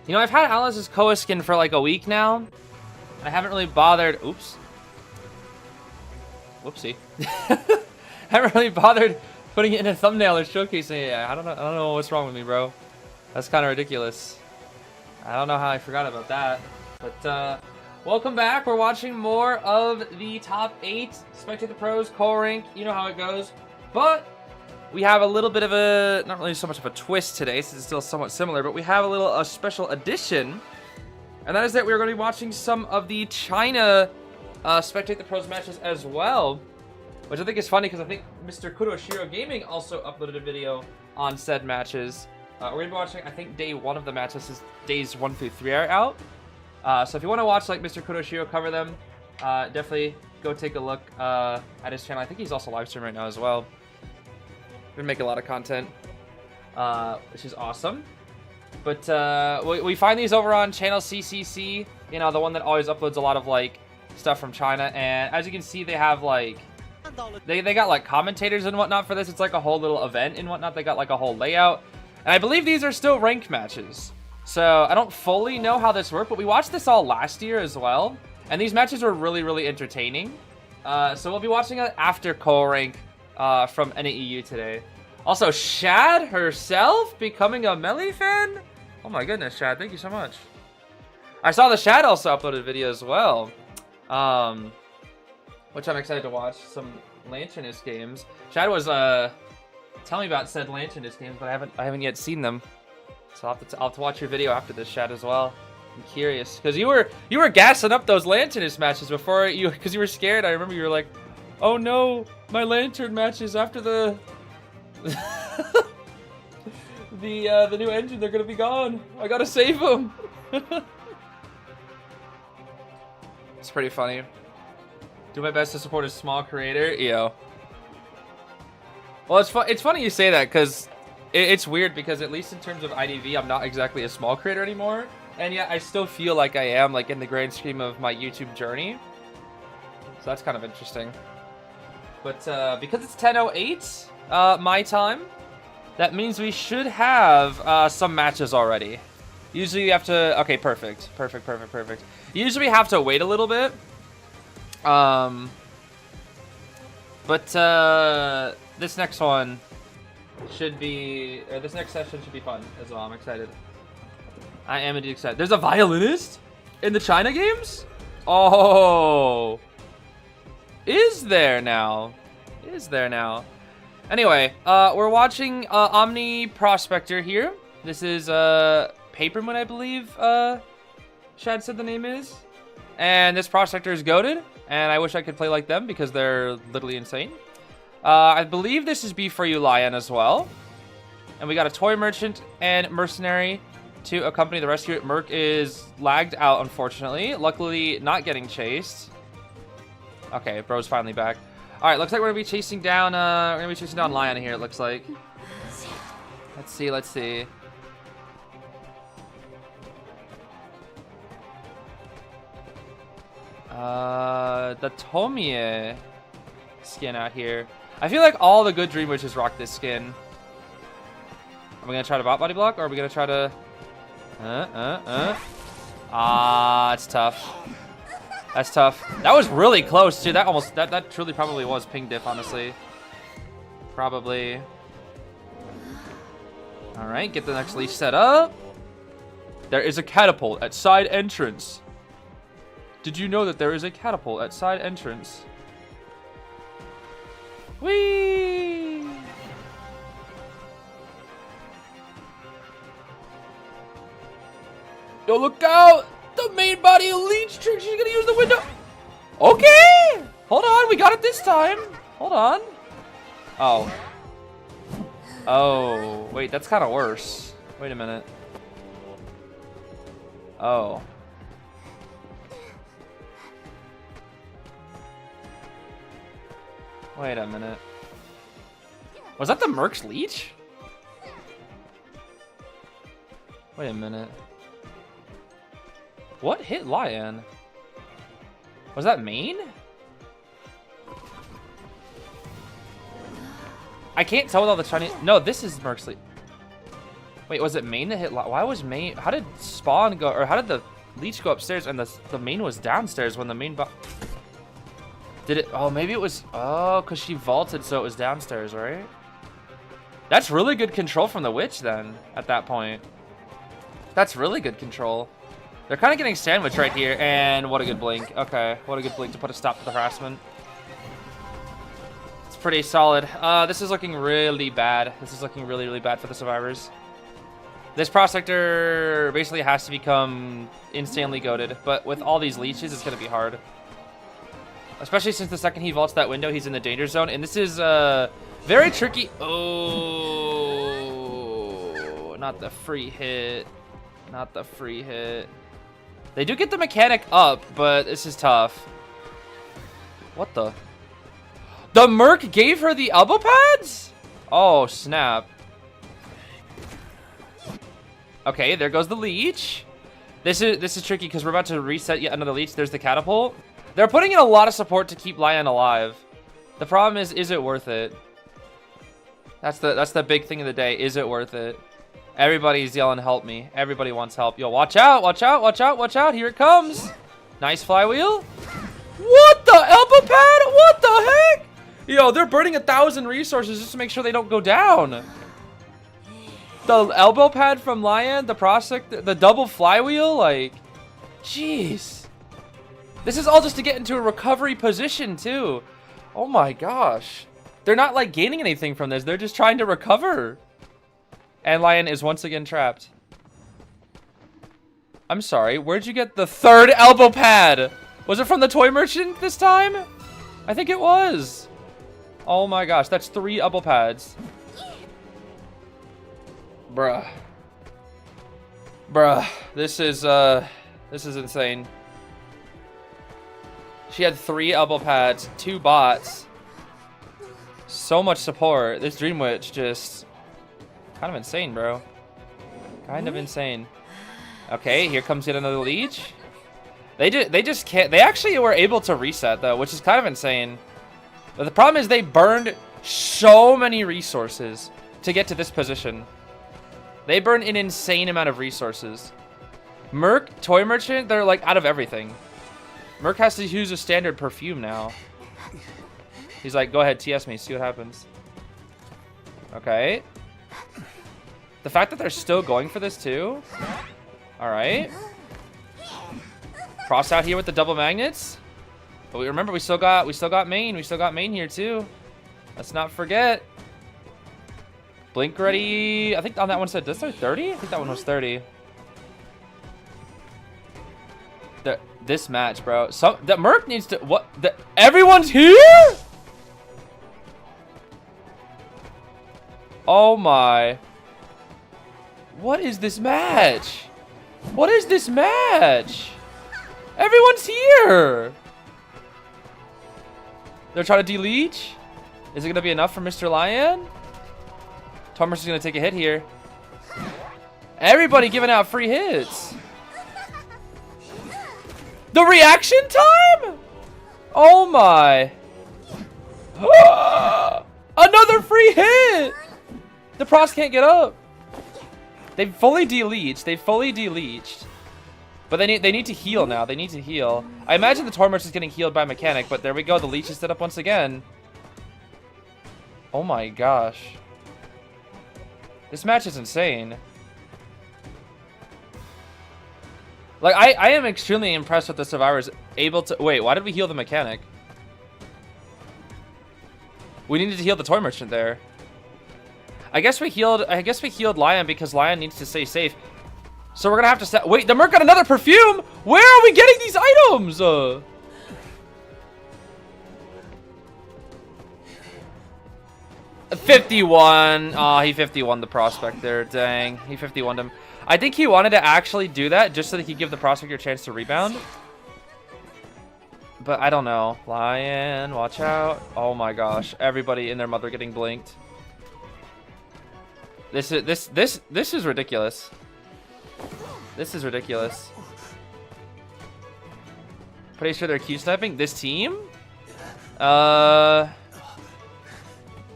You know, I've had Alice's COA skin for like a week now. I haven't really bothered. Oops. Whoopsie. Haven't really bothered putting it in a thumbnail or showcasing it. I don't know what's wrong with me, bro. That's kind of ridiculous. I don't know how I forgot about that. But welcome back. We're watching more of the top 8 Spectate the Pros COA rank. You know how it goes. But we have a little bit of a, not really so much of a twist today, since it's still somewhat similar, but we have a special addition, and that is that we're going to be watching some of the China Spectate the Pros matches as well, which I think is funny because I think Mr. Kuroshiro Gaming also uploaded a video on said matches. We're going to be watching, I think, day 1 of the matches, is days 1 through 3 are out. So if you want to watch like Mr. Kuroshiro cover them, definitely go take a look at his channel. I think he's also live streaming right now as well. We make a lot of content, which is awesome. But we find these over on channel CCC, you know, the one that always uploads a lot of like stuff from China. And as you can see, they have like they got like commentators and whatnot for this. It's like a whole little event and whatnot. They got like a whole layout, and I believe these are still ranked matches. So I don't fully know how this worked, but we watched this all last year as well, and these matches were really entertaining. So we'll be watching it after COA rank from NAEU today. Also, Shad herself becoming a Melee fan? Oh my goodness, Shad, thank you so much. I saw the Shad also uploaded a video as well, which I'm excited to watch. Some Lanternist games. Shad was telling me about said Lanternist games, but I haven't yet seen them. So I'll have to watch your video after this, Shad, as well. I'm curious because you were gassing up those Lanternist matches before because you were scared. I remember you were like, "Oh no, my Lantern matches after the the new engine, they're gonna be gone. I gotta save them." It's pretty funny. Do my best to support a small creator, yo. Well, it's funny you say that because it's weird because at least in terms of IDV, I'm not exactly a small creator anymore, and yet I still feel like I am, like in the grand scheme of my YouTube journey. So that's kind of interesting. But because it's 10:08 my time, that means we should have some matches already. Usually you have to... Okay, perfect. Usually we have to wait a little bit. But this next one should be... Or this next session should be fun as well. I'm excited. I am indeed excited. There's a violinist in the China games? Oh... Is there now? Anyway, we're watching Omni Prospector here. This is Paper Moon, I believe Shad said the name is. And this Prospector is goated, and I wish I could play like them because they're literally insane. I believe this is B for You Lion as well. And we got a Toy Merchant and Mercenary to accompany the rescue. Merc is lagged out, unfortunately. Luckily, not getting chased. Okay, bro's finally back. All right, looks like we're gonna be chasing down. Lion here. It looks like. Let's see. The Tomie skin out here. I feel like all the good Dream Witches rock this skin. Are we gonna try to bot body block, or are we gonna try to... Ah, it's tough. That's tough. That was really close, too. That truly probably was ping diff, honestly. Probably. Alright, get the next leash set up. There is a catapult at side entrance. Did you know that there is a catapult at side entrance? Whee! Yo, look out! The main body leech trick. She's gonna use the window. Okay! Hold on, we got it this time. Hold on. Oh. Oh, wait, that's kind of worse. Wait a minute. Oh. Wait a minute. Was that the Merc's leech? Wait a minute. What hit Lion? Was that main? I can't tell with all the Chinese. No, this is Merc's leech. Wait, was it main that hit Lion? Why was main? How did spawn go? Or how did the leech go upstairs and the main was downstairs when the main did it? Oh, maybe it was. Oh, because she vaulted, so it was downstairs, right? That's really good control from the witch then. At that point, that's really good control. They're kind of getting sandwiched right here, and what a good blink. Okay, what a good blink to put a stop to the harassment. It's pretty solid. This is looking really bad. This is looking really, really bad for the survivors. This Prospector basically has to become insanely goated, but with all these leeches, it's going to be hard. Especially since the second he vaults that window, he's in the danger zone, and this is very tricky. Oh, not the free hit. Not the free hit. They do get the mechanic up, but this is tough. What the? The Merc gave her the elbow pads? Oh, snap. Okay, there goes the leech. This is tricky because we're about to reset yet another leech. There's the catapult. They're putting in a lot of support to keep Lion alive. The problem is it worth it? That's the big thing of the day. Is it worth it? Everybody's yelling, help me. Everybody wants help. Yo, watch out, watch out, watch out, watch out. Here it comes. Nice flywheel. What the elbow pad? What the heck? Yo, they're burning 1,000 resources just to make sure they don't go down. The elbow pad from Lion, the Prospector, the double flywheel, like, jeez. This is all just to get into a recovery position, too. Oh my gosh. They're not, like, gaining anything from this. They're just trying to recover. And Lion is once again trapped. I'm sorry, where'd you get the third elbow pad? Was it from the toy merchant this time? I think it was. Oh my gosh, that's 3 elbow pads. Bruh. Bruh, this is insane. She had 3 elbow pads, 2 bots. So much support. This Dream Witch just kind of insane, bro. Kind of insane. Okay, here comes yet another leech. They just can't. They actually were able to reset though, which is kind of insane. But the problem is they burned so many resources to get to this position. They burn an insane amount of resources. Merc, toy merchant, they're like out of everything. Merc has to use a standard perfume now. He's like, go ahead, TS me, see what happens. Okay. The fact that they're still going for this too. All right. Cross out here with the double magnets. But we remember we still got main. We still got main here too. Let's not forget. Blink ready. I think on that one said, this 30? I think that one was 30. This match, bro. The Merc needs to everyone's here? Oh my. What is this match? What is this match? Everyone's here. They're trying to deleech. Is it going to be enough for Mr. Lion? Thomas is going to take a hit here. Everybody giving out free hits. The reaction time? Oh my. Another free hit! The pros can't get up. They've fully de-leeched. They've fully de-leeched. But they need to heal now. They need to heal. I imagine the Tormurch is getting healed by Mechanic, but there we go. The leech is set up once again. Oh my gosh. This match is insane. Like, I am extremely impressed with the Survivors able to... Wait, why did we heal the Mechanic? We needed to heal the Toy Merchant there. I guess we healed Lion because Lion needs to stay safe. So we're gonna have to set... Wait, the Merc got another perfume? Where are we getting these items? 51. Oh, he 51 the Prospector. Dang, he 51'd him. I think he wanted to actually do that just so that he could give the Prospector a chance to rebound. But I don't know. Lion, watch out. Oh my gosh, everybody and their mother getting blinked. This is ridiculous. This is ridiculous. Pretty sure they're Q sniping this team. I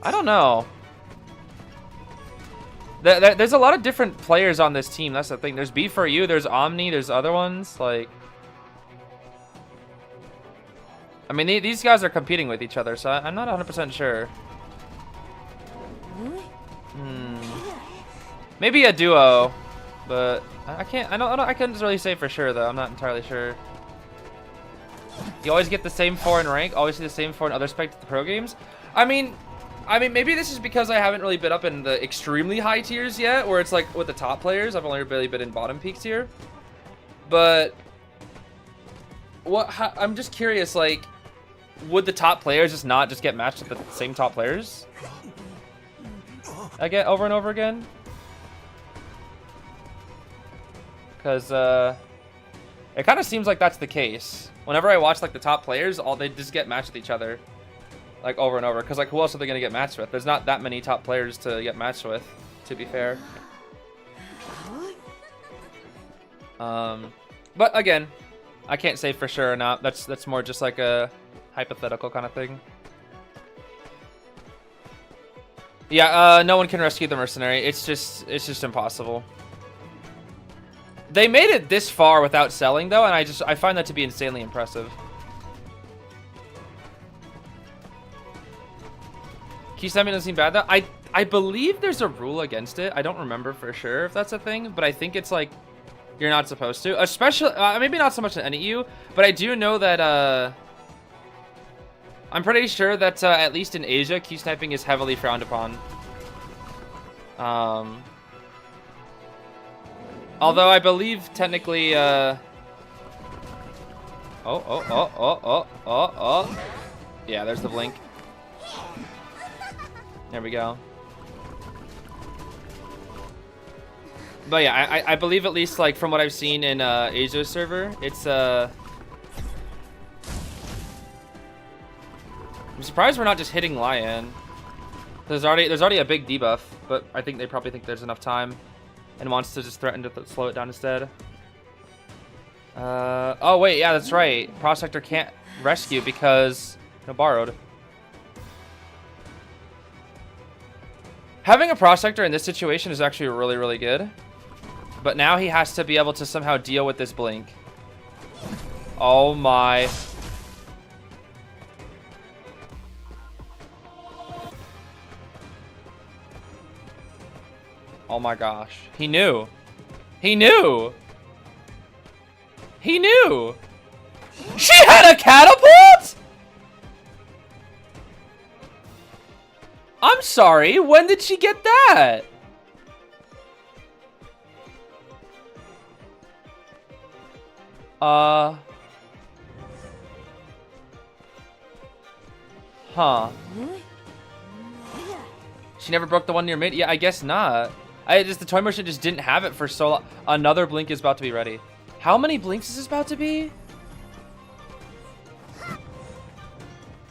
don't know. There's a lot of different players on this team. That's the thing. There's B4U, there's Omni, there's other ones. Like, I mean, these guys are competing with each other, so I'm not 100% sure. Maybe a duo, but I couldn't really say for sure though. I'm not entirely sure. You always get the same 4 in rank, always see the same 4 in other Spectating Pro games. I mean, maybe this is because I haven't really been up in the extremely high tiers yet, where it's like with the top players. I've only really been in bottom peaks here. But I'm just curious, like, would the top players just not just get matched with the same top players again over and over again? Because it kind of seems like that's the case. Whenever I watch like the top players, they just get matched with each other, like over and over. Because like, who else are they gonna get matched with? There's not that many top players to get matched with, to be fair. But again, I can't say for sure or not. That's more just like a hypothetical kind of thing. Yeah, no one can rescue the mercenary. It's just impossible. They made it this far without selling though, and I find that to be insanely impressive. Key snapping doesn't seem bad though. I believe there's a rule against it. I don't remember for sure if that's a thing, but I think it's like you're not supposed to. Especially maybe not so much in NEU, but I do know that I'm pretty sure that at least in Asia, key sniping is heavily frowned upon. Although I believe technically, yeah, there's the blink. There we go. But yeah, I believe at least like from what I've seen in Asia's server, it's I'm surprised we're not just hitting Lion. There's already a big debuff, but I think they probably think there's enough time and wants to just threaten to slow it down instead. Oh wait, yeah, that's right. Prospector can't rescue because no borrowed. Having a Prospector in this situation is actually really, really good. But now he has to be able to somehow deal with this blink. Oh my. Oh my gosh. He knew. He knew. He knew. She had a catapult? I'm sorry. When did she get that? Huh. She never broke the one near mid? Yeah, I guess not. The toy merchant just didn't have it for so long. Another blink is about to be ready. How many blinks is this about to be?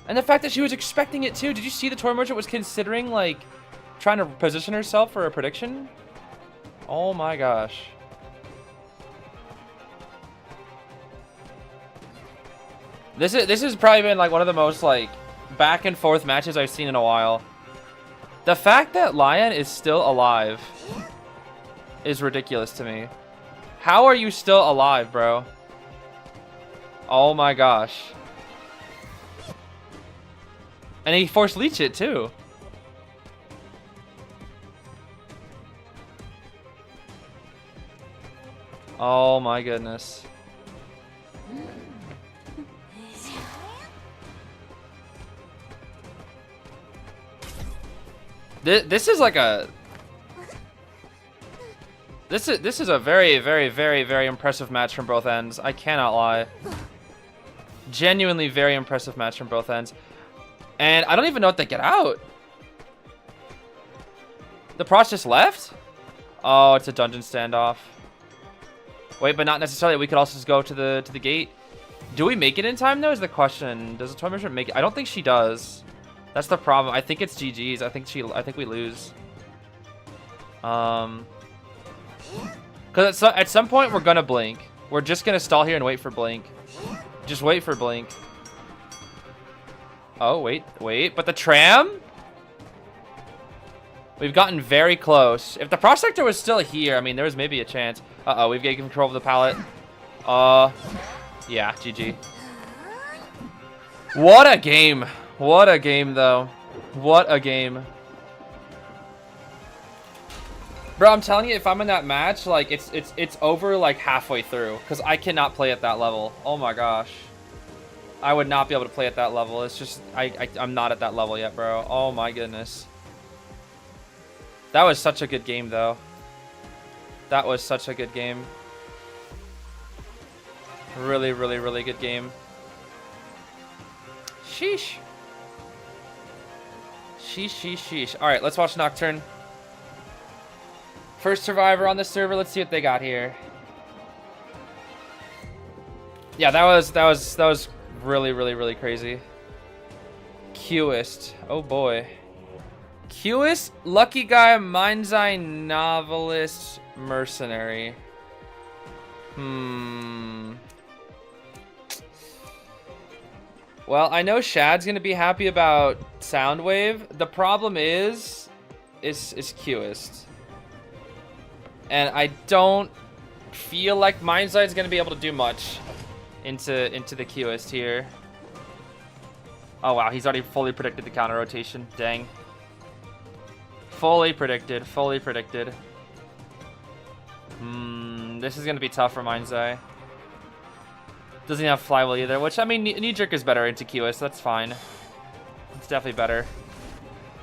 And the fact that she was expecting it too. Did you see the toy merchant was considering like trying to position herself for a prediction? Oh my gosh. This has probably been like one of the most like back and forth matches I've seen in a while. The fact that Lion is still alive is ridiculous to me. How are you still alive, bro? Oh my gosh. And he forced leech it too. Oh my goodness. This is like a... This is a very, very, very, very impressive match from both ends. I cannot lie. Genuinely very impressive match from both ends. And I don't even know if they get out. The Prost just left? Oh, it's a dungeon standoff. Wait, but not necessarily. We could also just go to the gate. Do we make it in time though? Is the question. Does the toy merchant make it? I don't think she does. That's the problem. I think it's GG's. I think we lose. Because at some point we're gonna blink. We're just gonna stall here and wait for blink. Just wait for blink. Oh wait. But the tram? We've gotten very close. If the Prospector was still here, I mean, there was maybe a chance. Uh-oh, we've got control of the pallet. Yeah, GG. What a game. What a game, though. What a game. Bro, I'm telling you, if I'm in that match, like, it's over, like, halfway through. Because I cannot play at that level. Oh, my gosh. I would not be able to play at that level. It's just, I'm not at that level yet, bro. Oh, my goodness. That was such a good game, though. That was such a good game. Really, really, really good game. Sheesh. Sheesh. All right, let's watch Nocturn. First survivor on the server. Let's see what they got here. Yeah, that was really, really, really crazy. Qist. Oh boy. Qist, lucky guy, mind's eye, novelist, mercenary. Well, I know Shad's gonna be happy about Soundwave. The problem is Qist. And I don't feel like mind's eye is gonna be able to do much into the Qist here. Oh wow, he's already fully predicted the counter rotation. Dang. Fully predicted. This is gonna be tough for Mind's Eye. Doesn't have Flywheel either, which, I mean, Knee Jerk is better into QS, so that's fine. It's definitely better.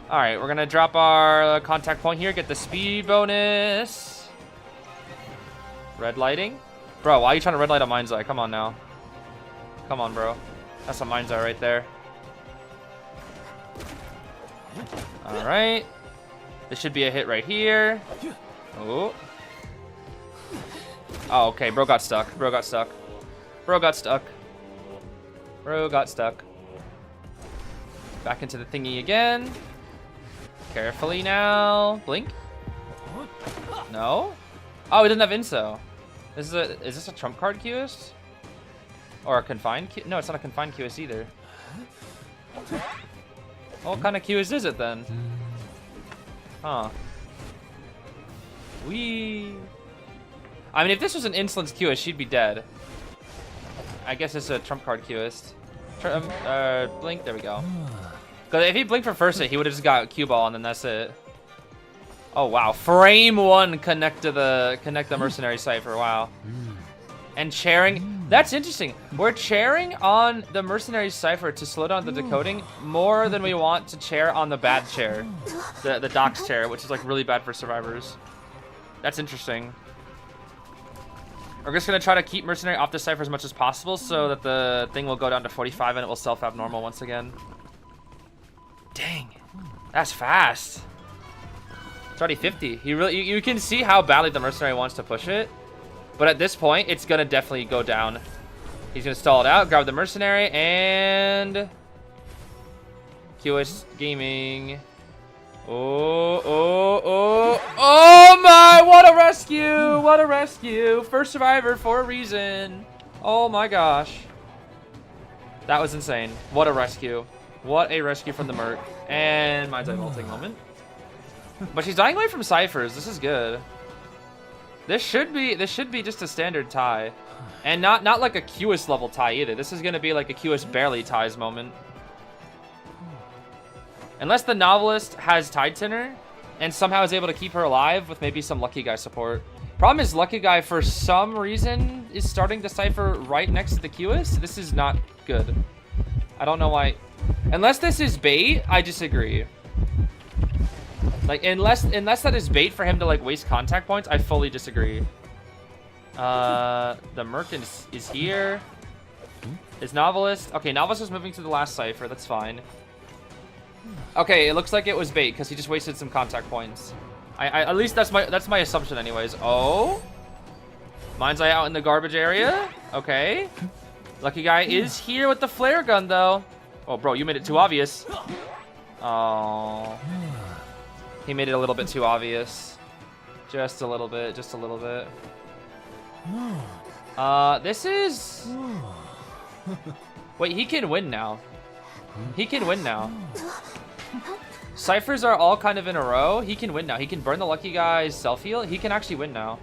Alright, we're gonna drop our contact point here, get the speed bonus. Red lighting? Bro, why are you trying to red light on Mind's Eye? Come on now. Come on, bro. That's a Mind's Eye right there. Alright. This should be a hit right here. Oh. Oh, okay. Bro got stuck. Back into the thingy again. Carefully now. Blink. No? Oh, he doesn't have Inso. Is this a trump card QS? Or a confined Q? No, it's not a confined QS either. What kind of QS is it then? Huh. I mean, if this was an Insolence QS, she'd be dead. I guess it's a trump card QS. Blink, there we go. Because if he blinked for first hit, he would have just got Q ball and then that's it. Oh wow, frame one connect the mercenary cipher. Wow. And chairing, that's interesting. We're chairing on the mercenary cipher to slow down the decoding more than we want to chair on the bad chair, the docs chair, which is like really bad for survivors. That's interesting. We're just gonna try to keep mercenary off the cipher as much as possible so that the thing will go down to 45 and it will self-abnormal once again. Dang, that's fast. It's already 50. You can see how badly the mercenary wants to push it. But at this point, it's gonna definitely go down. He's gonna stall it out, grab the mercenary, and QS Gaming. Oh my, what a rescue! What a rescue! First survivor for a reason. Oh my gosh. That was insane. What a rescue. What a rescue from the Merc. And Mind's Eye vaulting moment. But she's dying away from ciphers. This is good. This should be just a standard tie. And not like a QS level tie either. This is gonna be like a QS barely ties moment. Unless the Novelist has Tide Tinner and somehow is able to keep her alive with maybe some Lucky Guy support. Problem is Lucky Guy for some reason is starting to cipher right next to the QS. This is not good. I don't know why. Unless this is bait, I disagree. Like, unless that is bait for him to, like, waste contact points, I fully disagree. The Merc is here. Is Novelist. Okay, Novelist is moving to the last cipher. That's fine. Okay, it looks like it was bait because he just wasted some contact points. At least that's my assumption anyways. Oh. Mind's Eye out in the garbage area. Okay. Lucky Guy is here with the flare gun, though. Oh, bro, you made it too obvious. Oh. He made it a little bit too obvious. Just a little bit. Just a little bit. This is... Wait, he can win now. He can win now. Ciphers are all kind of in a row. He can win now. He can burn the Lucky Guy's self-heal. He can actually win now.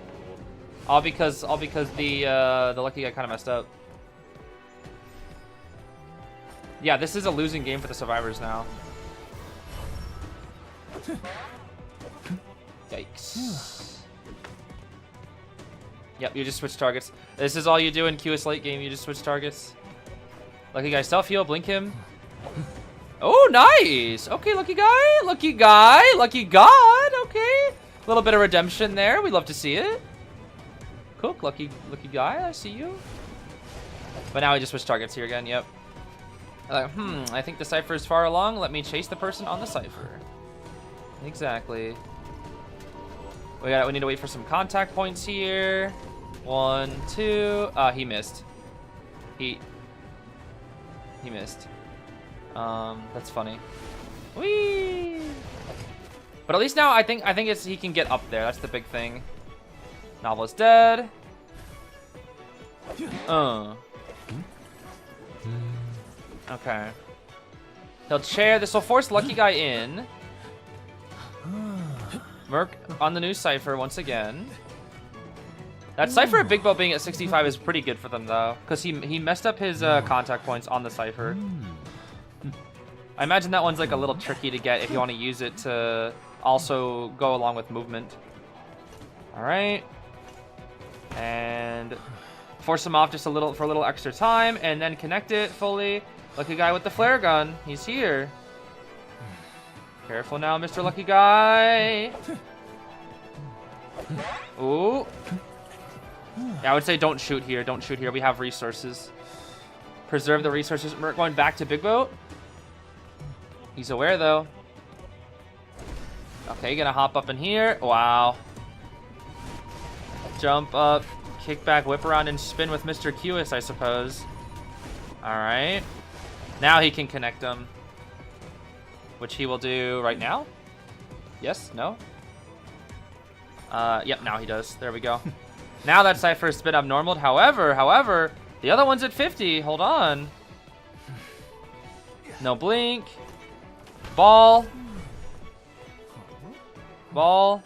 All because the Lucky Guy kind of messed up. Yeah, this is a losing game for the survivors now. Yikes. Yep, you just switch targets. This is all you do in QS late game. You just switch targets. Lucky Guy self-heal. Blink him. Oh, nice. Okay, Lucky Guy. Lucky Guy. Lucky God. Okay. A little bit of redemption there. We'd love to see it. Cook, Lucky Guy. I see you. But now we just switch targets here again. Yep. I think the cipher is far along. Let me chase the person on the cipher. Exactly. We need to wait for some contact points here. 1, 2. He missed. He missed. That's funny. Whee! But at least now I think he can get up there. That's the big thing. Novelist dead. Okay. He'll chair. This will force Lucky Guy in. Merc on the new cipher once again. That cipher at Big Bow being at 65 is pretty good for them though, because he messed up his contact points on the cipher. I imagine that one's like a little tricky to get if you want to use it to also go along with movement. All right, and force him off just for a little extra time, and then connect it fully. Lucky Guy with the flare gun. He's here. Careful now, Mr. Lucky Guy. Ooh. Yeah, I would say don't shoot here. Don't shoot here. We have resources. Preserve the resources. We're going back to Big Boat. He's aware, though. Okay, gonna hop up in here. Wow. Jump up, kick back, whip around, and spin with Mr. QS, I suppose. All right. Now he can connect them. Which he will do right now. Yes? No? Yep, now he does. There we go. Now that cipher has been abnormal. However, the other one's at 50. Hold on. No blink. Ball. Ball.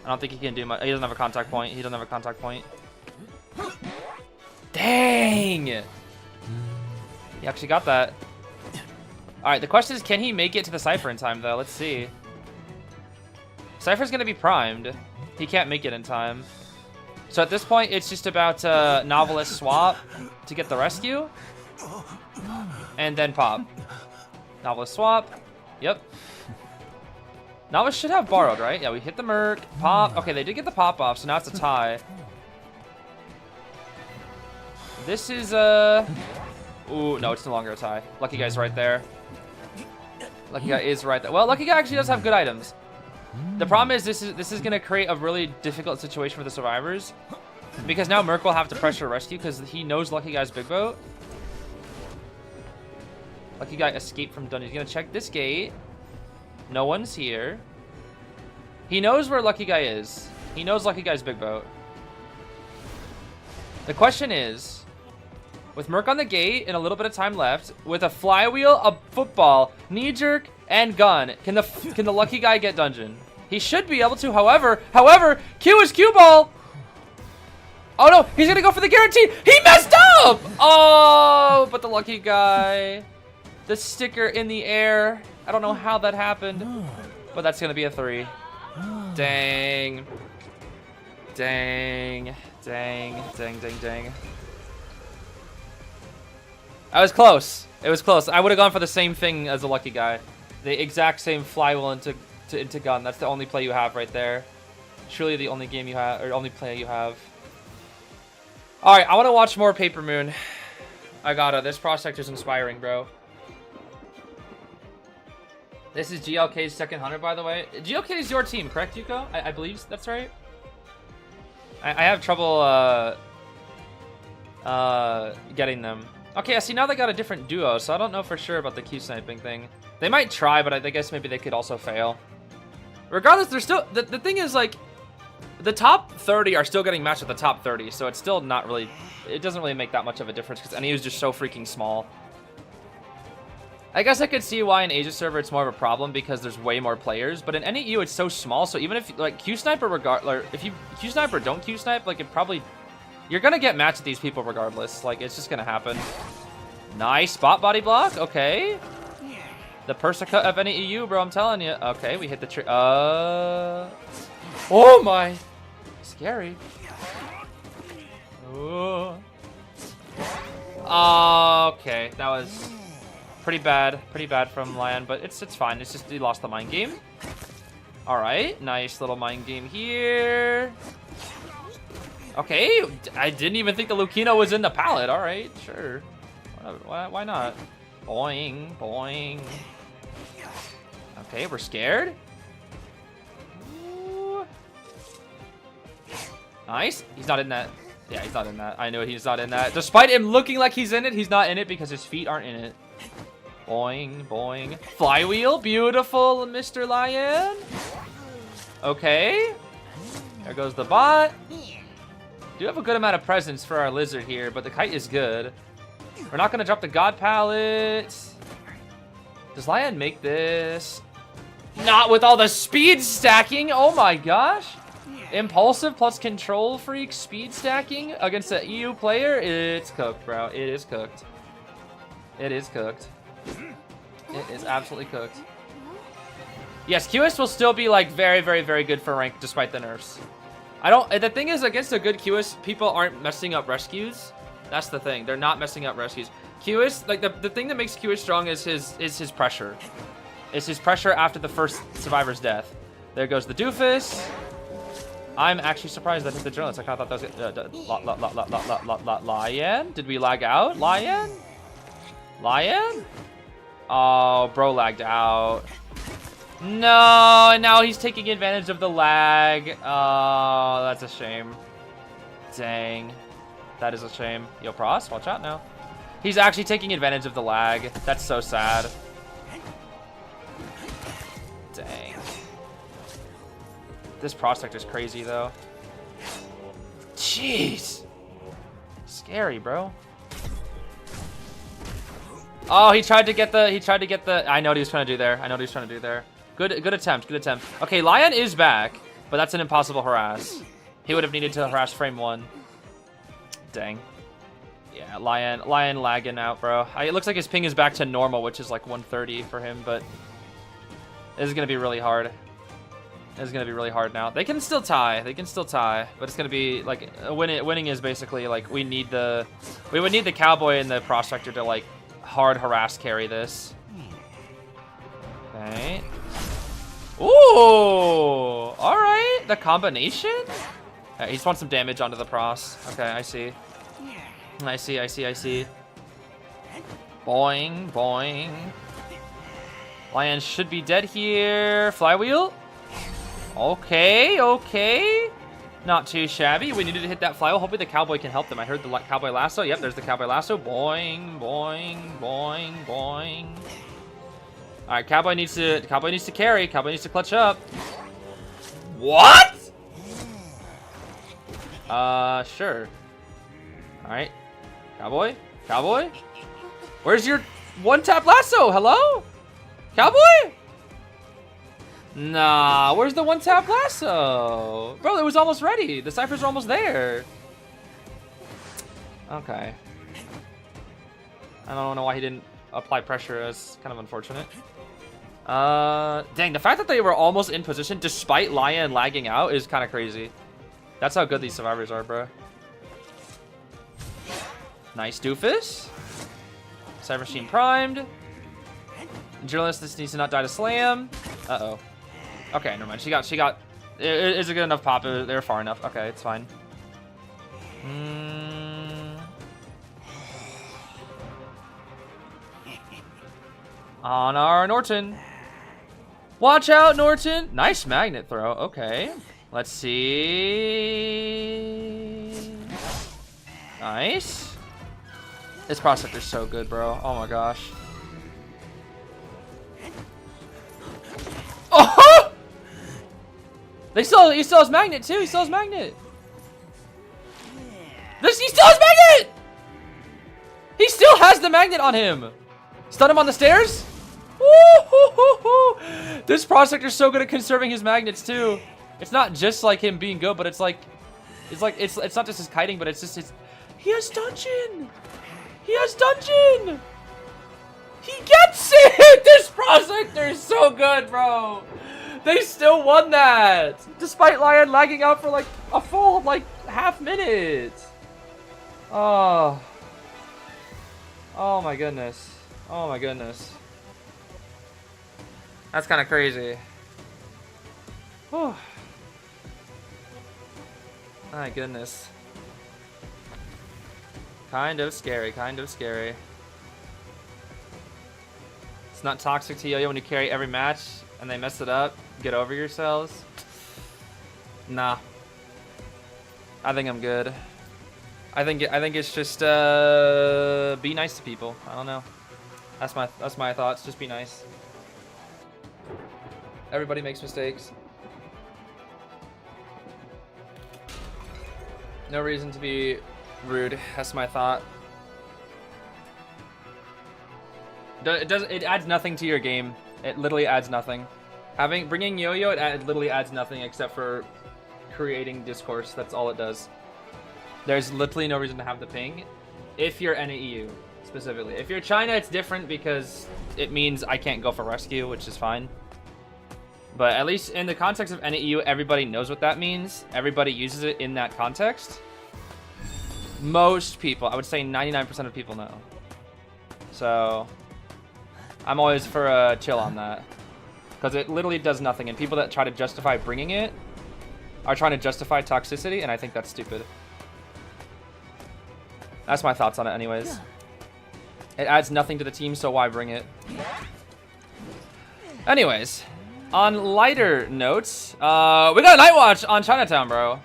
I don't think he can do much. He doesn't have a contact point. He doesn't have a contact point. Dang! He actually got that. Alright, the question is, can he make it to the cipher in time, though? Let's see. Cipher's going to be primed. He can't make it in time. So at this point, it's just about Novelist swap to get the rescue. And then pop. Novelist swap. Yep. Novelist should have borrowed, right? Yeah, we hit the Merc. Pop. Okay, they did get the pop off, so now it's a tie. This is Ooh, no, it's no longer a tie. Lucky Guy's right there. Lucky Guy is right there. Well, Lucky Guy actually does have good items. The problem is this is going to create a really difficult situation for the survivors, because now Merc will have to pressure rescue because he knows Lucky Guy's Big Boat. Lucky Guy escaped from dungeon. He's going to check this gate. No one's here. He knows where Lucky Guy is. He knows Lucky Guy's Big Boat. The question is, With Merc on the gate and a little bit of time left, with a flywheel, a football, knee jerk, and gun, can the lucky guy get dungeon? He should be able to. However, Q is Q ball. Oh no, he's gonna go for the guarantee. He messed up. Oh, but the lucky guy, the sticker in the air. I don't know how that happened, but that's gonna be a 3. Dang. Dang. Dang. Dang. Dang. Dang. I was close. It was close. I would have gone for the same thing as the lucky guy. The exact same flywheel into gun. That's the only play you have right there. Truly the only game you have, or only play you have. All right, I want to watch more Paper Moon. I gotta. This Prospector's inspiring, bro. This is GLK's second hunter, by the way. GLK is your team, correct, Yuko? I believe that's right. I have trouble getting them. Okay, I see now they got a different duo, so I don't know for sure about the Q sniping thing. They might try, but I guess maybe they could also fail. Regardless, they're still the thing is like the top 30 are still getting matched with the top 30, so it's still not really, it doesn't really make that much of a difference because NEU is just so freaking small. I guess I could see why in Asia server it's more of a problem because there's way more players, but in NEU it's so small, so even if like Q sniper if you Q sniper don't Q snipe, like it probably, you're gonna get matched with these people regardless. Like it's just gonna happen. Nice spot body block. Okay. The Persica of NEU, bro. I'm telling you. Okay, we hit the tree. Oh my. Scary. Ooh. Okay, that was pretty bad from Lion, but it's fine. It's just he lost the mind game. All right, nice little mind game here. Okay, I didn't even think the Lucino was in the pallet. All right, sure. Why not? Boing, boing. Okay, we're scared. Ooh. Nice. He's not in that. Yeah, he's not in that. I know he's not in that. Despite him looking like he's in it, he's not in it because his feet aren't in it. Boing, boing. Flywheel. Beautiful, Mr. Lion. Okay. There goes the bot. Do have a good amount of presence for our lizard here, but the kite is good. We're not going to drop the god pallet. Does Lion make this? Not with all the speed stacking. Oh my gosh. Impulsive plus control freak speed stacking against an EU player. It's cooked, bro. It is cooked. It is cooked. It is absolutely cooked. Yes, QS will still be like very, very, very good for rank despite the nerfs. The thing is, against a good QS, people aren't messing up rescues. That's the thing. They're not messing up rescues. QS, like the thing that makes QS strong is his pressure. It's his pressure after the first survivor's death. There goes the doofus. I'm actually surprised that hit the journalist. I kind of thought that was Lion. Did we lag out? Lion? Lion? Oh, bro lagged out. No, and now he's taking advantage of the lag. Oh, that's a shame. Dang. That is a shame. Yo, Pros, watch out now. He's actually taking advantage of the lag. That's so sad. Dang. This Prospector's crazy, though. Jeez. Scary, bro. Oh, he tried to get the, I know what he was trying to do there. Good attempt, good attempt. Okay, Lion is back, but that's an impossible harass. He would have needed to harass frame 1. Dang. Yeah, Lion lagging out, bro. It looks like his ping is back to normal, which is like 130 for him, but this is gonna be really hard. This is gonna be really hard now. They can still tie, but it's gonna be like winning is basically like we would need the Cowboy and the Prospector to like hard harass carry this. Okay. Ooh, all right. The combination. He just wants some damage onto the Pros. Okay, I see. I see. Boing, boing. Lion should be dead here. Flywheel. Okay. Not too shabby. We needed to hit that flywheel. Hopefully the Cowboy can help them. I heard the Cowboy lasso. Yep, there's the Cowboy lasso. Boing, boing, boing, boing. All right, Cowboy needs to carry. Cowboy needs to clutch up. What? Sure. All right, Cowboy. Cowboy? Where's your one-tap lasso? Hello? Cowboy? Nah, where's the one-tap lasso? Bro, it was almost ready. The ciphers are almost there. Okay. I don't know why he didn't apply pressure. It's kind of unfortunate. Dang, the fact that they were almost in position despite Lion lagging out is kind of crazy. That's how good these survivors are, bro. Nice doofus. Cyber Machine primed. Journalist, this needs to not die to slam. Uh-oh. Okay, never mind. She got. Is it good enough pop? They're far enough. Okay, it's fine. On our Norton. Watch out, Norton. Nice magnet throw. Okay. Let's see. Nice. This Prospector's so good, bro. Oh my gosh. Oh! He still has magnet too. He still has magnet. He still has magnet. He still has the magnet on him. Stun him on the stairs. Woo-hoo-hoo-hoo. This Prospector's so good at conserving his magnets too. It's not just like him being good, but it's not just his kiting, but it's just his. He has dungeon. He has dungeon. He gets it. This Prospector is so good, bro. They still won that despite Lion lagging out for like a full half minute. Oh my goodness. Oh my goodness. That's kind of crazy. Whew. My goodness. Kind of scary, kind of scary. It's not toxic to Yo-Yo when you carry every match and they mess it up. Get over yourselves. Nah. I think I'm good. I think it's just be nice to people. I don't know. That's my thoughts. Just be nice. Everybody makes mistakes. No reason to be rude. That's my thought. It adds nothing to your game. It literally adds nothing. Bringing Yo-Yo, it literally adds nothing except for creating discourse. That's all it does. There's literally no reason to have the ping. If you're NAEU, specifically. If you're China, it's different because it means I can't go for rescue, which is fine. But at least in the context of NAEU, everybody knows what that means. Everybody uses it in that context. Most people, I would say 99% of people know. So I'm always for a chill on that. Because it literally does nothing. And people that try to justify bringing it are trying to justify toxicity, and I think that's stupid. That's my thoughts on it anyways. It adds nothing to the team, so why bring it? Anyways, on lighter notes, we got a Night Watch on Chinatown, bro.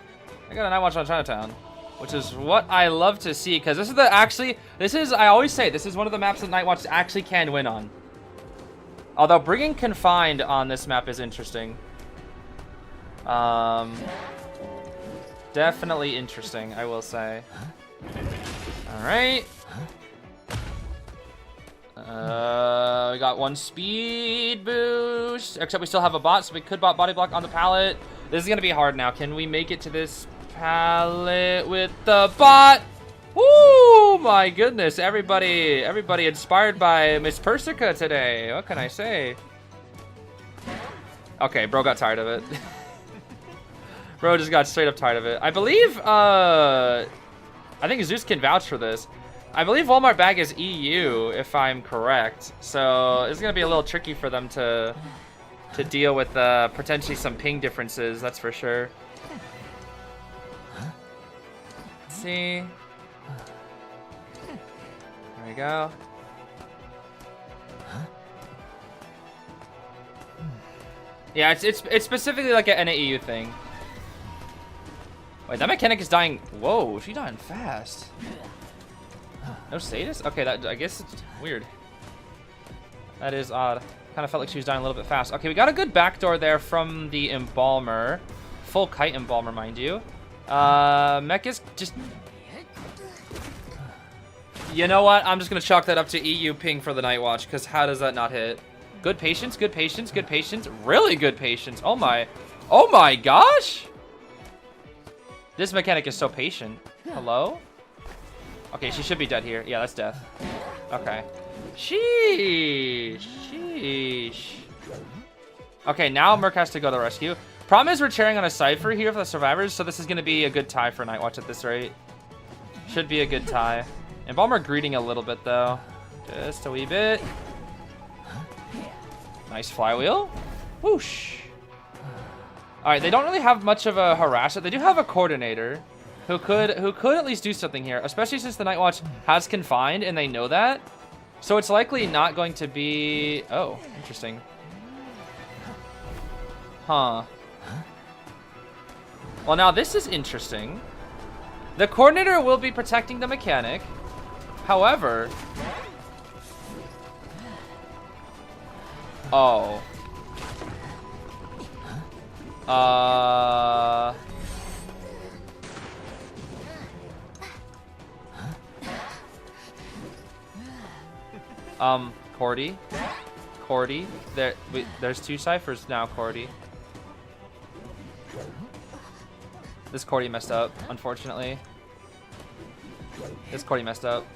I got a Night Watch on Chinatown, which is what I love to see, because this is I always say, this is one of the maps that Night Watch actually can win on. Although bringing Confined on this map is interesting. Definitely interesting, I will say. Alright. We got one speed boost. Except we still have a bot, so we could bot body block on the pallet. This is gonna be hard now. Can we make it to this pallet with the bot? Woo! My goodness, everybody inspired by Miss Persica today. What can I say? Okay, bro got tired of it. Bro just got straight up tired of it. I believe, I think Zeus can vouch for this. I believe Walmart bag is EU, if I'm correct. So it's gonna be a little tricky for them to deal with potentially some ping differences. That's for sure. Let's see. There we go. Yeah, it's specifically like an NAEU thing. Wait, that mechanic is dying. Whoa, she's dying fast. No status? Okay, that I guess it's weird. That is odd. Kind of felt like she was dying a little bit fast. Okay, we got a good backdoor there from the Embalmer. Full kite Embalmer, mind you. Mech is just... You know what? I'm just gonna chalk that up to EU ping for the Night Watch, because how does that not hit? Good patience, good patience, good patience. Really good patience. Oh my. Oh my gosh! This mechanic is so patient. Hello? Okay, she should be dead here. Yeah, that's death. Okay. Sheesh. Sheesh. Okay, now Merc has to go to the rescue. Problem is we're cheering on a Cypher here for the survivors, so this is going to be a good tie for Night Watch at this rate. Should be a good tie. Embalmer greeting a little bit, though. Just a wee bit. Nice flywheel. Whoosh. Alright, they don't really have much of a harasser. They do have a coordinator who could at least do something here, especially since the Night Watch has confined and they know that. So it's likely not going to be... Oh, interesting. Huh. Well, now this is interesting. The coordinator will be protecting the mechanic. However... Oh. Cordy. Cordy. There's two ciphers now, Cordy. This Cordy messed up, unfortunately. This Cordy messed up.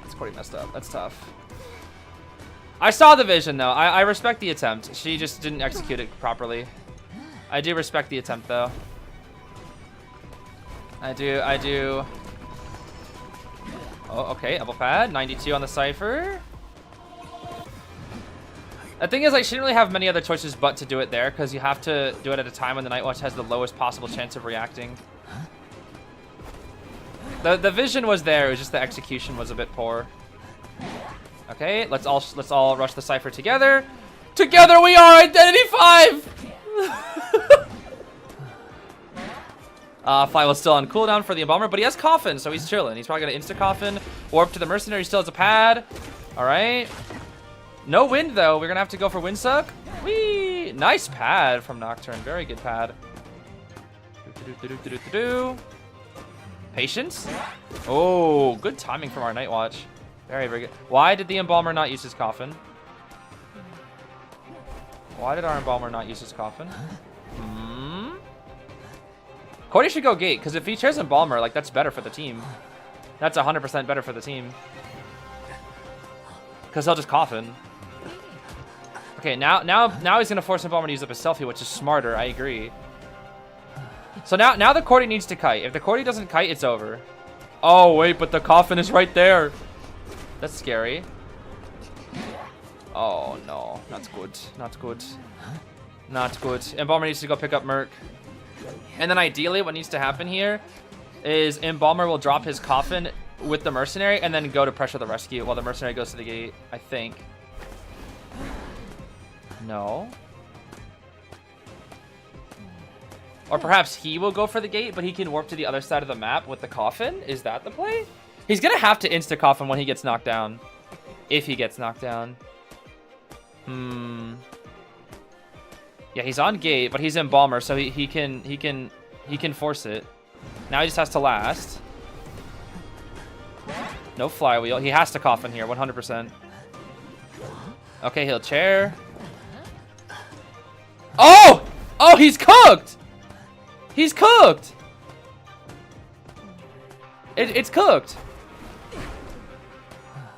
This Cordy messed up. That's tough. I saw the vision, though. I respect the attempt. She just didn't execute it properly. I do respect the attempt, though. I do. Oh, okay. Apple pad. 92 on the Cypher. The thing is, like, she didn't really have many other choices but to do it there, because you have to do it at a time when the Night Watch has the lowest possible chance of reacting. The vision was there, it was just the execution was a bit poor. Okay, let's all rush the Cypher together. Together we are Identity 5! Flywheel's still on cooldown for the Embalmer, but he has Coffin, so he's chilling. He's probably gonna insta-Coffin. Warp to the Mercenary, he still has a pad. Alright. No wind, though. We're gonna have to go for Windsuck. Whee! Nice pad from Nocturn. Very good pad. Patience. Oh, good timing from our Night Watch. Very, very good. Why did the Embalmer not use his Coffin? Why did our Embalmer not use his Coffin? Cody should go gate, because if he shares Embalmer, like, that's better for the team. That's 100% better for the team. Because he'll just Coffin. Okay, now he's gonna force Embalmer to use up his selfie, which is smarter. I agree. So now the Cordy needs to kite. If the Cordy doesn't kite, it's over. Oh wait, but the Coffin is right there. That's scary. Oh no, not good. Not good. Not good. Embalmer needs to go pick up Merc. And then ideally, what needs to happen here is Embalmer will drop his Coffin with the Mercenary and then go to pressure the rescue while the Mercenary goes to the gate, I think. No. Or perhaps he will go for the gate, but he can warp to the other side of the map with the Coffin? Is that the play? He's gonna have to insta-Coffin when he gets knocked down. If he gets knocked down. Yeah, he's on gate, but he's Embalmer, so he can force it. Now he just has to last. No flywheel. He has to Coffin here, 100%. Okay, he'll chair. Oh! Oh, he's cooked! He's cooked! It's cooked.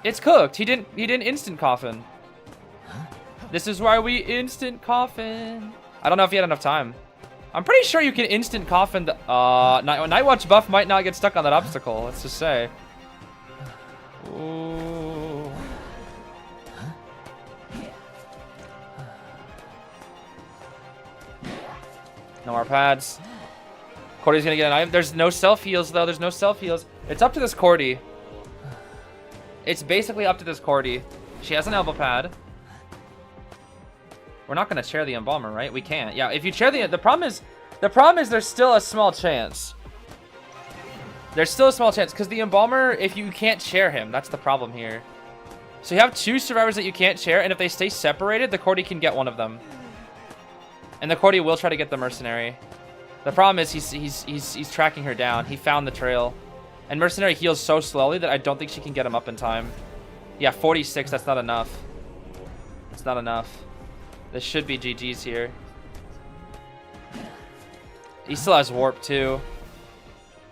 It's cooked. He didn't instant Coffin. This is why we instant Coffin. I don't know if he had enough time. I'm pretty sure you can instant Coffin the Night Watch buff might not get stuck on that obstacle, let's just say. Ooh. No more pads. Cordy's gonna get an item. There's no self heals though. There's no self heals. It's up to this Cordy. It's basically up to this Cordy. She has an elbow pad. We're not gonna chair the Embalmer, right? We can't. Yeah, if you chair the problem is there's still a small chance. There's still a small chance because the Embalmer, if you can't chair him, that's the problem here. So you have two survivors that you can't chair, and if they stay separated, the Cordy can get one of them. And the Cordy will try to get the Mercenary. The problem is he's tracking her down. He found the trail. And Mercenary heals so slowly that I don't think she can get him up in time. Yeah, 46, that's not enough. It's not enough. This should be GG's here. He still has warp too.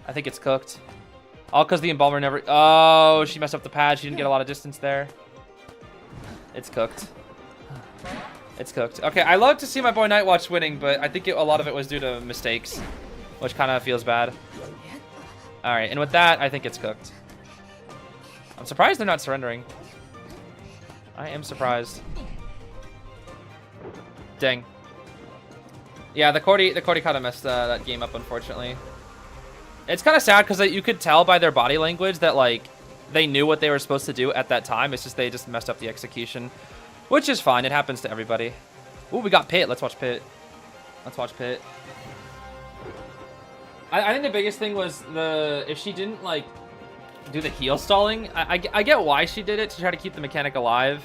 I think it's cooked. All because the Embalmer never... Oh, she messed up the pad. She didn't get a lot of distance there. It's cooked. It's cooked. Okay, I love to see my boy Nightwatch winning, but I think a lot of it was due to mistakes, which kind of feels bad. All right, and with that, I think it's cooked. I'm surprised they're not surrendering. I am surprised. Dang. Yeah, the Cordy kind of messed that game up, unfortunately. It's kind of sad because you could tell by their body language that, like, they knew what they were supposed to do at that time. It's just they just messed up the execution, which is fine. It happens to everybody. Ooh, we got Pit. Let's watch Pit. Let's watch Pit. I think the biggest thing was if she didn't, like, do the heal stalling. I get why she did it, to try to keep the mechanic alive.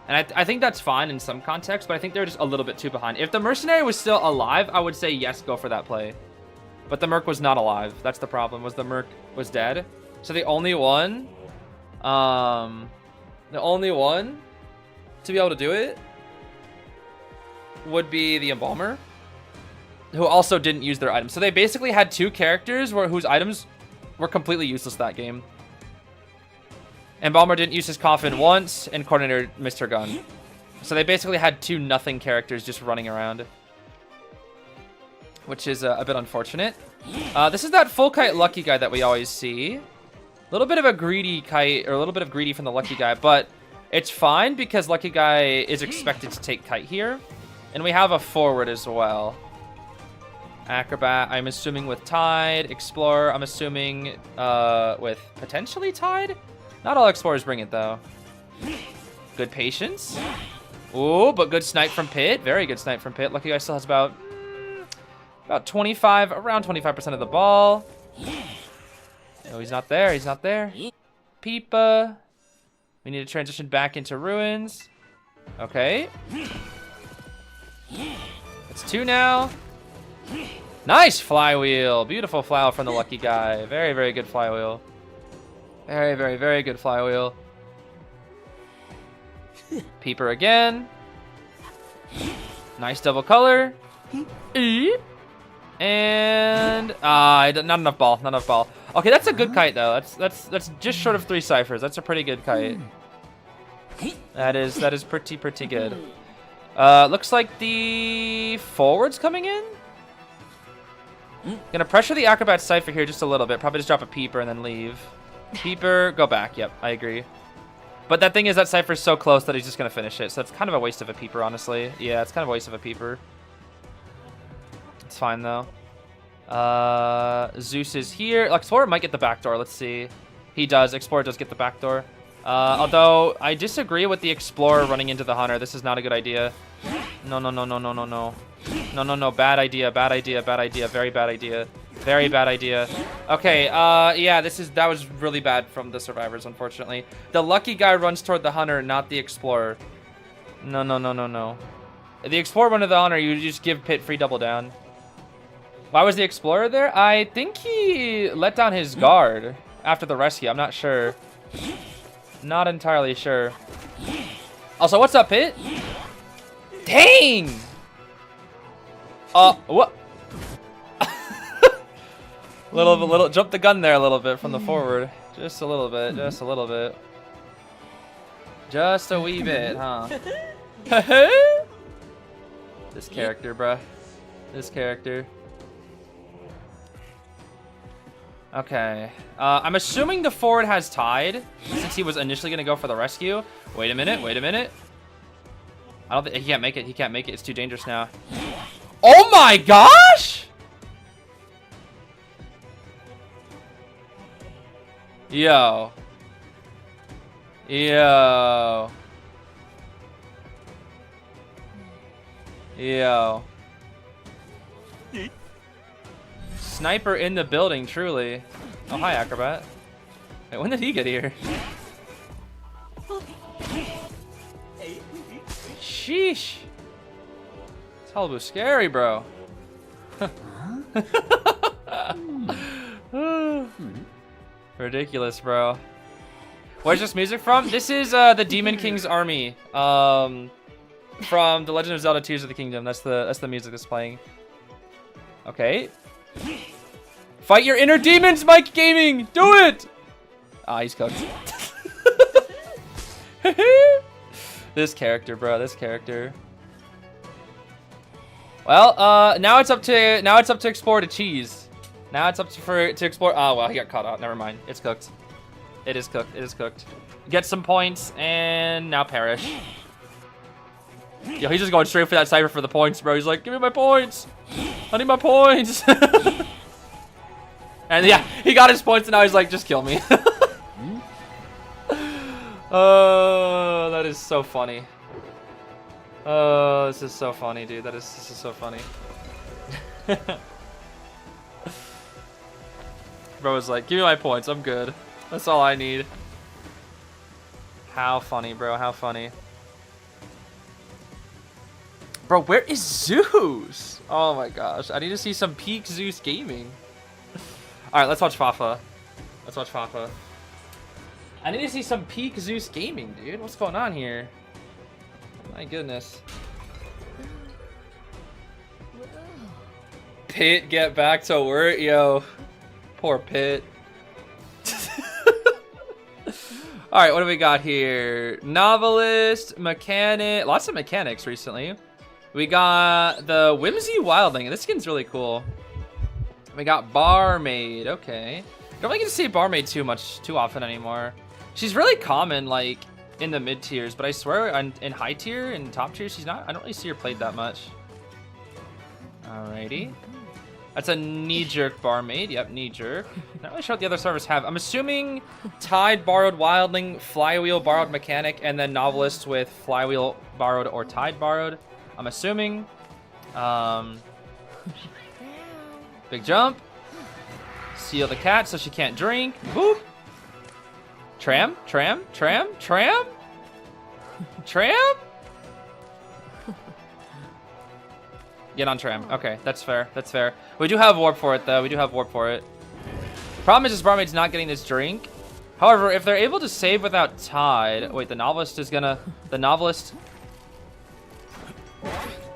And I think that's fine in some context, but I think they're just a little bit too behind. If the Mercenary was still alive, I would say yes, go for that play. But the Merc was not alive. That's the problem, was the Merc was dead. So the only one to be able to do it would be the Embalmer, who also didn't use their items. So they basically had two characters whose items were completely useless that game. Embalmer didn't use his coffin once, and Coordinator missed her gun. So they basically had two nothing characters just running around, which is a bit unfortunate. This is that full kite lucky guy that we always see. A little bit of a greedy kite, or a little bit of greedy from the lucky guy, but it's fine because lucky guy is expected to take kite here. And we have a forward as well. Acrobat, I'm assuming with Tide. Explorer, I'm assuming with potentially Tide. Not all Explorers bring it, though. Good patience. Ooh, but good snipe from Pit. Very good snipe from Pit. Lucky guy still has about 25, around 25% of the ball. No, he's not there. He's not there. Peepa. We need to transition back into ruins. Okay. It's 2 now. Nice flywheel. Beautiful flywheel from the lucky guy. Very, very good flywheel. Very, very, very good flywheel. Peeper again. Nice double color. And not enough ball. Not enough ball. Okay, that's a good kite though. That's just short of 3 ciphers. That's a pretty good kite. That is pretty good. Looks like the forward's coming in. Gonna pressure the Acrobat cipher here just a little bit. Probably just drop a Peeper and then leave. Peeper, go back. Yep, I agree. But that thing is that Cypher's so close that he's just going to finish it. So it's kind of a waste of a Peeper, honestly. Yeah, it's kind of a waste of a Peeper. It's fine, though. Zeus is here. Explorer might get the back door. Let's see. He does. Explorer does get the back door. Although, I disagree with the Explorer running into the Hunter. This is not a good idea. No, no, no, no, no, no, no. No, no, no. Bad idea. Bad idea. Bad idea. Very bad idea. Very bad idea. Okay, yeah, that was really bad from the survivors, unfortunately. The lucky guy runs toward the Hunter, not the Explorer. No, no, no, no, no. The Explorer run to the Hunter, you just give Pit free double down. Why was the Explorer there? I think he let down his guard after the rescue. I'm not sure. Not entirely sure. Also, what's up, Pit? Dang! What? Little jump the gun there a little bit from the forward. Just a little bit, just a little bit. Just a wee bit, huh? This character, bruh. This character. Okay. I'm assuming the forward has Tide, since he was initially gonna go for the rescue. Wait a minute, wait a minute. I don't think he can't make it, he can't make it. It's too dangerous now. Oh my gosh! Yo. Yo. Yo. Sniper in the building, truly. Oh, hi, Acrobat. Wait, when did he get here? Sheesh. It's hella scary, bro. Ridiculous, bro. Where's this music from? This is the Demon King's army. From The Legend of Zelda: Tears of the Kingdom. That's the music that's playing. Okay. Fight your inner demons, Mike Gaming. Do it. Ah, he's cooked. This character, bro. This character. Well, now it's up to explore the cheese. Now it's up to explore. Oh well, he got caught out. Never mind. It's cooked. It is cooked. It is cooked. Get some points and now perish. Yo, he's just going straight for that cypher for the points, bro. He's like, give me my points. I need my points. And yeah, he got his points and now he's like, just kill me. Oh, that is so funny. Oh, this is so funny, dude. This is so funny. Bro was like, give me my points. I'm good. That's all I need. How funny, bro. How funny. Bro, where is Zeus? Oh my gosh. I need to see some peak Zeus gaming. Alright, let's watch Fafa. Let's watch Fafa. I need to see some peak Zeus gaming, dude. What's going on here? My goodness. Pit, get back to work, yo. Poor Pit. Alright, what do we got here? Novelist, mechanic. Lots of mechanics recently. We got the Whimsy Wildling. This skin's really cool. We got Barmaid. Okay. Don't really get to see Barmaid too often anymore. She's really common, like, in the mid tiers, but I swear in high tier and top tier, she's not. I don't really see her played that much. Alrighty. That's a knee-jerk Barmaid. Yep, knee-jerk. Not really sure what the other servers have. I'm assuming Tide, Borrowed, Wildling, Flywheel, Borrowed, Mechanic, and then Novelist with Flywheel, Borrowed, or Tide, Borrowed. I'm assuming. Big jump. Seal the cat so she can't drink. Boop. Tram, tram, tram, tram. Tram? Get on tram. Okay, that's fair. That's fair. We do have warp for it, though. We do have warp for it. Problem is, this Barmaid's not getting this drink. However, if they're able to save without Tide... Wait, the Novelist is gonna... The Novelist...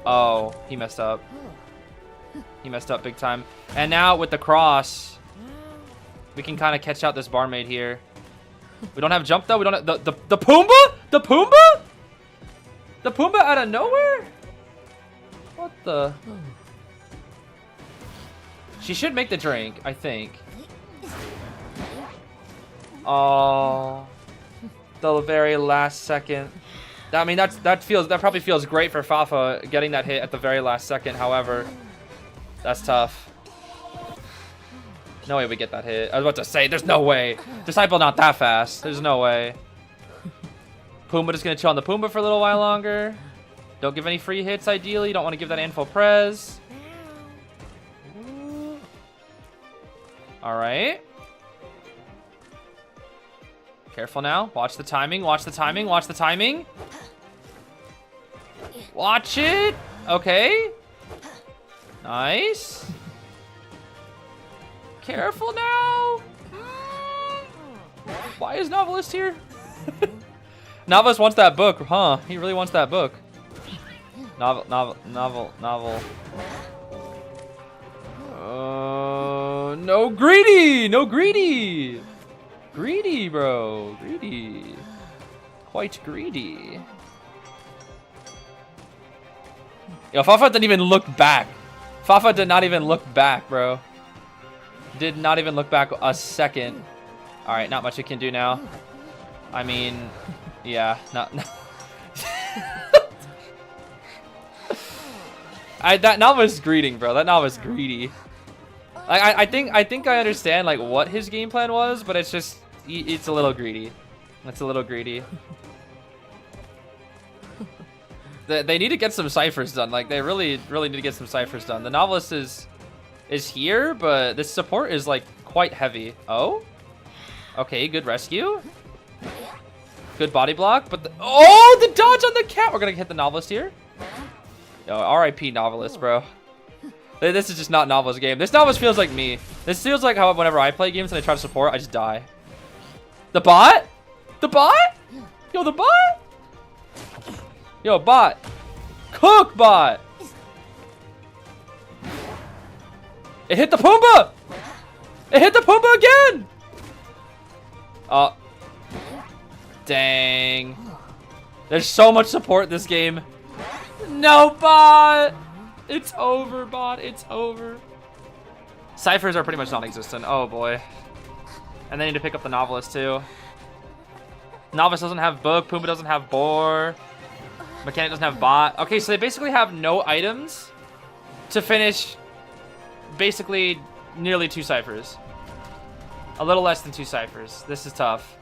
Oh, he messed up. He messed up big time. And now, with the cross, we can kind of catch out this Barmaid here. We don't have jump, though. We don't have... The Pumbaa? The Pumbaa? The Pumbaa out of nowhere? What the... She should make the drink, I think. Oh, the very last second. I mean, that probably feels great for Fafa getting that hit at the very last second. However, that's tough. No way we get that hit. I was about to say, there's no way. Disciple not that fast. There's no way. Pumbaa just gonna chill on the Pumbaa for a little while longer. Don't give any free hits. Ideally, don't want to give that info prez. All right. Careful now. Watch the timing. Watch the timing. Watch the timing. Watch it. Okay. Nice. Careful now. Why is Novelist here? Novelist wants that book, huh? He really wants that book. Novel. No greedy. No greedy. Greedy, bro. Greedy. Quite greedy. Yo, Fafa didn't even look back. Fafa did not even look back, bro. Did not even look back a second. Alright, not much it can do now. I mean, yeah, not. That novice greeting, bro. That novice greedy. I think I understand like what his game plan was, but it's just it's a little greedy. It's a little greedy. They need to get some ciphers done. Like they really need to get some ciphers done. The Novelist is here, but this support is like quite heavy. Oh, okay, good rescue. Good body block, but the dodge on the cat. We're gonna hit the Novelist here. Yo, RIP Novelist, bro. This is just not Novel's game. This Novel's feels like me. This feels like how whenever I play games and I try to support, I just die. The bot? The bot? Yo, the bot? Yo, bot. Cook, bot. It hit the Pumbaa. It hit the Pumbaa again. Oh. Dang. There's so much support in this game. No, bot. It's over, bot. It's over. Ciphers are pretty much non-existent. Oh, boy. And they need to pick up the Novelist, too. Novice doesn't have Book. Pumbaa doesn't have Boar. Mechanic doesn't have Bot. Okay, so they basically have no items to finish basically nearly 2 ciphers. A little less than 2 ciphers. This is tough.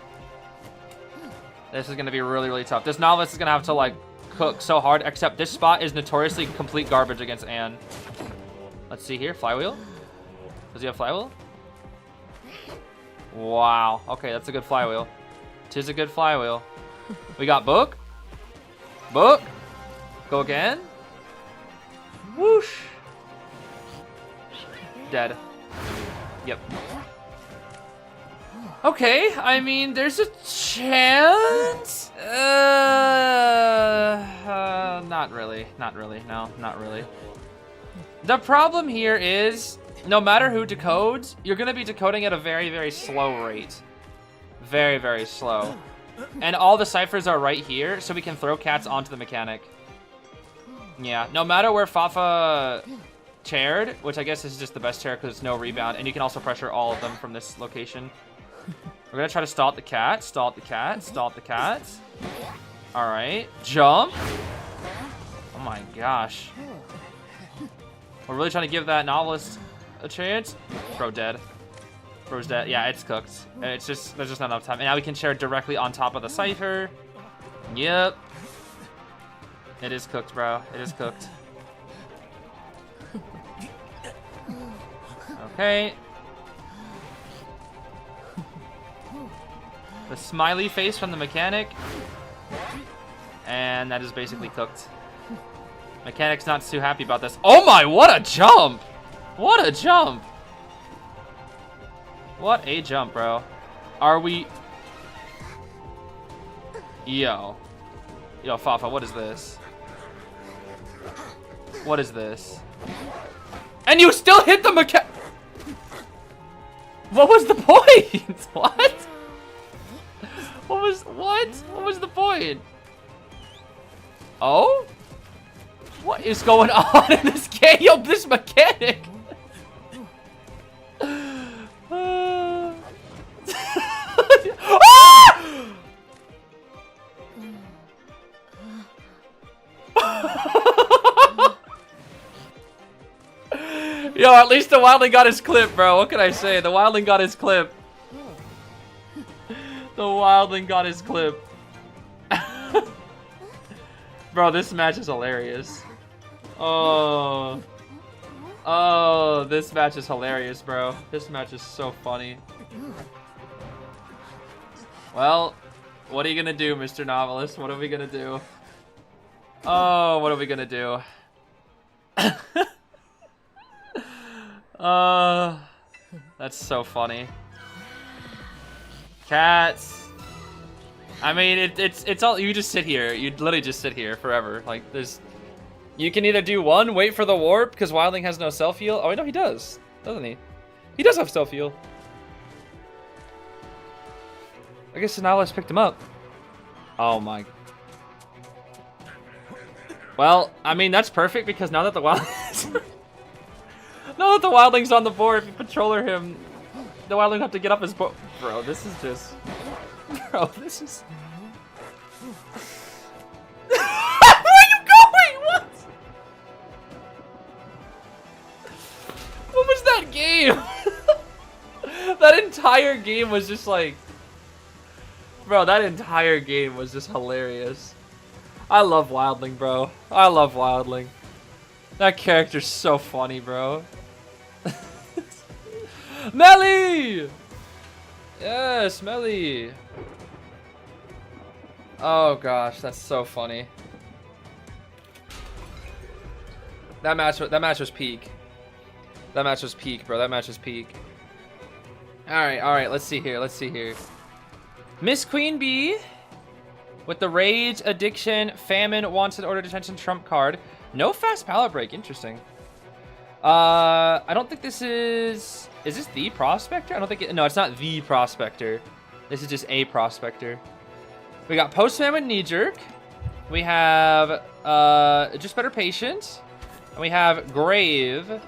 This is going to be really, really tough. This Novelist is going to have to, like, cook so hard, except this spot is notoriously complete garbage against Anne. Let's see here. Flywheel? Does he have Flywheel? Wow. Okay, that's a good Flywheel. Tis a good Flywheel. We got Book. Book. Go again. Whoosh. Dead. Yep. Okay, I mean, there's a chance. Not really. Not really. No, not really. The problem here is, no matter who decodes, you're going to be decoding at a very, very slow rate. Very, very slow. And all the ciphers are right here, so we can throw cats onto the mechanic. Yeah, no matter where Fafa chaired, which I guess is just the best chair because it's no rebound, and you can also pressure all of them from this location. We're going to try to stall the cat, stall the cat, stall the cat. All right, jump. Oh my gosh. We're really trying to give that Novelist a chance. Bro dead. Bro's dead. Yeah, it's cooked. It's just, there's just not enough time. And now we can share directly on top of the cipher. Yep. It is cooked, bro. It is cooked. Okay. The smiley face from the mechanic. And that is basically cooked. Mechanic's not too happy about this. Oh my, what a jump! What a jump! What a jump, bro. Are we... Yo. Yo, Fafa, what is this? What is this? And you still hit the mechanic! What was the point? What? What was the point? Oh? What is going on in this game? Yo, this mechanic! Yo, at least the Wildling got his clip, bro. What can I say? The Wildling got his clip. The Wildling got his clip. Bro, this match is hilarious. Oh. Oh, this match is hilarious, bro. This match is so funny. Well, what are you gonna do, Mr. Novelist? What are we gonna do? Oh, what are we gonna do? That's so funny. Cats. I mean, it's all, you just sit here. You literally just sit here forever. Like, there's, you can either do one, wait for the warp, because Wildling has no self-heal. Oh, wait, no, he does. Doesn't he? He does have self-heal. I guess the Novelist picked him up. Oh my. Well, I mean, that's perfect, because now that the Wildling... now that the Wildling's on the board, if you controller him, the Wildling will have to get up his board. Bro, this is just... Bro, this is... Where are you going? What? What was that game? That entire game was just like... Bro, that entire game was just hilarious. I love Wildling, bro. I love Wildling. That character's so funny, bro. Melly! Yes, Melly. Oh gosh, that's so funny. That match was peak. That match was peak, bro. That match was peak. Alright, let's see here. Let's see here. Miss Queen Bee with the Rage, Addiction, Famine, Wanted, Order, Detention, Trump card. No fast palette break. Interesting. I don't think this is... Is this the Prospector? I don't think it... No, it's not the Prospector. This is just a Prospector. We got Postman with Knee Jerk. We have Just Better Patient. And we have Grave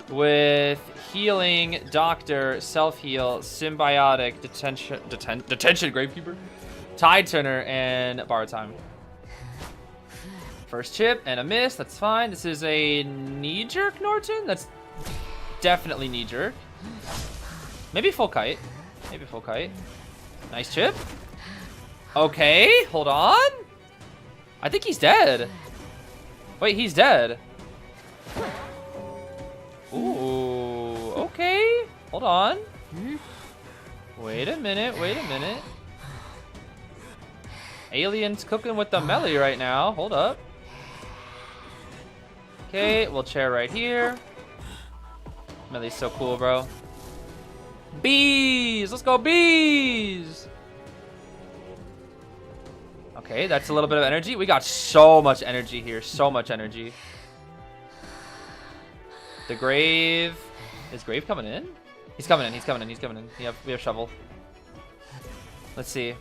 with Healing, Doctor, Self-Heal, Symbiotic, Detention, Gravekeeper, Tide Turner, and Borrow Time. First chip and a miss. That's fine. This is a Knee Jerk Norton. That's definitely Knee Jerk. Maybe Full Kite. Maybe Full Kite. Nice chip. Okay, hold on. I think he's dead. Wait, he's dead. Ooh, okay. Hold on. Wait a minute, wait a minute. Alien's cooking with the melee right now. Hold up. Okay, we'll chair right here. Melee's so cool, bro. Bees! Let's go, bees! Okay, that's a little bit of energy. We got so much energy here. So much energy. The Grave. Is Grave coming in? He's coming in. He's coming in. He's coming in. We have Shovel. Let's see.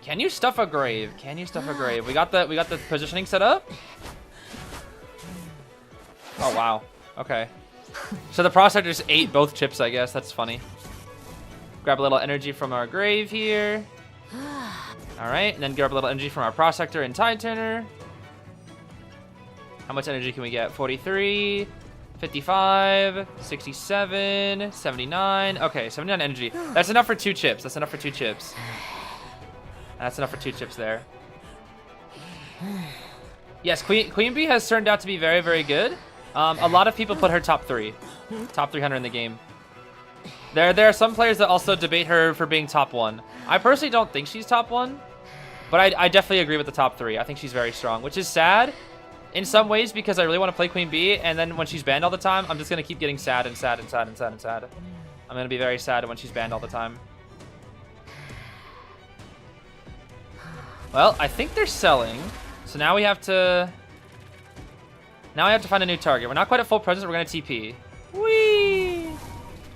Can you stuff a Grave? Can you stuff a Grave? We got the positioning set up. Oh wow. Okay. So the Prospector just ate both chips, I guess. That's funny. Grab a little energy from our Grave here. All right, and then grab a little energy from our Prospector and Tide Turner. How much energy can we get? 43, 55, 67, 79. Okay, 79 energy. That's enough for 2 chips. That's enough for 2 chips. That's enough for 2 chips there. Yes, Queen Bee has turned out to be very, very good. A lot of people put her top 3. Top 300 in the game. There are some players that also debate her for being top 1. I personally don't think she's top 1, but I definitely agree with the top 3. I think she's very strong, which is sad in some ways because I really want to play Queen Bee, and then when she's banned all the time, I'm just going to keep getting sad and sad and sad and sad and sad. I'm going to be very sad when she's banned all the time. Well, I think they're selling, so now we have to... Now I have to find a new target. We're not quite at full presence. We're going to TP. Whee!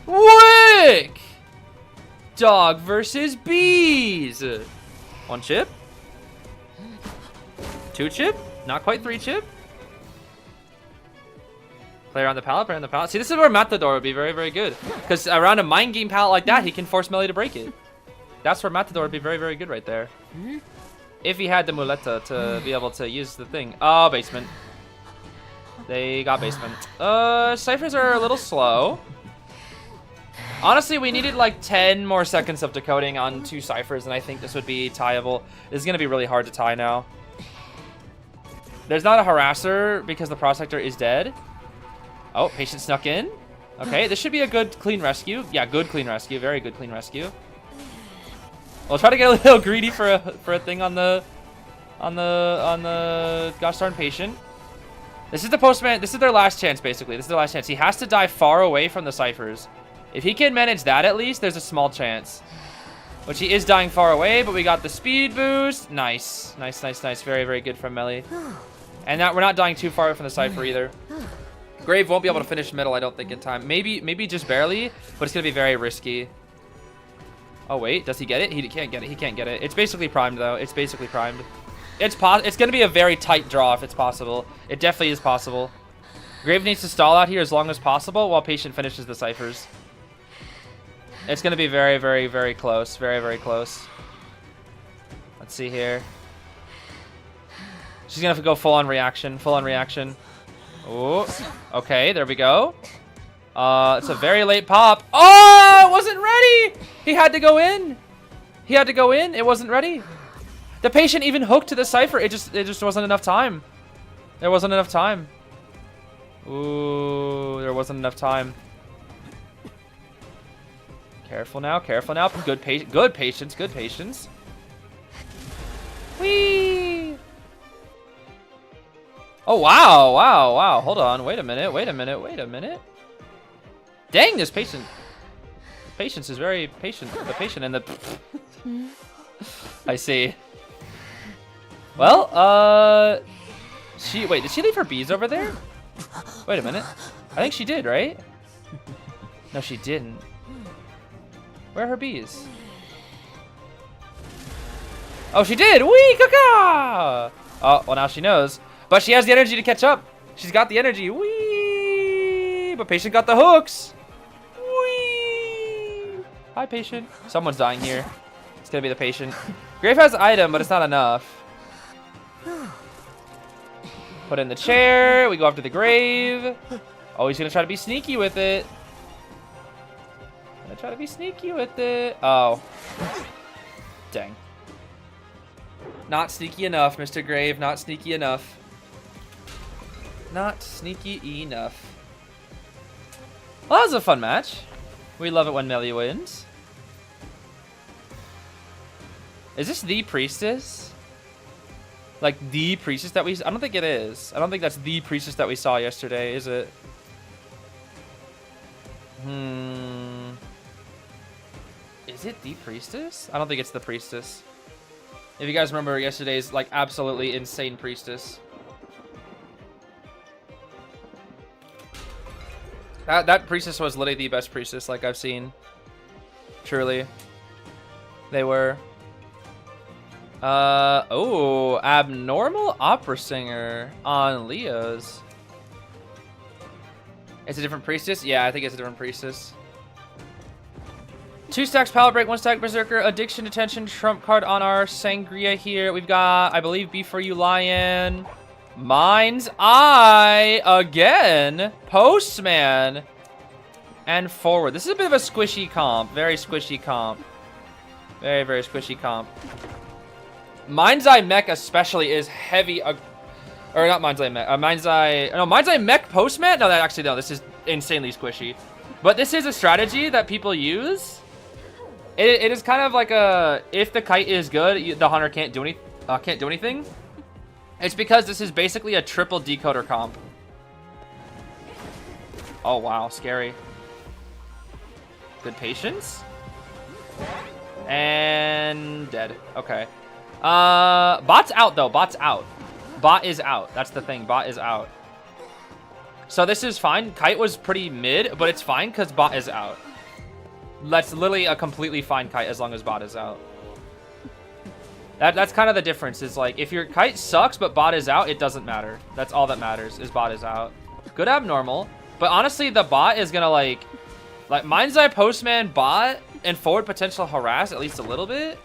Wick! Dog versus bees. 1 chip. 2 chip. Not quite 3 chip. Player on the pallet. Player on the pallet. See, this is where Matador would be very, very good. Because around a mind game pallet like that, he can force Melee to break it. That's where Matador would be very, very good right there. If he had the Muleta to be able to use the thing. Oh, basement. They got basement. Ciphers are a little slow. Honestly, we needed like 10 more seconds of decoding on 2 ciphers, and I think this would be tieable. This is going to be really hard to tie now. There's not a harasser because the Prospector is dead. Oh, patient snuck in. Okay, this should be a good clean rescue. Yeah, good clean rescue. Very good clean rescue. We'll try to get a little greedy for a thing on the gosh darn patient. This is the postman. This is their last chance, basically. This is their last chance. He has to die far away from the ciphers. If he can manage that, at least, there's a small chance. Which he is dying far away, but we got the speed boost. Nice. Nice, nice, nice. Very, very good from Melee. And that we're not dying too far from the cipher either. Grave won't be able to finish middle, I don't think, in time. Maybe just barely, but it's going to be very risky. Oh, wait. Does he get it? He can't get it. He can't get it. It's basically primed, though. It's basically primed. It's going to be a very tight draw if it's possible. It definitely is possible. Grave needs to stall out here as long as possible while Patient finishes the ciphers. It's going to be very, very, very close. Very, very close. Let's see here. She's going to have to go full-on reaction. Full-on reaction. Oh, okay. There we go. It's a very late pop. Oh, it wasn't ready. He had to go in. He had to go in. It wasn't ready. The Patient even hooked to the cipher. It just wasn't enough time. There wasn't enough time. Ooh, there wasn't enough time. Careful now, careful now. Good patience, good patience, good patience. Whee! Oh, wow, wow, wow. Hold on. Wait a minute, wait a minute, wait a minute. Dang, this patient. Patience is very patient. The patient and the. I see. Well, wait, did she leave her bees over there? Wait a minute. I think she did, right? No, she didn't. Where are her bees? Oh, she did! Wee, caca! Oh, well, now she knows. But she has the energy to catch up. She's got the energy. Wee! But patient got the hooks. Wee! Hi, patient. Someone's dying here. It's gonna be the patient. Grave has item, but it's not enough. Put in the chair. We go after the grave. Oh, he's gonna try to be sneaky with it. Gonna try to be sneaky with it. Oh. Dang. Not sneaky enough, Mr. Grave. Not sneaky enough. Not sneaky enough. Well, that was a fun match. We love it when Melee wins. Is this the priestess? Like the priestess that we... I don't think it is. I don't think that's the priestess that we saw yesterday, is it? Is it the priestess? I don't think it's the priestess. If you guys remember yesterday's like absolutely insane priestess. That priestess was literally the best priestess like I've seen. Truly. They were. Oh, abnormal opera singer on Leo's. It's a different priestess? Yeah, I think it's a different priestess. 2 stacks pallet break, 1 stack berserker, addiction, detention, trump card on our Sangria here. We've got, I believe, B for you, Lion. Mind's Eye again. Postman. And forward. This is a bit of a squishy comp. Very squishy comp. Very, very squishy comp. Mind's Eye Mech especially is heavy. Or not Mind's Eye Mech. Mind's Eye. No, Mind's Eye Mech Postman? No, actually, no. This is insanely squishy. But this is a strategy that people use. It is kind of like a, if the kite is good, the hunter can't do anything. It's because this is basically a triple decoder comp. Oh wow, scary. Good patience. And dead. Okay. Bot's out though. Bot's out. Bot is out. That's the thing. Bot is out. So this is fine. Kite was pretty mid, but it's fine because bot is out. That's literally a completely fine kite as long as bot is out. That's kind of the difference. Is like if your kite sucks but bot is out, it doesn't matter. That's all that matters is bot is out. Good abnormal, but honestly the bot is gonna like Mind's Eye Postman bot and forward potential harass at least a little bit.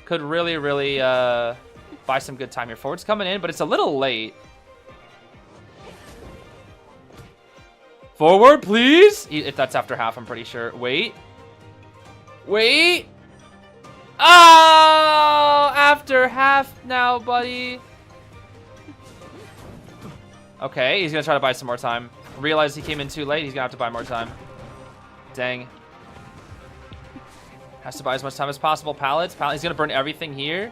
Could really buy some good time here. Forward's coming in, but it's a little late. Forward, please. If that's after half, I'm pretty sure. Wait. Wait. Oh, after half now, buddy. Okay, he's gonna try to buy some more time. Realize he came in too late. He's gonna have to buy more time. Dang. Has to buy as much time as possible. Pallets. He's gonna burn everything here.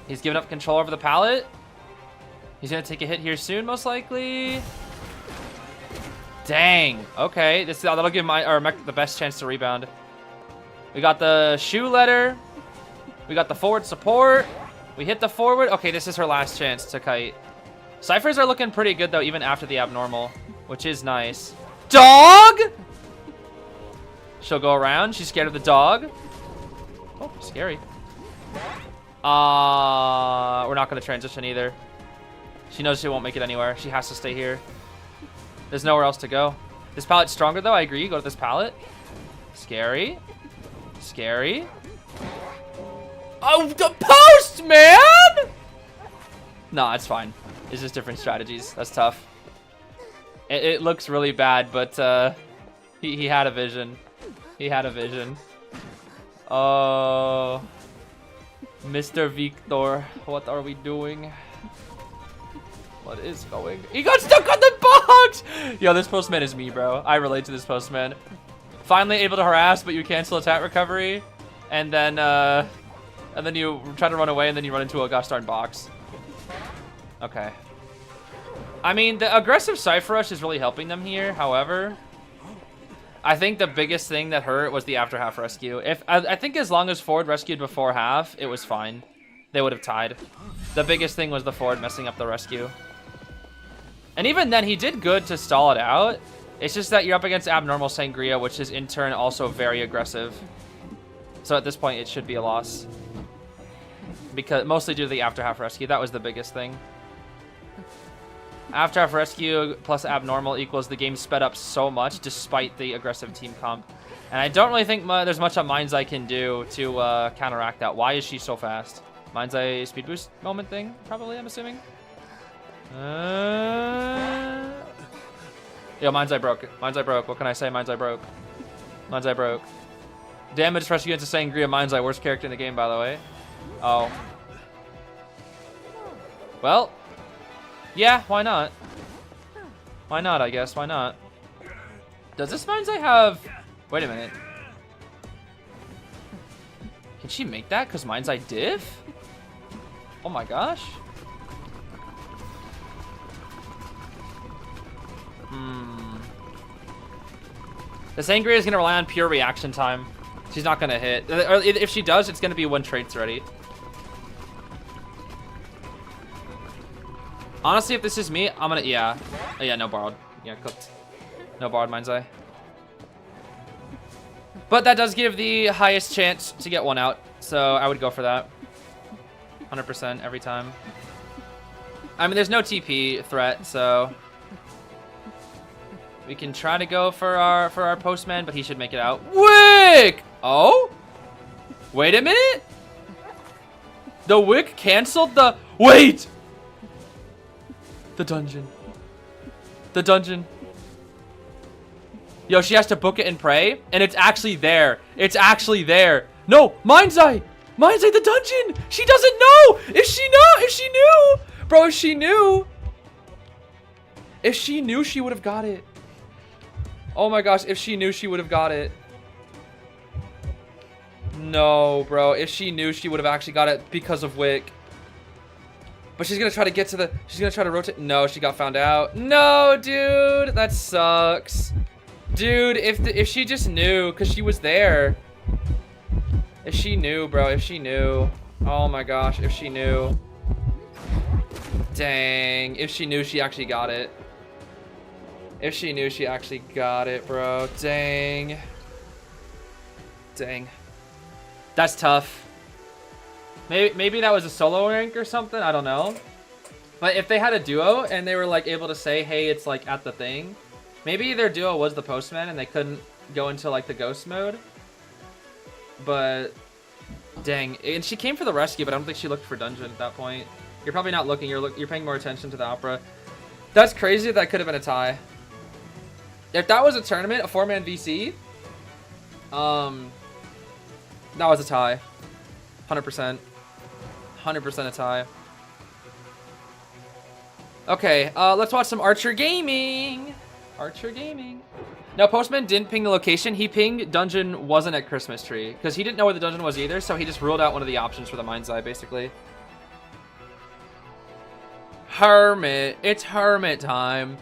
He's giving up control over the pallet. He's gonna take a hit here soon, most likely. Dang. Okay, that'll give Mech the best chance to rebound. We got the shoe letter. We got the forward support. We hit the forward. Okay, this is her last chance to kite. Ciphers are looking pretty good though, even after the abnormal, which is nice. Dog. She'll go around. She's scared of the dog. Oh, scary. We're not gonna transition either. She knows she won't make it anywhere. She has to stay here. There's nowhere else to go. This pallet's stronger though, I agree. Go to this pallet. Scary. Scary. Oh, the post, man! Nah, it's fine. It's just different strategies. That's tough. It looks really bad, but he had a vision. He had a vision. Oh, Mr. Victor, what are we doing? What is going? He got stuck on the box! Yo, this postman is me, bro. I relate to this postman. Finally able to harass, but you cancel attack recovery, and then you try to run away, and then you run into a gosh darn box. Okay. I mean, the aggressive Cypher Rush is really helping them here. However, I think the biggest thing that hurt was the after half rescue. I think as long as forward rescued before half, it was fine. They would have tied. The biggest thing was the forward messing up the rescue. And even then, he did good to stall it out. It's just that you're up against abnormal Sangria, which is in turn also very aggressive. So at this point, it should be a loss. Because mostly due to the after half rescue. That was the biggest thing. After half rescue plus abnormal equals the game sped up so much despite the aggressive team comp. And I don't really think there's much a Mind's Eye can do to counteract that. Why is she so fast? Mind's Eye speed boost moment thing, probably, I'm assuming. Yo, Mind's Eye broke. Mind's Eye broke. What can I say? Mind's Eye broke. Mind's Eye broke. Damage rescue into Sangria. Mind's Eye, worst character in the game, by the way. Oh. Well. Yeah, why not? Why not, I guess? Why not? Does this Mind's Eye have... Wait a minute. Can she make that? Because Mind's Eye div? Oh my gosh. The Sangria is going to rely on pure reaction time. She's not going to hit. Or if she does, it's going to be when traits ready. Honestly, if this is me, I'm going to... Yeah. Oh, yeah, no borrowed. Yeah, cooked. No borrowed Mind's Eye. But that does give the highest chance to get one out. So I would go for that. 100% every time. I mean, there's no TP threat, so... We can try to go for our postman, but he should make it out. Wick! Oh? Wait a minute? The Wick canceled the... Wait! The dungeon. The dungeon. Yo, she has to book it and pray, and it's actually there. It's actually there. No, Mind's Eye! Mind's Eye, the dungeon! She doesn't know! If she knew! Bro, if she knew... If she knew, she would have got it. Oh my gosh, if she knew, she would have got it. No, bro. If she knew, she would have actually got it because of Wick. But she's going to try to get to the... She's going to try to rotate... No, she got found out. No, dude. That sucks. Dude, if she just knew, because she was there. If she knew, bro. If she knew. Oh my gosh, if she knew. Dang. If she knew, she actually got it. If she knew, she actually got it, bro. Dang. Dang. That's tough. Maybe that was a solo rank or something. I don't know. But if they had a duo and they were like able to say, hey, it's like at the thing. Maybe their duo was the postman and they couldn't go into like the ghost mode. But dang. And she came for the rescue, but I don't think she looked for dungeon at that point. You're probably not looking. You're paying more attention to the opera. That's crazy. That could have been a tie. If that was a tournament, a 4-man VC, that was a tie. 100%. 100% a tie. Okay, let's watch some Archer Gaming. Archer Gaming. Now, Postman didn't ping the location. He pinged dungeon wasn't at Christmas Tree. Because he didn't know where the dungeon was either, so he just ruled out one of the options for the Mind's Eye, basically. Hermit. It's Hermit time.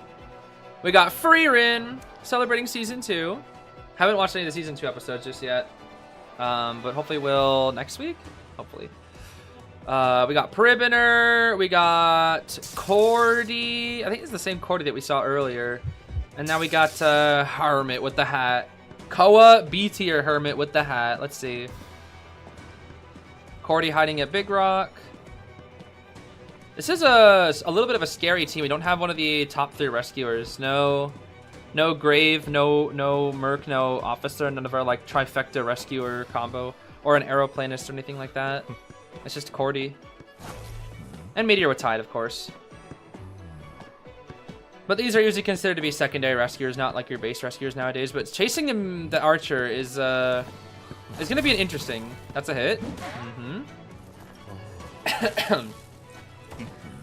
We got Freerin celebrating Season 2. Haven't watched any of the Season 2 episodes just yet. But hopefully we'll next week. Hopefully. We got Pribiner. We got Cordy. I think it's the same Cordy that we saw earlier. And now we got Hermit with the hat. COA B tier Hermit with the hat. Let's see. Cordy hiding at Big Rock. This is a little bit of a scary team. We don't have one of the top 3 rescuers. No Grave, no Merc, no Officer, none of our like trifecta rescuer combo, or an Aeroplanist or anything like that. It's just Cordy. And Meteor with Tide, of course. But these are usually considered to be secondary rescuers, not like your base rescuers nowadays. But chasing him, the Archer, is going to be an interesting. That's a hit.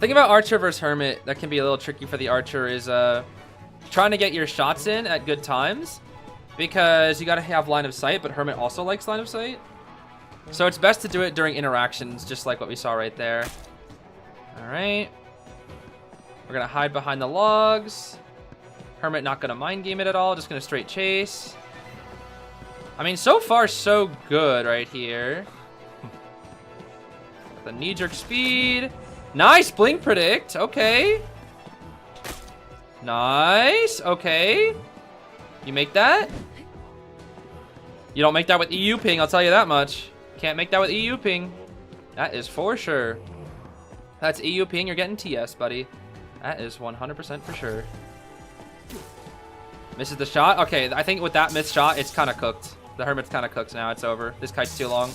Thing about Archer versus Hermit that can be a little tricky for the Archer is trying to get your shots in at good times, because you got to have line of sight, but Hermit also likes line of sight. So it's best to do it during interactions, just like what we saw right there. All right. We're going to hide behind the logs. Hermit not going to mind game it at all, just going to straight chase. I mean, so far so good right here. The knee-jerk speed. Nice blink predict. Okay. Nice. Okay. You make that? You don't make that with EU ping, I'll tell you that much. Can't make that with EU ping. That is for sure. That's EU ping, you're getting TS, buddy. That is 100% for sure. Misses the shot. Okay, I think with that missed shot, it's kind of cooked. The Hermit's kind of cooked now. It's over. This kite's too long.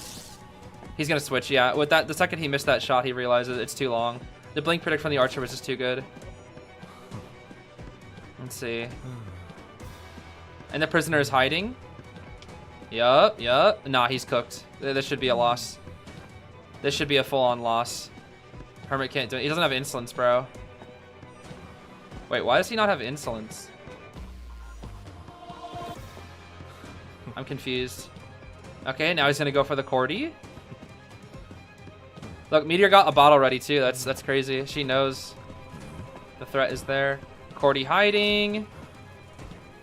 He's going to switch, yeah. With that, the second he missed that shot, he realizes it's too long. The blink predict from the archer was just too good. Let's see. And the prisoner is hiding. Yup. Nah, he's cooked. This should be a loss. This should be a full-on loss. Hermit can't do it. He doesn't have insolence, bro. Wait, why does he not have insolence? I'm confused. Okay, now he's gonna go for the Cordy. Look, Meteor got a bottle ready too. That's crazy. She knows the threat is there. Cordy hiding.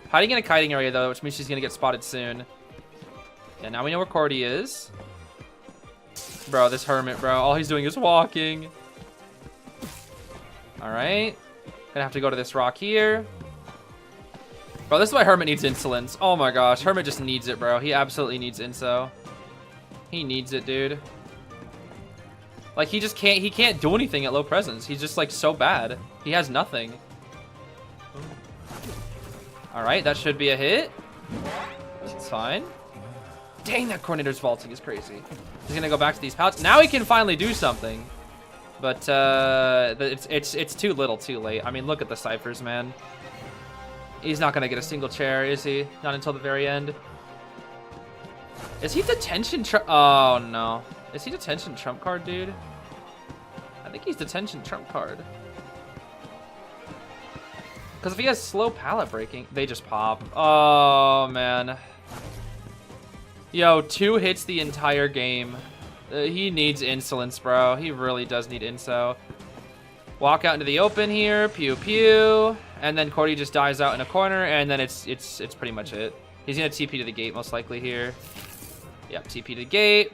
Hiding in a kiting area though, which means she's gonna get spotted soon. Yeah, now we know where Cordy is. Bro, this Hermit, bro. All he's doing is walking. Alright. Gonna have to go to this rock here. Bro, this is why Hermit needs insolence. Oh my gosh, Hermit just needs it, bro. He absolutely needs inso. He needs it, dude. Like, he can't do anything at low presence. He's just, like, so bad. He has nothing. Alright, that should be a hit. It's fine. Dang, that coordinator's vaulting is crazy. He's gonna go back to these pouts. Now he can finally do something. But, it's too little, too late. I mean, look at the ciphers, man. He's not gonna get a single chair, is he? Not until the very end. Is he detention oh, no. Is he detention trump card, dude? I think he's detention trump card. Because if he has slow pallet breaking, they just pop. Oh, man. Yo, 2 hits the entire game. He needs insolence, bro. He really does need inso. Walk out into the open here. Pew, pew. And then Cordy just dies out in a corner, and then it's pretty much it. He's gonna TP to the gate most likely here. Yep, TP to the gate.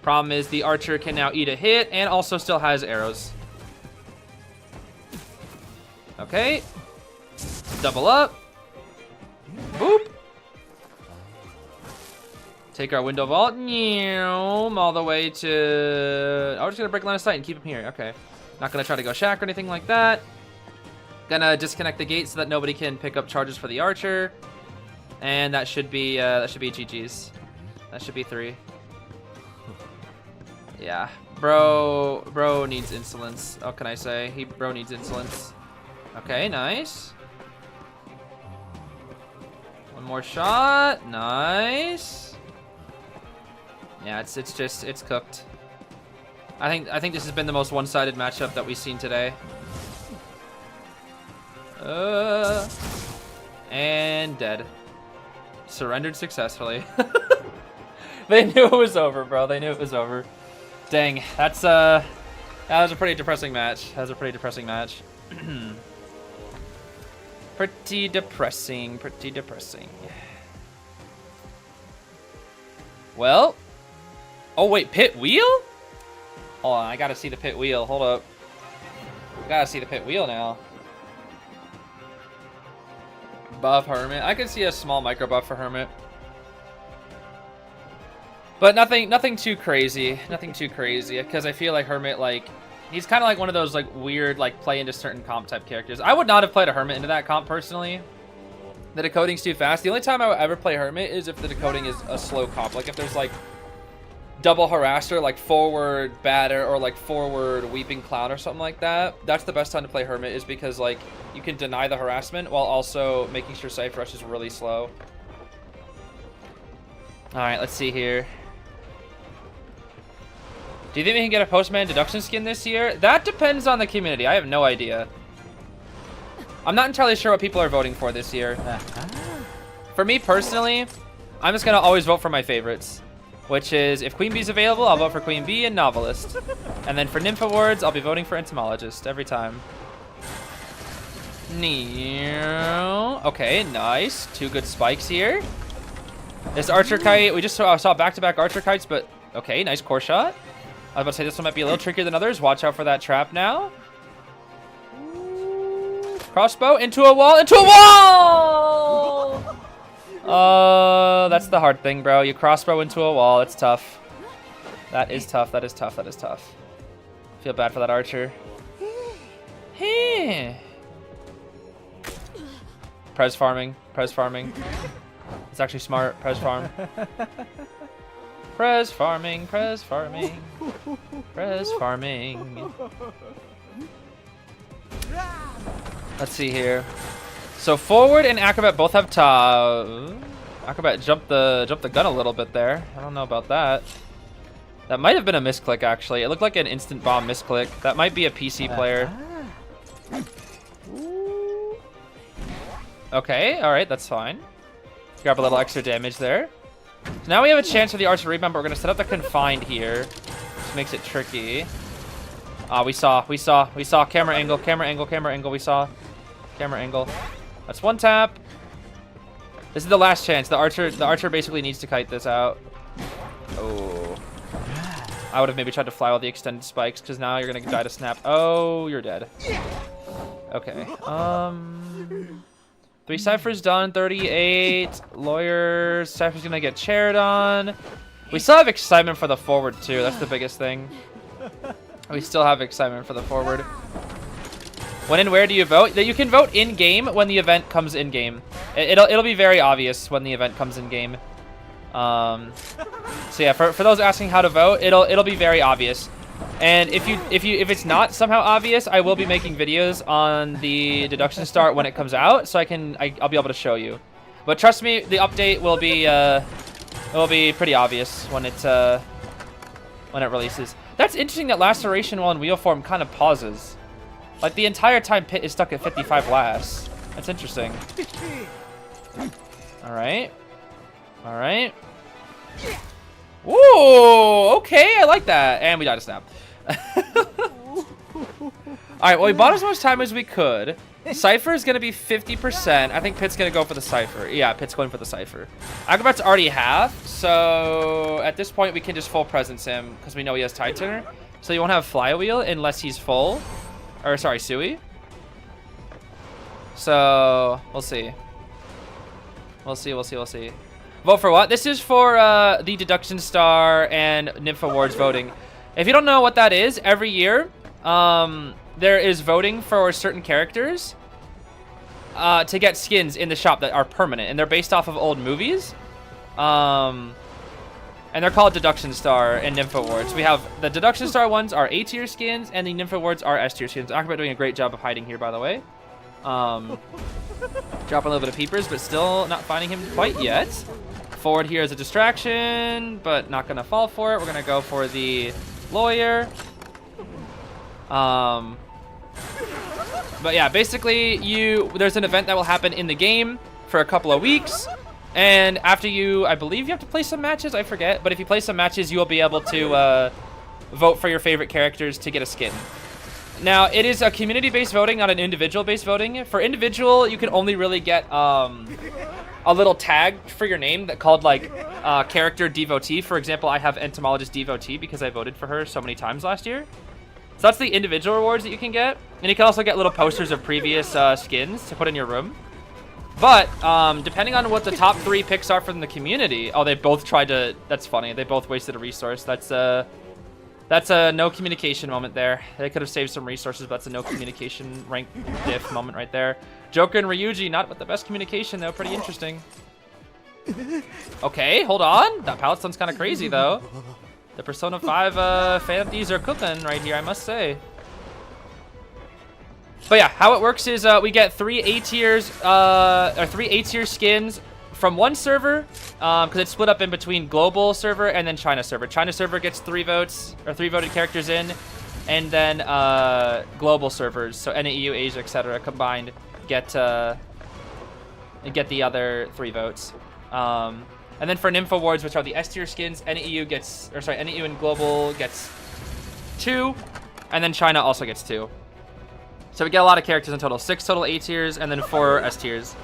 Problem is the archer can now eat a hit and also still has arrows. Okay. Double up. Boop. Take our window vault. All the way to... Oh, we're just gonna break line of sight and keep him here. Okay. Not gonna try to go shack or anything like that. Gonna disconnect the gate so that nobody can pick up charges for the archer, and that should be GG's. That should be 3. Yeah, bro needs insolence. What can I say? Bro needs insolence. Okay, nice. One more shot. Nice. Yeah, it's cooked. I think this has been the most one-sided matchup that we've seen today. And dead. Surrendered successfully. They knew it was over, bro. They knew it was over. Dang, that was a pretty depressing match. That was a pretty depressing match. Pretty depressing, pretty depressing. Well, oh wait, pit wheel? Hold on, I gotta see the pit wheel. Hold up. Gotta see the pit wheel now. Buff Hermit. I could see a small micro buff for Hermit. But nothing too crazy. Nothing too crazy. Because I feel like Hermit, like, he's kind of like one of those, like, weird, like, play into certain comp type characters. I would not have played a Hermit into that comp, personally. The decoding's too fast. The only time I would ever play Hermit is if the decoding is a slow comp. Like, if there's, like, double harasser, like, forward batter, or, like, forward weeping clown or something like that. That's the best time to play Hermit, is because, like, you can deny the harassment while also making sure Cypher Rush is really slow. Alright, let's see here. Do you think we can get a Postman deduction skin this year? That depends on the community. I have no idea. I'm not entirely sure what people are voting for this year. For me personally, I'm just going to always vote for my favorites. Which is, if Queen Bee's available, I'll vote for Queen Bee and Novelist. And then for Nymph Awards, I'll be voting for Entomologist every time. Okay, nice. 2 good spikes here. This archer kite, we just saw back-to-back archer kites, but okay, nice core shot. I was about to say this one might be a little trickier than others. Watch out for that trap now. Crossbow into a wall, into a wall! That's the hard thing, bro. You crossbow into a wall, it's tough. That is tough, that is tough, that is tough. Feel bad for that archer. Prez farming, Prez farming. It's actually smart, Prez farm. Prez farming, Prez farming. Prez farming. Let's see here. So forward and acrobat both have acrobat jumped the gun a little bit there. I don't know about that. That might have been a misclick actually. It looked like an instant bomb misclick. That might be a PC player. Okay, alright, that's fine. Grab a little extra damage there. So now we have a chance for the archer rebound, but we're gonna set up the confined here. Which makes it tricky. We saw camera angle, we saw camera angle. That's one tap. This is the last chance. The archer basically needs to kite this out. Oh. I would have maybe tried to fly all the extended spikes because now you're gonna die to snap. Oh, you're dead. Okay. 3 ciphers done, 38. Lawyer, cipher's gonna get chaired on. We still have excitement for the forward too. That's the biggest thing. We still have excitement for the forward. When and where do you vote? You can vote in game when the event comes in game. It'll be very obvious when the event comes in game. So yeah, for those asking how to vote, it'll be very obvious. And if it's not somehow obvious, I will be making videos on the deduction start when it comes out, so I'll be able to show you. But trust me, the update will be pretty obvious when it releases. That's interesting that laceration while in wheel form kind of pauses. Like the entire time Pit is stuck at 55 lasts. That's interesting. Alright. Alright. Whoa! Okay, I like that. And we died to snap. Alright, well we bought as much time as we could. Cypher is going to be 50%. I think Pit's going to go for the Cypher. Yeah, Pit's going for the Cypher. Acrobat's already half, so at this point we can just full presence him because we know he has Tide Turner. So you won't have Flywheel unless he's full. Or, sorry, Sui. So, we'll see. We'll see. Vote for what? This is for the Deduction Star and Nymph Awards voting. If you don't know what that is, every year there is voting for certain characters to get skins in the shop that are permanent, and they're based off of old movies. And they're called Deduction Star and Nymph Awards. We have the Deduction Star ones are A-tier skins, and the Nymph Awards are S-tier skins. Acrobat doing a great job of hiding here, by the way. Dropping a little bit of peepers, but still not finding him quite yet. Forward here is a distraction, but not gonna fall for it. We're gonna go for the lawyer. But yeah, basically there's an event that will happen in the game for a couple of weeks. And after I believe you have to play some matches, I forget. But if you play some matches, you will be able to vote for your favorite characters to get a skin. Now, it is a community-based voting, not an individual-based voting. For individual, you can only really get a little tag for your name that called like character devotee. For example, I have entomologist devotee because I voted for her so many times last year. So that's the individual rewards that you can get. And you can also get little posters of previous skins to put in your room. But depending on what the top 3 picks are from the community, oh, they both tried to. That's funny. They both wasted a resource. That's a no communication moment there. They could have saved some resources, but that's a no communication rank diff moment right there. Joker and Ryuji, not with the best communication though. Pretty interesting. Okay, hold on. That palette stun's kind of crazy though. The Persona 5 fanties are cooking right here, I must say. But yeah, how it works is we get 3 A-tiers, or 3 A-tier skins from one server, because it's split up in between global server and then China server. China server gets 3 votes, or 3 voted characters in, and then global servers, so NAEU, Asia, etc. combined get the other 3 votes. And then for Nymph Awards, which are the S-tier skins, NAEU and global gets 2, and then China also gets 2. So we get a lot of characters in total. 6 total A-tiers, and then 4 S-tiers.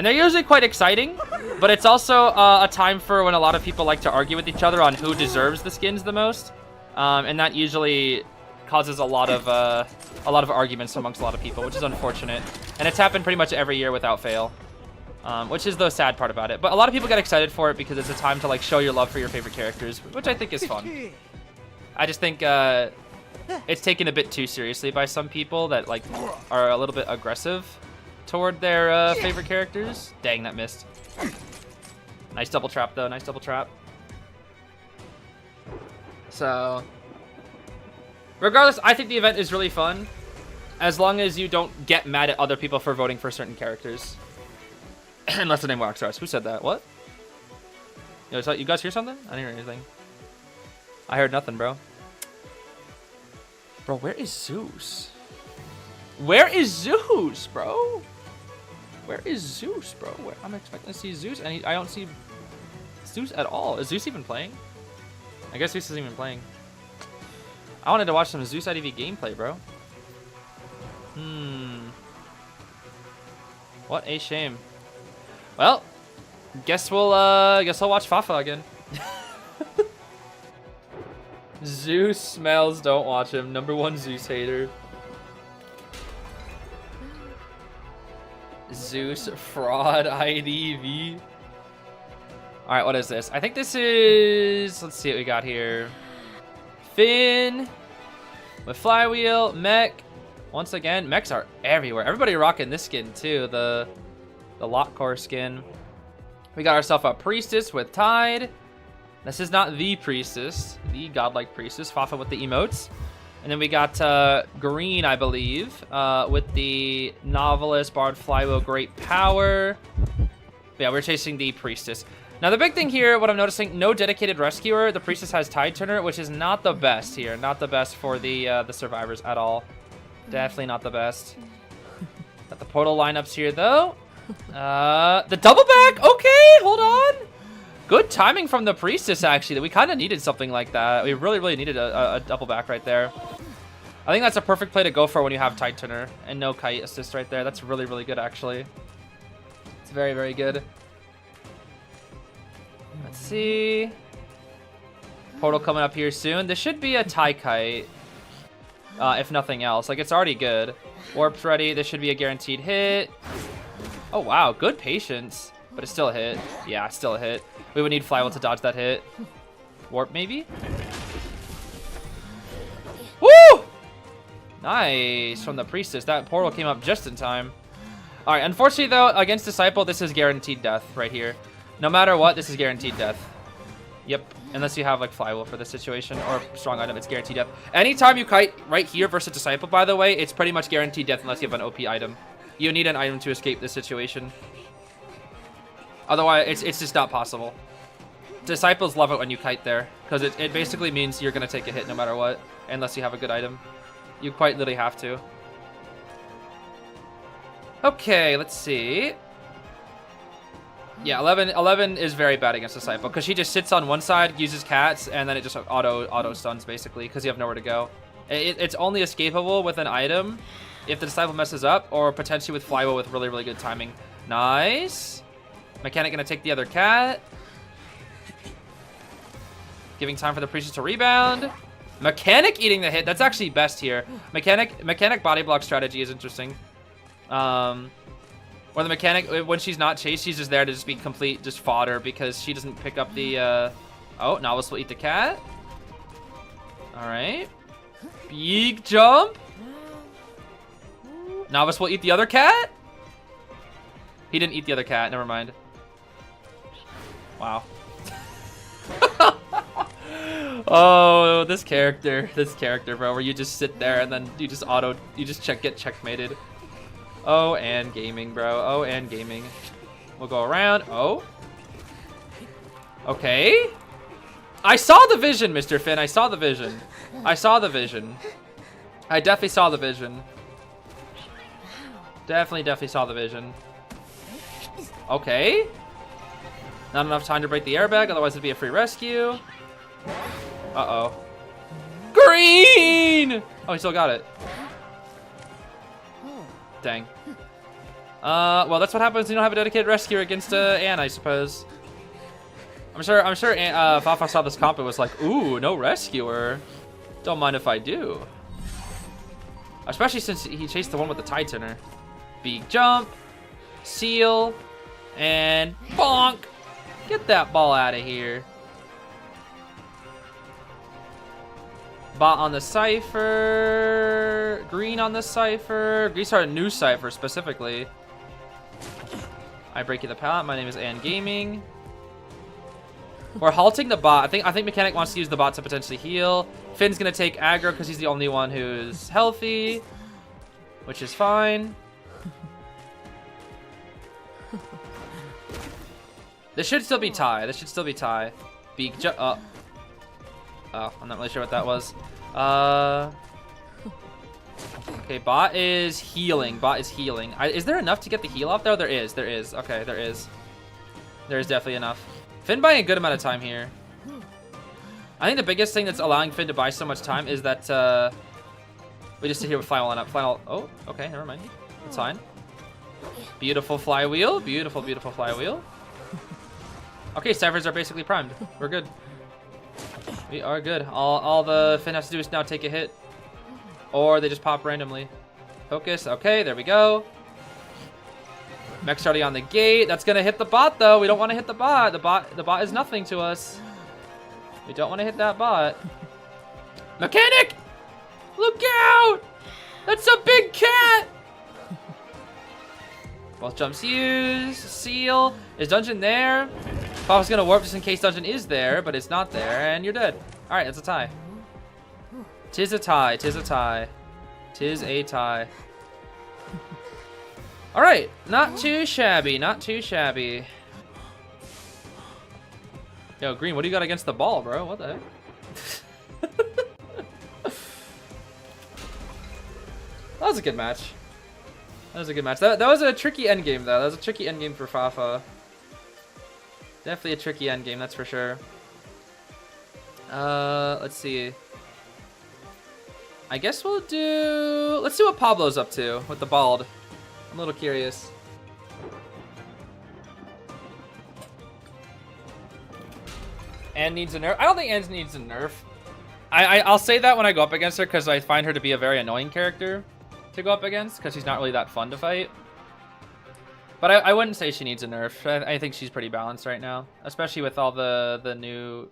And they're usually quite exciting, but it's also a time for when a lot of people like to argue with each other on who deserves the skins the most. And that usually causes a lot of arguments amongst a lot of people, which is unfortunate. And it's happened pretty much every year without fail, which is the sad part about it. But a lot of people get excited for it because it's a time to like show your love for your favorite characters, which I think is fun. I just think it's taken a bit too seriously by some people that like are a little bit aggressive toward their favorite characters. Dang, that missed. Nice double trap though, nice double trap. So, regardless, I think the event is really fun, as long as you don't get mad at other people for voting for certain characters. Unless the name walks us. Who said that? What? Yo, so you guys hear something? I didn't hear anything. I heard nothing, bro. Bro, where is Zeus? Where is Zeus, bro? Where is Zeus, bro? I'm expecting to see Zeus, and I don't see Zeus at all. Is Zeus even playing? I guess Zeus isn't even playing. I wanted to watch some Zeus IDV gameplay, bro. What a shame. Well, guess I'll watch Fafa again. Zeus smells, don't watch him. #1 Zeus hater. Zeus fraud IDV. Alright, what is this? I think this is... Let's see what we got here. Finn with flywheel, mech. Once again, mechs are everywhere. Everybody rocking this skin too, the lock core skin. We got ourselves a priestess with Tide. This is not the priestess, the godlike priestess. Fafa with the emotes. And then we got green, I believe, with the novelist, bard, flywheel, great power. But yeah, we're chasing the priestess. Now the big thing here, what I'm noticing, no dedicated rescuer. The priestess has Tide Turner, which is not the best here. Not the best for the survivors at all. Definitely not the best. Got the portal lineups here though. The double back. Okay, hold on. Good timing from the priestess, actually. We kind of needed something like that. We really needed a double back right there. I think that's a perfect play to go for when you have Tide Turner and no kite assist right there. That's really good, actually. It's very good. Let's see. Portal coming up here soon. This should be a tie kite, if nothing else. Like, it's already good. Warp's ready. This should be a guaranteed hit. Oh, wow. Good patience. But it's still a hit. Yeah, it's still a hit. We would need flywheel to dodge that hit. Warp, maybe? Woo! Nice from the priestess. That portal came up just in time. All right, unfortunately, though, against Disciple, this is guaranteed death right here. No matter what, this is guaranteed death. Yep, unless you have, like, flywheel for this situation or strong item, it's guaranteed death. Anytime you kite right here versus Disciple, by the way, it's pretty much guaranteed death unless you have an OP item. You need an item to escape this situation. Otherwise, it's just not possible. Disciples love it when you kite there, because it basically means you're going to take a hit no matter what, unless you have a good item. You quite literally have to. Okay, let's see. Yeah, 11 is very bad against Disciple, because she just sits on one side, uses cats, and then it just auto stuns, basically, because you have nowhere to go. It's only escapable with an item if the Disciple messes up, or potentially with flywheel with really good timing. Nice. Mechanic gonna take the other cat. Giving time for the priestess to rebound. Mechanic eating the hit. That's actually best here. Mechanic body block strategy is interesting. Or the mechanic, when she's not chased, she's just there to just be complete just fodder because she doesn't pick up the oh, Novice will eat the cat. Alright. Big jump. Novice will eat the other cat. He didn't eat the other cat, never mind. Wow. Oh, this character, bro, where you just sit there and then you just get checkmated. Oh, and gaming, bro. Oh, and gaming. We'll go around. Oh. Okay. I saw the vision, Mr. Finn. I saw the vision. I saw the vision. I definitely saw the vision. Definitely saw the vision. Okay. Not enough time to break the airbag, otherwise it'd be a free rescue. Uh-oh. Green! Oh, he still got it. Dang. Well, that's what happens when you don't have a dedicated rescuer against Anne, I suppose. I'm sure Fafa saw this comp and was like, ooh, no rescuer. Don't mind if I do. Especially since he chased the one with the tide turner. Big jump, seal, and bonk. Get that ball out of here. Bot on the Cypher. Green on the Cypher. Green started a new Cypher specifically. I break you the pallet. My name is Ann Gaming. We're halting the bot. I think Mechanic wants to use the bot to potentially heal. Finn's gonna take aggro because he's the only one who's healthy, which is fine. This should still be tie. This should still be tie. Beak jump. Oh, I'm not really sure what that was. Okay, bot is healing. Bot is healing. Is there enough to get the heal off there? There is. There is. Okay, there is. There is definitely enough. Finn buying a good amount of time here. I think the biggest thing that's allowing Finn to buy so much time is that we just sit here with flywheel up. Flywheel. Oh, okay, never mind. That's fine. Beautiful flywheel. Beautiful, beautiful flywheel. Okay, Ciphers are basically primed. We're good. We are good. All the Finn has to do is now take a hit. Or they just pop randomly. Focus. Okay, there we go. Mech's already on the gate. That's gonna hit the bot though. We don't want to hit the bot. The bot is nothing to us. We don't want to hit that bot. Mechanic! Look out! That's a big cat! Both jumps used. Seal. Is dungeon there? Papa's gonna warp just in case dungeon is there, but it's not there, and you're dead. Alright, it's a tie. Tis a tie, tis a tie. Tis a tie. Alright, not too shabby, not too shabby. Yo, Green, what do you got against the ball, bro? What the heck? That was a good match. That was a good match. That was a tricky endgame, though. That was a tricky endgame for Fafa. Definitely a tricky endgame, that's for sure. Let's see. I guess we'll do... Let's see what Pablo's up to with the bald. I'm a little curious. Anne needs a nerf. I don't think Anne needs a nerf. I'll say that when I go up against her because I find her to be a very annoying character to go up against because she's not really that fun to fight. But I wouldn't say she needs a nerf. I think she's pretty balanced right now, especially with all the new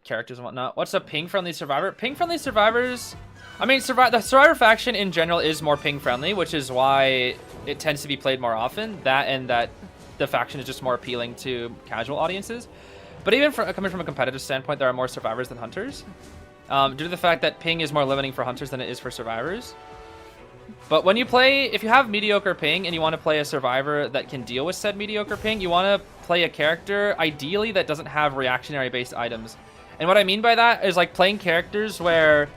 characters and whatnot. What's a ping-friendly survivor? Ping-friendly survivors... I mean, the survivor faction in general is more ping-friendly, which is why it tends to be played more often. That the faction is just more appealing to casual audiences. But even coming from a competitive standpoint, there are more survivors than hunters. Due to the fact that ping is more limiting for hunters than it is for survivors. But when you play, if you have mediocre ping and you want to play a survivor that can deal with said mediocre ping, you want to play a character, ideally, that doesn't have reactionary-based items. And what I mean by that is, like, playing characters where...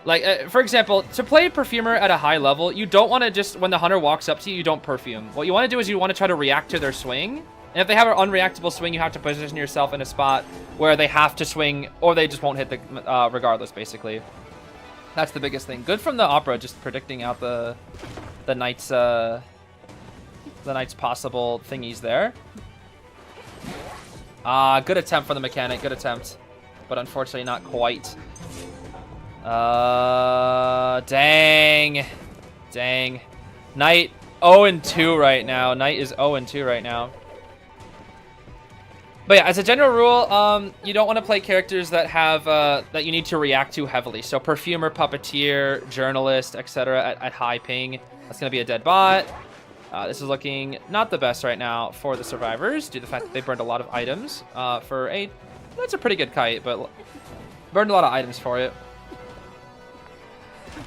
Like, for example, to play Perfumer at a high level, you don't want to just, when the hunter walks up to you, you don't perfume. What you want to do is you want to try to react to their swing. And if they have an unreactable swing, you have to position yourself in a spot where they have to swing, or they just won't hit the regardless, basically. That's the biggest thing. Good from the opera, just predicting out the knight's possible thingies there. Good attempt for the mechanic, good attempt. But unfortunately not quite. Dang. Dang. Knight 0-2 right now. Knight is 0-2 right now. But yeah, as a general rule, you don't want to play characters that have that you need to react to heavily. So Perfumer, Puppeteer, Journalist, etc. at high ping. That's going to be a dead bot. This is looking not the best right now for the survivors due to the fact that they burned a lot of items for a... That's a pretty good kite, but burned a lot of items for it.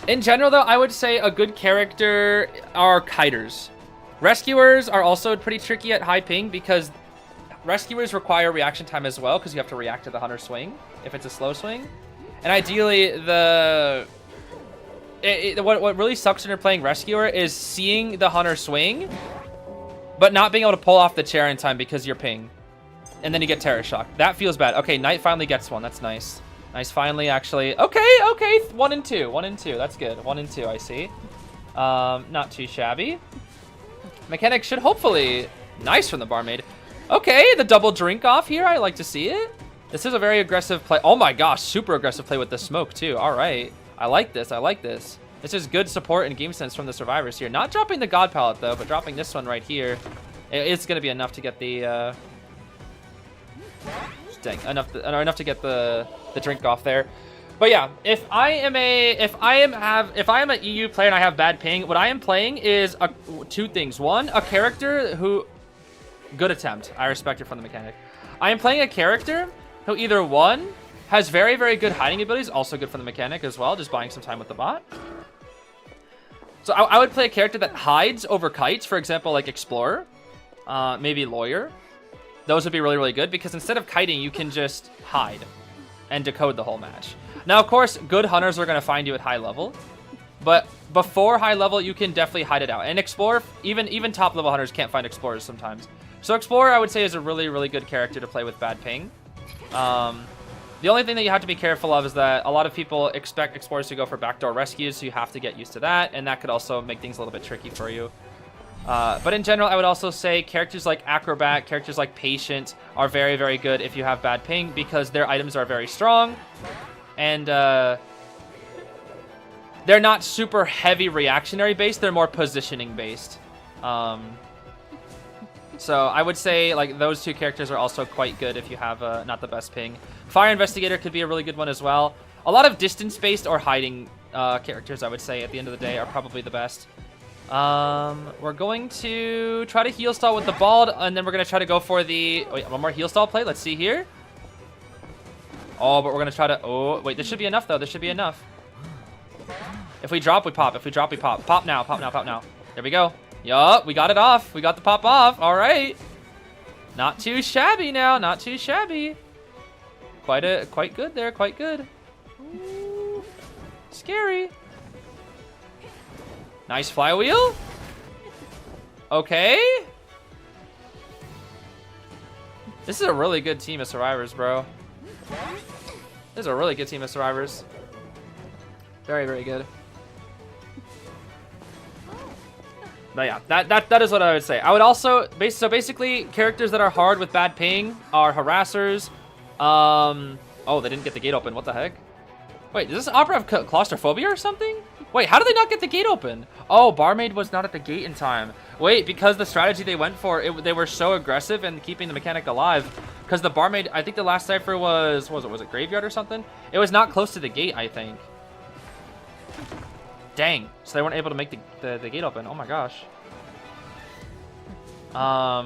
In general, though, I would say a good character are kiters. Rescuers are also pretty tricky at high ping because rescuers require reaction time as well because you have to react to the hunter swing if it's a slow swing. And ideally, what really sucks when you're playing rescuer is seeing the hunter swing, but not being able to pull off the chair in time because you're ping. And then you get terror shock. That feels bad. Okay, Knight finally gets one. That's nice. Nice, finally, actually. Okay, okay. 1-2. 1-2. That's good. 1-2, I see. Not too shabby. Mechanic should hopefully... Nice from the Barmaid. Okay, the double drink off here. I like to see it. This is a very aggressive play. Oh my gosh, super aggressive play with the smoke too. All right. I like this. I like this. This is good support and game sense from the survivors here. Not dropping the God Palette though, but dropping this one right here. It's going to be enough to get the... Dang, enough to get the drink off there. But yeah, if I am an EU player and I have bad ping, what I am playing is two things. One, a character who... Good attempt. I respect it from the mechanic. I am playing a character who either one has very, very good hiding abilities, also good for the mechanic as well, just buying some time with the bot. So I would play a character that hides over kites, for example, like Explorer, maybe Lawyer. Those would be really, really good because instead of kiting, you can just hide and decode the whole match. Now, of course, good hunters are going to find you at high level, but before high level, you can definitely hide it out. And Explorer, even top level hunters can't find Explorers sometimes. So Explorer, I would say, is a really, really good character to play with bad ping. The only thing that you have to be careful of is that a lot of people expect Explorers to go for backdoor rescues, so you have to get used to that, and that could also make things a little bit tricky for you. But in general, I would also say characters like Acrobat, characters like Patient are very, very good if you have bad ping because their items are very strong, and they're not super heavy reactionary based, they're more positioning based. So I would say like those two characters are also quite good if you have not the best ping. Fire Investigator could be a really good one as well. A lot of distance-based or hiding characters, I would say, at the end of the day are probably the best. We're going to try to heal stall with the Bald, and then we're going to try to go for the... Wait, one more heal stall play. Let's see here. Oh, but we're going to try to... Oh, wait, this should be enough, though. This should be enough. If we drop, we pop. If we drop, we pop. Pop now, pop now, pop now. There we go. Yup, we got it off. We got the pop off. All right. Not too shabby now. Not too shabby. Quite good there. Quite good. Ooh, scary. Nice flywheel. Okay. This is a really good team of survivors, bro. This is a really good team of survivors. Very, very good. But yeah, that is what I would say. I would also so basically characters that are hard with bad ping are harassers. Oh, they didn't get the gate open. What the heck? Wait, does this opera have claustrophobia or something? Wait, how did they not get the gate open? Oh, Barmaid was not at the gate in time. Wait, because the strategy they went for, they were so aggressive in keeping the mechanic alive. Because the Barmaid, I think the last cipher was it Graveyard or something? It was not close to the gate, I think. Dang, so they weren't able to make the gate open. Oh my gosh. But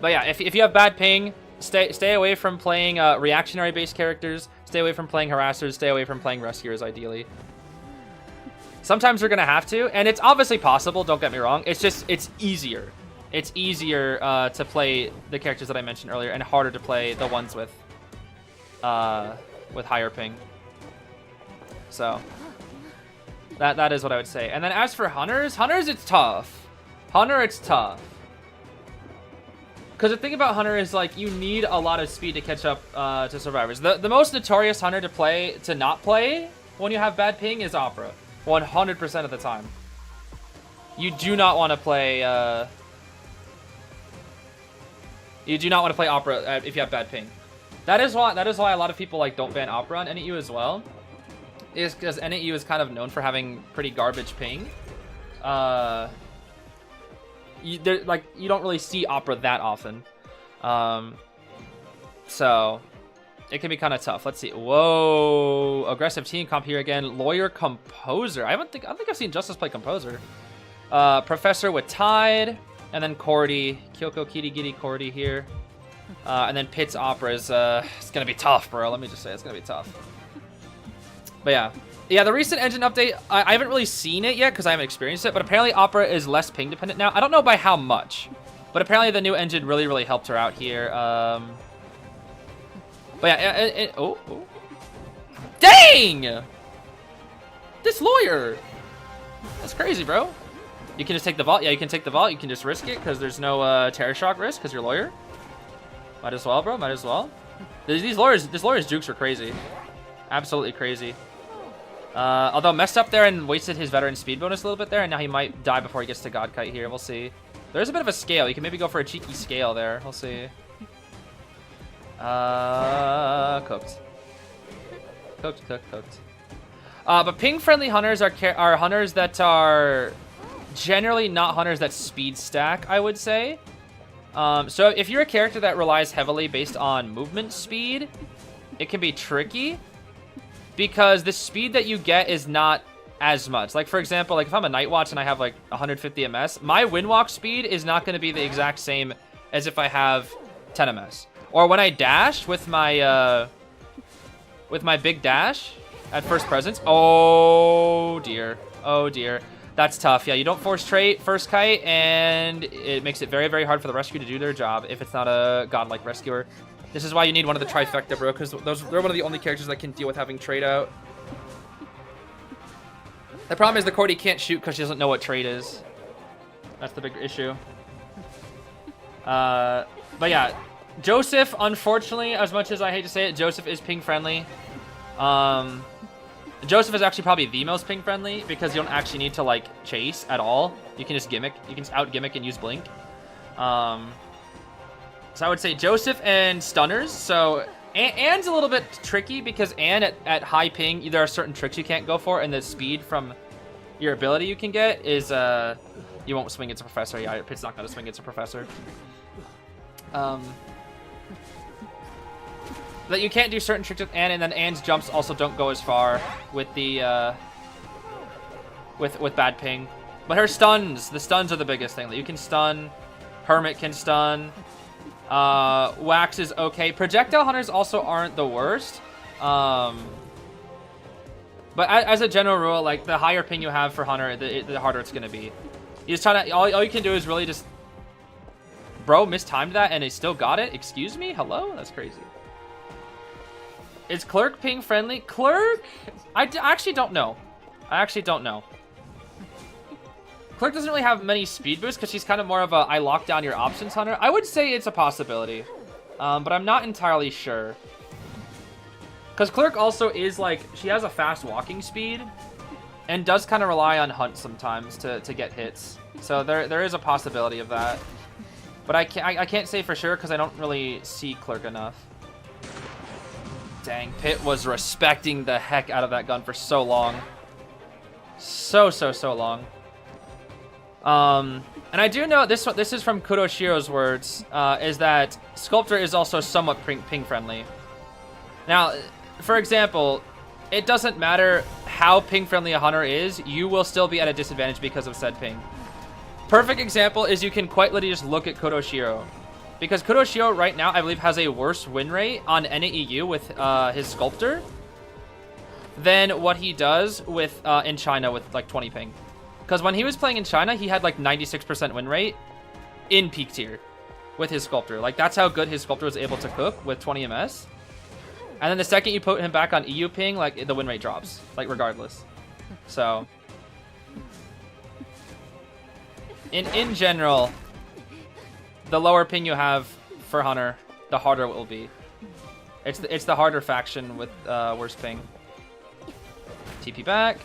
yeah, if you have bad ping, stay away from playing reactionary based characters. Stay away from playing harassers. Stay away from playing rescuers, ideally. Sometimes you're gonna have to, and it's obviously possible. Don't get me wrong. It's just it's easier. It's easier to play the characters that I mentioned earlier, and harder to play the ones with higher ping. So that is what I would say. And then as for hunters, it's tough. Hunter, it's tough. Because the thing about Hunter is, like, you need a lot of speed to catch up to survivors. The most notorious Hunter to not play when you have bad ping is Opera. 100% of the time. You do not want to play... you do not want to play Opera if you have bad ping. That is why a lot of people, like, don't ban Opera on NAU as well. Is because NAU is kind of known for having pretty garbage ping. You don't really see Opera that often, so it can be kind of tough. Let's see. Whoa, aggressive team comp here again. Lawyer, Composer. I don't think I've seen Justice play Composer. Professor with Tide, and then Cordy, Kyoko, Kitty, Giddy, Cordy here, and then Pitts Opera is it's gonna be tough, bro. Let me just say it's gonna be tough. But yeah, the recent engine update, I haven't really seen it yet because I haven't experienced it, but apparently Opera is less ping dependent now. I don't know by how much, but apparently the new engine really, really helped her out here. But yeah, oh. Dang! This Lawyer! That's crazy, bro. You can just take the vault. Yeah, you can take the vault. You can just risk it because there's no Terror Shock risk because you're Lawyer. Might as well, bro. Might as well. This Lawyer's jukes are crazy. Absolutely crazy. Although messed up there and wasted his veteran speed bonus a little bit there, and now he might die before he gets to God Kite here. We'll see. There's a bit of a scale. You can maybe go for a cheeky scale there. We'll see. Cooked. Cooked. But ping-friendly hunters are hunters that are generally not hunters that speed stack, I would say. So if you're a character that relies heavily based on movement speed, it can be tricky because the speed that you get is not as much. Like, for example, like if I'm a Night Watch and I have like 150 ms, my windwalk speed is not going to be the exact same as if I have 10 ms. Or when I dash with my big dash at first presence. Oh dear. That's tough. Yeah, you don't force trait first kite, and it makes it very, very hard for the rescue to do their job if it's not a godlike rescuer. This is why you need one of the trifecta, bro, because they're one of the only characters that can deal with having trait out. The problem is the Cordy can't shoot because she doesn't know what trait is. That's the big issue. But yeah, Joseph, unfortunately, as much as I hate to say it, Joseph is ping friendly. Joseph is actually probably the most ping friendly because you don't actually need to like chase at all. You can just gimmick. You can out gimmick and use blink. So I would say Joseph and stunners. So Anne's a little bit tricky because Anne at high ping, there are certain tricks you can't go for, and the speed from your ability you can get is you won't swing its a professor. Yeah, your pit's not gonna swing its a professor. That you can't do certain tricks with Anne, and then Anne's jumps also don't go as far with the with bad ping. But her stuns, the stuns are the biggest thing. That you can stun. Hermit can stun. Wax is okay. Projectile hunters also aren't the worst. But as a general rule, like the higher ping you have for hunter, the harder it's gonna be. You just try to all you can do is really just. Bro mistimed that and he still got it. Excuse me? Hello? That's crazy. Is Clerk ping friendly? Clerk? I actually don't know. Clerk doesn't really have many speed boosts because she's kind of more of a I lock down your options hunter. I would say it's a possibility, but I'm not entirely sure. Because Clerk also is like, she has a fast walking speed and does kind of rely on hunt sometimes to get hits. So there is a possibility of that. But I can't say for sure because I don't really see Clerk enough. Dang, Pitt was respecting the heck out of that gun for so long. So long. And I do know this is from Kuroshiro's words, is that Sculptor is also somewhat ping friendly. Now, for example, it doesn't matter how ping friendly a hunter is, you will still be at a disadvantage because of said ping. Perfect example is you can quite literally just look at Kuroshiro. Because Kuroshiro right now, I believe, has a worse win rate on NAEU with his Sculptor than what he does with in China with like 20 ping. Because when he was playing in China, he had like 96% win rate in peak tier with his Sculptor. Like that's how good his Sculptor was able to cook with 20 ms. And then the second you put him back on EU ping, like the win rate drops, like regardless. So in general, the lower ping you have for Hunter, the harder it will be. It's the harder faction with worse ping. TP back.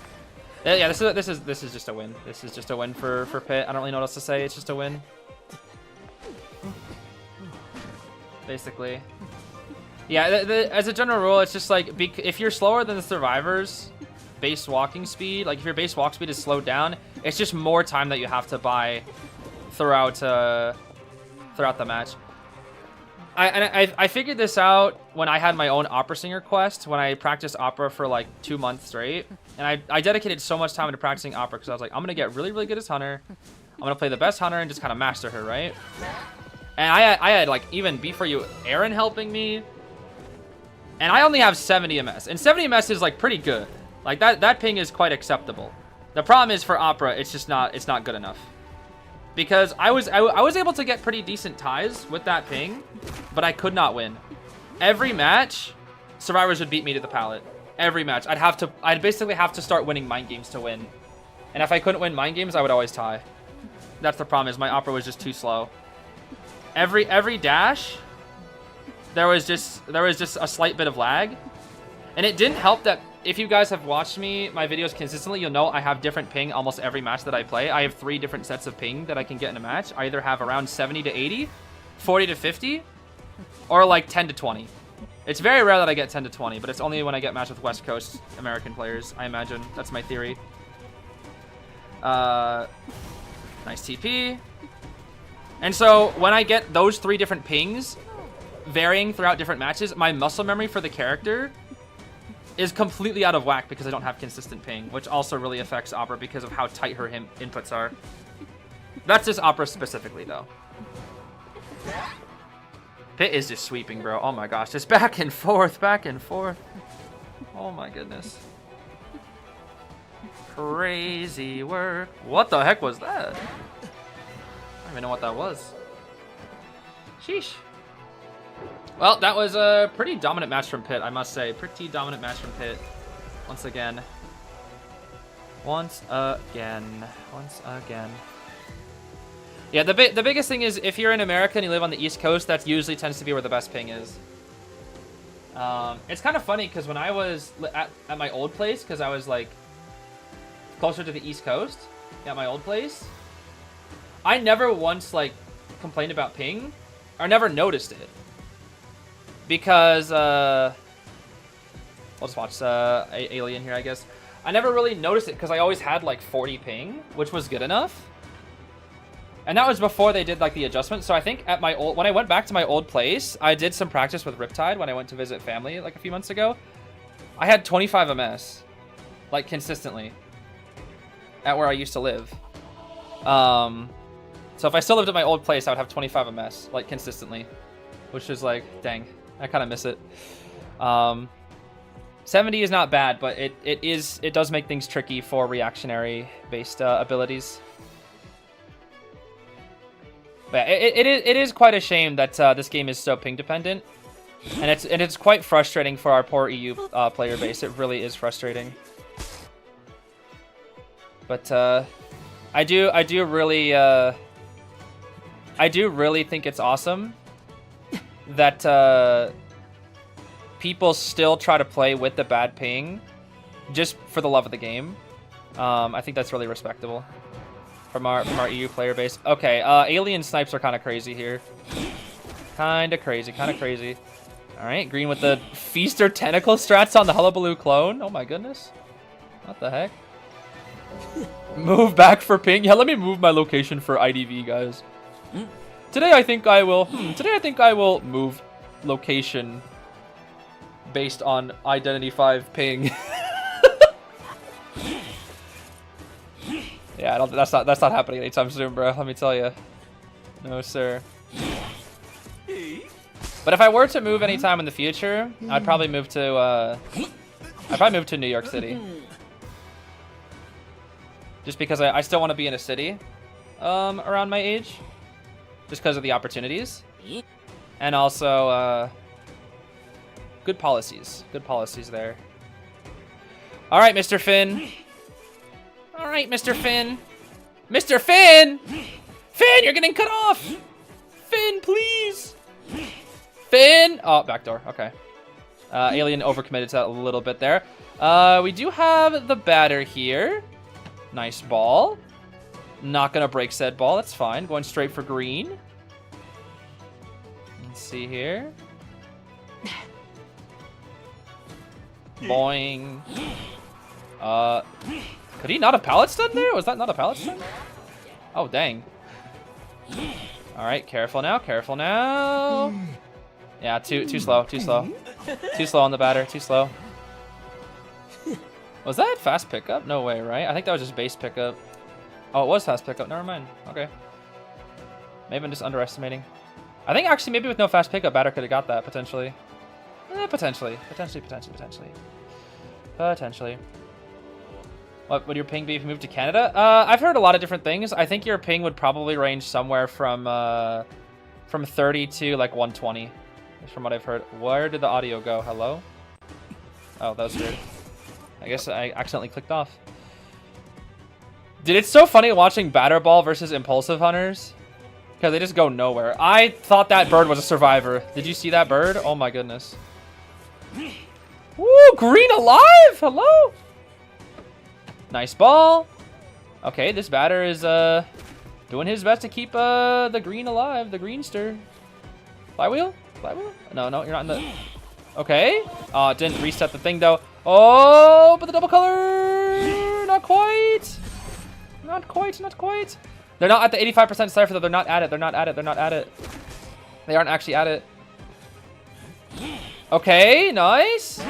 Yeah, this is just a win. This is just a win for Pitt. I don't really know what else to say. It's just a win. Basically. Yeah, as a general rule, it's just like if you're slower than the survivors' base walking speed, like if your base walk speed is slowed down, it's just more time that you have to buy throughout the match. I figured this out when I had my own opera singer quest, when I practiced opera for like 2 months straight. And I dedicated so much time into practicing opera because I was like, I'm going to get really, really good as Hunter. I'm going to play the best Hunter and just kind of master her, right? And I had like even before you, Aaron helping me. And I only have 70 ms. And 70 ms is like pretty good. Like that ping is quite acceptable. The problem is for opera, it's not good enough. Because I was able to get pretty decent ties with that ping, but I could not win. Every match, survivors would beat me to the pallet. Every match. I'd basically have to start winning mind games to win. And if I couldn't win mind games, I would always tie. That's the problem, is my opera was just too slow. Every dash, there was just a slight bit of lag. And it didn't help that if you guys have watched my videos consistently, you'll know I have different ping almost every match that I play. I have 3 different sets of ping that I can get in a match. I either have around 70 to 80, 40 to 50, or like 10 to 20. It's very rare that I get 10 to 20, but it's only when I get matched with West Coast American players, I imagine. That's my theory. Nice TP. And so when I get those 3 different pings, varying throughout different matches, my muscle memory for the character is completely out of whack because I don't have consistent ping, which also really affects Opera because of how tight her inputs are. That's just Opera specifically, though. Pit is just sweeping, bro. Oh my gosh, just back and forth, back and forth. Oh my goodness. Crazy work. What the heck was that? I don't even know what that was. Sheesh. Well, that was a pretty dominant match from Pit, I must say. Pretty dominant match from Pit. Once again. Once again. Once again. Yeah, the biggest thing is if you're in America and you live on the East Coast, that usually tends to be where the best ping is. It's kind of funny because when I was at my old place, because I was like closer to the East Coast at my old place, I never once like complained about ping or never noticed it because we'll just watch Alien here, I guess. I never really noticed it because I always had like 40 ping, which was good enough. And that was before they did like the adjustment. So I think at my when I went back to my old place, I did some practice with Riptide when I went to visit family like a few months ago. I had 25 MS, like consistently, at where I used to live. So if I still lived at my old place, I would have 25 MS, like consistently, which is like, dang, I kind of miss it. 70 is not bad, but it does make things tricky for reactionary based abilities. But it is quite a shame that this game is so ping dependent, and it's quite frustrating for our poor EU player base. It really is frustrating. But I do really think it's awesome that people still try to play with the bad ping just for the love of the game. I think that's really respectable. From our EU player base. Okay, alien snipes are kind of crazy here. Kind of crazy. All right, green with the Feaster Tentacle strats on the Hullabaloo clone. Oh my goodness. What the heck? Move back for ping. Yeah, let me move my location for IDV, guys. Today I think I will move location based on Identity 5 ping. Yeah, that's not happening anytime soon, bro. Let me tell you. No, sir. But if I were to move anytime in the future, I'd probably move to New York City. Just because I still want to be in a city around my age, just because of the opportunities, and also good policies there. All right, Mr. Finn. All right, Mr. Finn. Mr. Finn! Finn, you're getting cut off! Finn, please! Finn! Oh, backdoor. Okay. Alien overcommitted to that a little bit there. We do have the batter here. Nice ball. Not gonna break said ball. That's fine. Going straight for green. Let's see here. Boing. Could he not have pallet stun there? Was that not a pallet stun? Oh, dang. All right, careful now, careful now. Yeah, too slow. Too slow on the batter, too slow. Was that fast pickup? No way, right? I think that was just base pickup. Oh, it was fast pickup. Never mind. Okay. Maybe I'm just underestimating. I think actually maybe with no fast pickup, batter could have got that, potentially. Potentially. What would your ping be if you moved to Canada? I've heard a lot of different things. I think your ping would probably range somewhere from 30 to like 120, from what I've heard. Where did the audio go? Hello? Oh, that was weird. I guess I accidentally clicked off. Dude, it's so funny watching Batter Ball versus Impulsive Hunters, because they just go nowhere. I thought that bird was a survivor. Did you see that bird? Oh my goodness. Woo, green alive! Hello? Nice ball. Okay, this batter is doing his best to keep the green alive, the greenster. Flywheel? Flywheel? No, you're not in the... Okay. Oh, it didn't reset the thing, though. Oh, but the double color! Not quite. Not quite, not quite. They're not at the 85% cipher, though. They're not at it. They're not at it. They're not at it. They aren't actually at it. Okay, nice.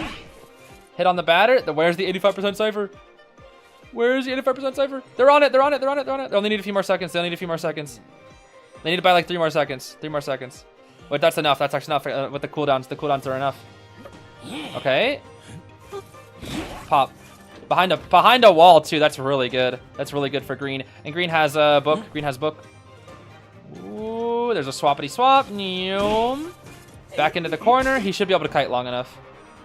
Hit on the batter. Where's the 85% cipher? Where is the 85% cipher? They're on it. They're on it. They're on it. They're on it. They only need a few more seconds. They only need a few more seconds. They need to buy like 3 more seconds. 3 more seconds. Wait, that's enough. That's actually enough with the cooldowns. The cooldowns are enough. Okay. Pop. Behind a wall too. That's really good. That's really good for green. And green has a book. Green has book. Ooh, there's a swappity swap. Back into the corner. He should be able to kite long enough.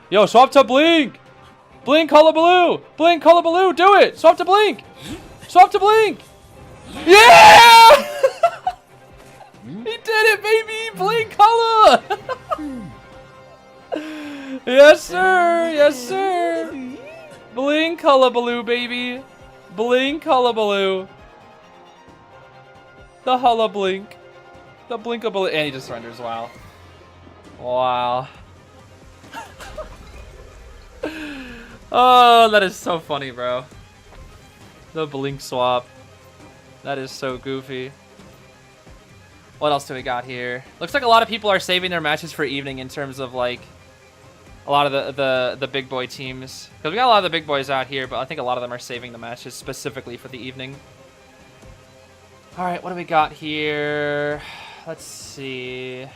Yo, swap to blink. Blink hullabaloo. Blink hullabaloo. Do it. Swap to blink. Swap to blink. Yeah! He did it, baby. Blink hulla. Yes, sir. Yes, sir. Blink hullabaloo, baby. Blink hullabaloo. The hulla blink. The blinkabaloo. And he just surrenders. Wow. Wow. Oh, that is so funny, bro. The blink swap. That is so goofy. What else do we got here? Looks like a lot of people are saving their matches for evening in terms of like a lot of the big boy teams. Because we got a lot of the big boys out here, but I think a lot of them are saving the matches specifically for the evening. All right, what do we got here? Let's see.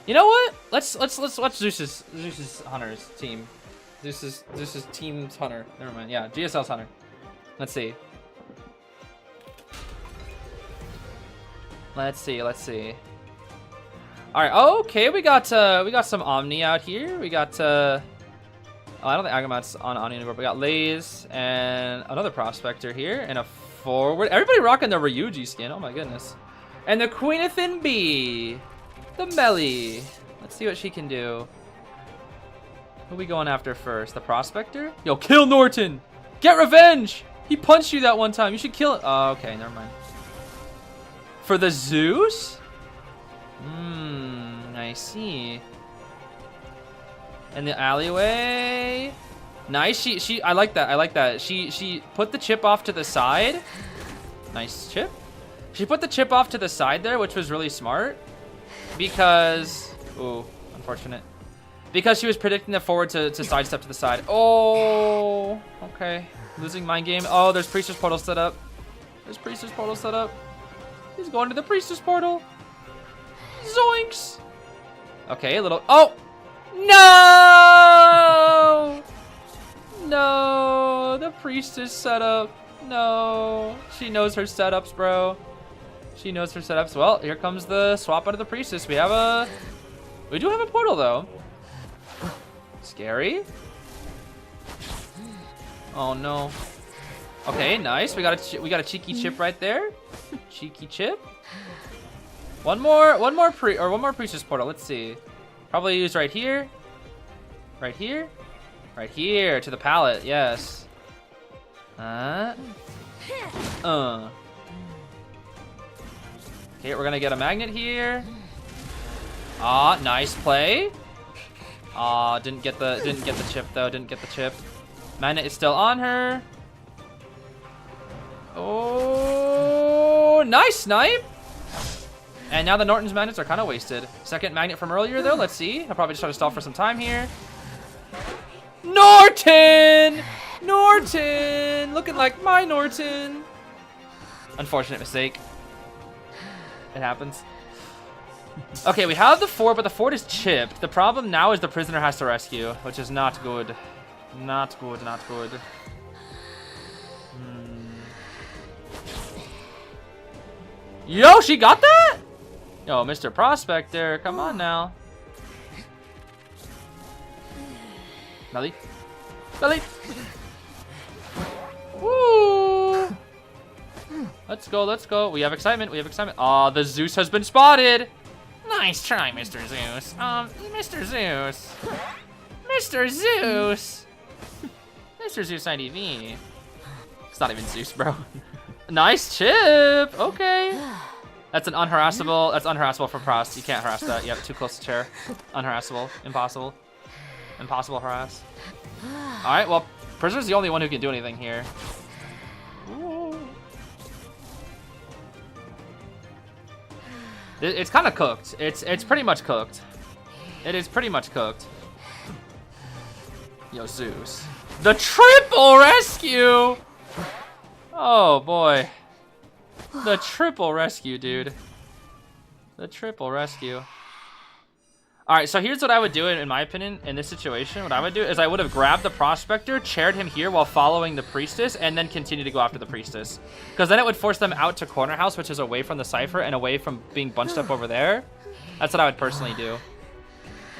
You know what? Let's watch Zeus's Hunter's team. Zeus's team's Hunter. Never mind. Yeah, GSL's Hunter. Let's see. Let's see. All right. Oh, okay, we got some Omni out here. We got oh, I don't think Agamot's on Omni anymore. We got Lays and another Prospector here and a forward. Everybody rocking the Ryuji skin. Oh my goodness. And the Queenathin B. The Melly. Let's see what she can do. Who are we going after first? The Prospector? Yo, kill Norton! Get revenge! He punched you that one time. You should kill it. Oh, okay, never mind. For the Zeus? I see. And the alleyway. Nice. She I like that. I like that. She put the chip off to the side. Nice chip. She put the chip off to the side there, which was really smart. Because, ooh, unfortunate. Because she was predicting the forward to sidestep to the side. Oh, okay. Losing mind game. Oh, there's Priestess Portal set up. There's Priestess Portal set up. He's going to the Priestess Portal. Zoinks. Okay, a little, oh, no! No, the Priestess setup. No, she knows her setups, bro. She knows her setups. Well, here comes the swap out of the Priestess. We do have a portal though. Scary. Oh no. Okay, nice. We got a cheeky chip right there. Cheeky chip. One more Priestess portal. Let's see. Probably use right here. Right here. Right here to the pallet. Yes. Okay, we're gonna get a magnet here. Ah, nice play. Ah, didn't get the chip though. Didn't get the chip. Magnet is still on her. Oh, nice snipe. And now the Norton's magnets are kind of wasted. Second magnet from earlier though. Let's see. I'll probably just try to stall for some time here. Norton! Norton! Looking like my Norton. Unfortunate mistake. It happens. Okay, we have the fort, but the fort is chipped. The problem now is the prisoner has to rescue, which is not good. Not good, not good. Yo, she got that? Yo, Mr. Prospector, come on now. Belly. Belly. Woo! Let's go, let's go. We have excitement, we have excitement. Aw, the Zeus has been spotted. Nice try, Mr. Zeus. Mr. Zeus. Mr. Zeus. Mr. Zeus IDV. It's not even Zeus, bro. Nice chip. Okay. That's an unharassable. That's unharassable for Prost. You can't harass that. Yep, too close to chair. Unharassable. Impossible. Impossible harass. All right. Well, Prisoner's the only one who can do anything here. Ooh. It's kind of cooked. It's pretty much cooked. It is pretty much cooked. Yo, Zeus. The triple rescue! Oh, boy. The triple rescue, dude. The triple rescue. Alright, so here's what I would do, in my opinion, in this situation. What I would do is I would have grabbed the Prospector, chaired him here while following the Priestess, and then continue to go after the Priestess. Because then it would force them out to Corner House, which is away from the Cypher and away from being bunched up over there. That's what I would personally do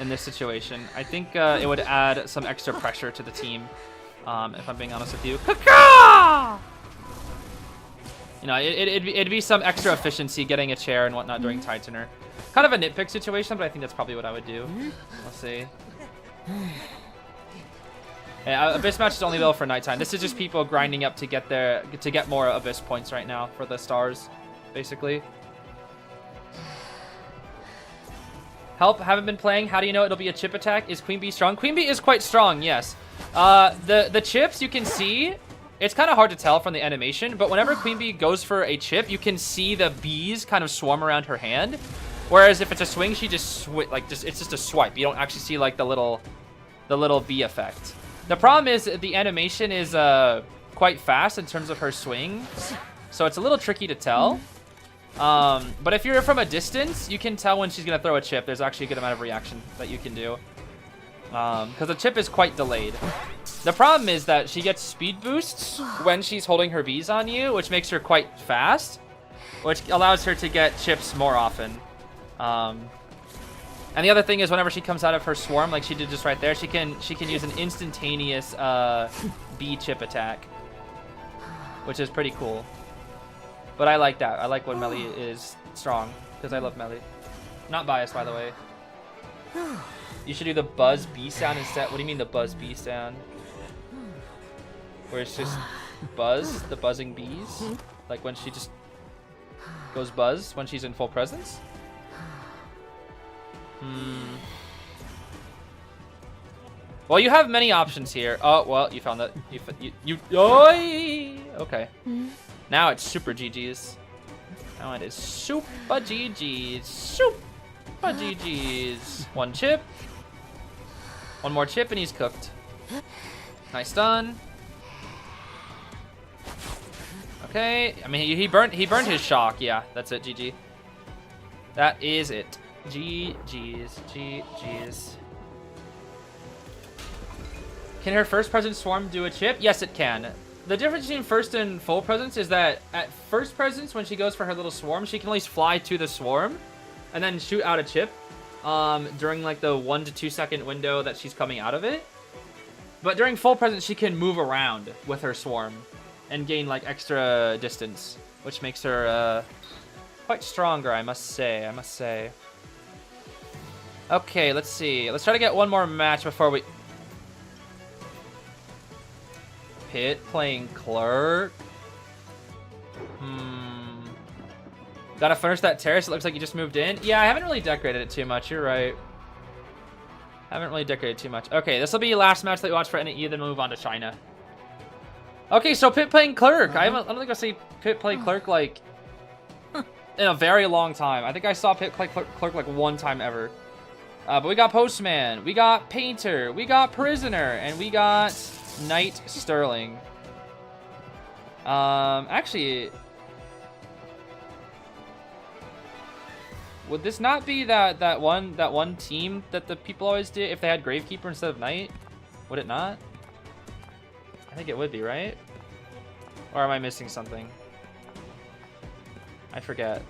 in this situation. I think it would add some extra pressure to the team, if I'm being honest with you. Caca! You know, it'd be some extra efficiency getting a chair and whatnot during Titaner. Kind of a nitpick situation, but I think that's probably what I would do. Let's see. Yeah, Abyss match is only available for nighttime. This is just people grinding up to get more Abyss points right now for the stars, basically. Help, haven't been playing. How do you know it'll be a chip attack? Is Queen Bee strong? Queen Bee is quite strong, yes. The chips you can see. It's kind of hard to tell from the animation, but whenever Queen Bee goes for a chip, you can see the bees kind of swarm around her hand. Whereas if it's a swing, she just it's just a swipe. You don't actually see like the little bee effect. The problem is the animation is quite fast in terms of her swing, so it's a little tricky to tell. But if you're from a distance, you can tell when she's gonna throw a chip. There's actually a good amount of reaction that you can do, because the chip is quite delayed. The problem is that she gets speed boosts when she's holding her bees on you, which makes her quite fast, which allows her to get chips more often. And the other thing is whenever she comes out of her swarm, like she did just right there, she can use an instantaneous bee chip attack, which is pretty cool. But I like that. I like when Melee is strong, because I love Melee. Not biased, by the way. You should do the buzz bee sound instead. What do you mean the buzz bee sound? Where it's just buzz, the buzzing bees? Like when she just goes buzz when she's in full presence? Well, you have many options here. Oh, well, you found that. Okay. Now it's super GG's. Now it is super GG's. Super GG's. One chip. One more chip and he's cooked. Nice done. Okay. I mean, he burned his shock. Yeah, that's it. GG. That is it. GG's. GG's. Can her first presence swarm do a chip? Yes, it can. The difference between first and full presence is that at first presence, when she goes for her little swarm, she can at least fly to the swarm and then shoot out a chip during like the 1 to 2 second window that she's coming out of it. But during full presence, she can move around with her swarm and gain like extra distance, which makes her quite stronger, I must say. Okay, let's see. Let's try to get one more match before we... Pit playing Clerk. Gotta finish that terrace. It looks like you just moved in. Yeah, I haven't really decorated it too much. You're right. Haven't really decorated too much. Okay, this will be the last match that we watch for NAE, then we'll move on to China. Okay, so Pit playing Clerk. I don't think I've seen Pit play Clerk like in a very long time. I think I saw Pit play Clerk like one time ever. But we got Postman, we got Painter, we got Prisoner, and we got Knight Sterling. Actually, would this not be that one team that the people always did if they had Gravekeeper instead of Knight? Would it not? I think it would be, right? Or am I missing something? I forget.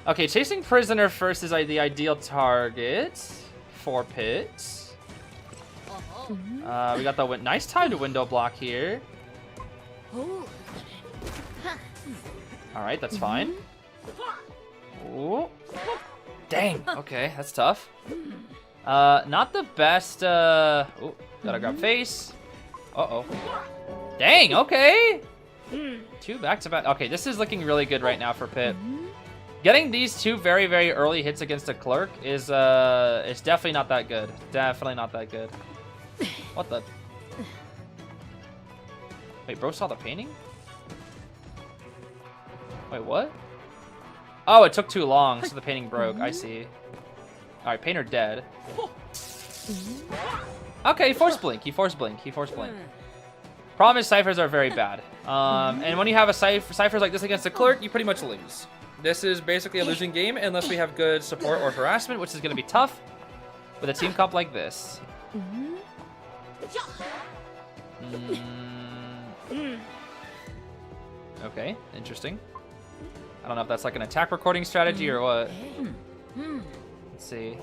Okay, chasing Prisoner first is the ideal target for Pit. We got the nice time to window block here. All right, that's fine. Ooh. Dang. Okay, that's tough. Not the best. Ooh, gotta grab face. Uh-oh. Dang, okay. 2 back-to-back. Okay, this is looking really good right now for Pip. Getting these 2 very, very early hits against a Clerk is it's definitely not that good. Definitely not that good. What the? Wait, bro saw the painting? Wait, what? Oh, it took too long, so the painting broke. I see. Alright, painter dead. Okay, force blink. He force blink. He force blink. Problem is, ciphers are very bad. And when you have a ciphers like this against a Clerk, you pretty much lose. This is basically a losing game unless we have good support or harassment, which is going to be tough with a team comp like this. Okay, interesting. I don't know if that's like an attack recording strategy or what. Let's see.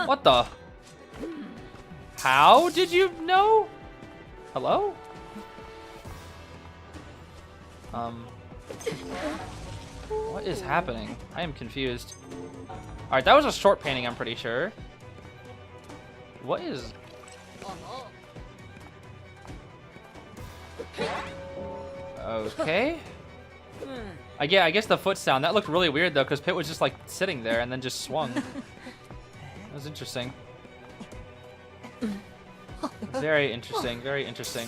What the? How did you know? Hello? What is happening? I am confused. Alright, that was a short painting, I'm pretty sure. What is... Okay. Yeah, I guess the foot sound. That looked really weird though, because Pit was just like sitting there and then just swung. That was interesting. Very interesting, very interesting.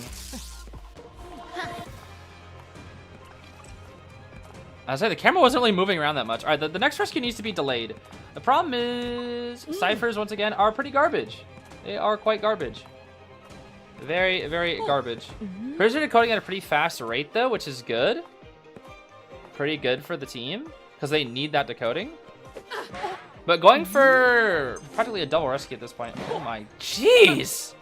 I was saying the camera wasn't really moving around that much. All right, the next rescue needs to be delayed. The problem is ciphers once again are pretty garbage. They are quite garbage. Very, very garbage. Prisoner decoding at a pretty fast rate though, which is good. Pretty good for the team because they need that decoding. But going for practically a double rescue at this point. Oh my, jeez!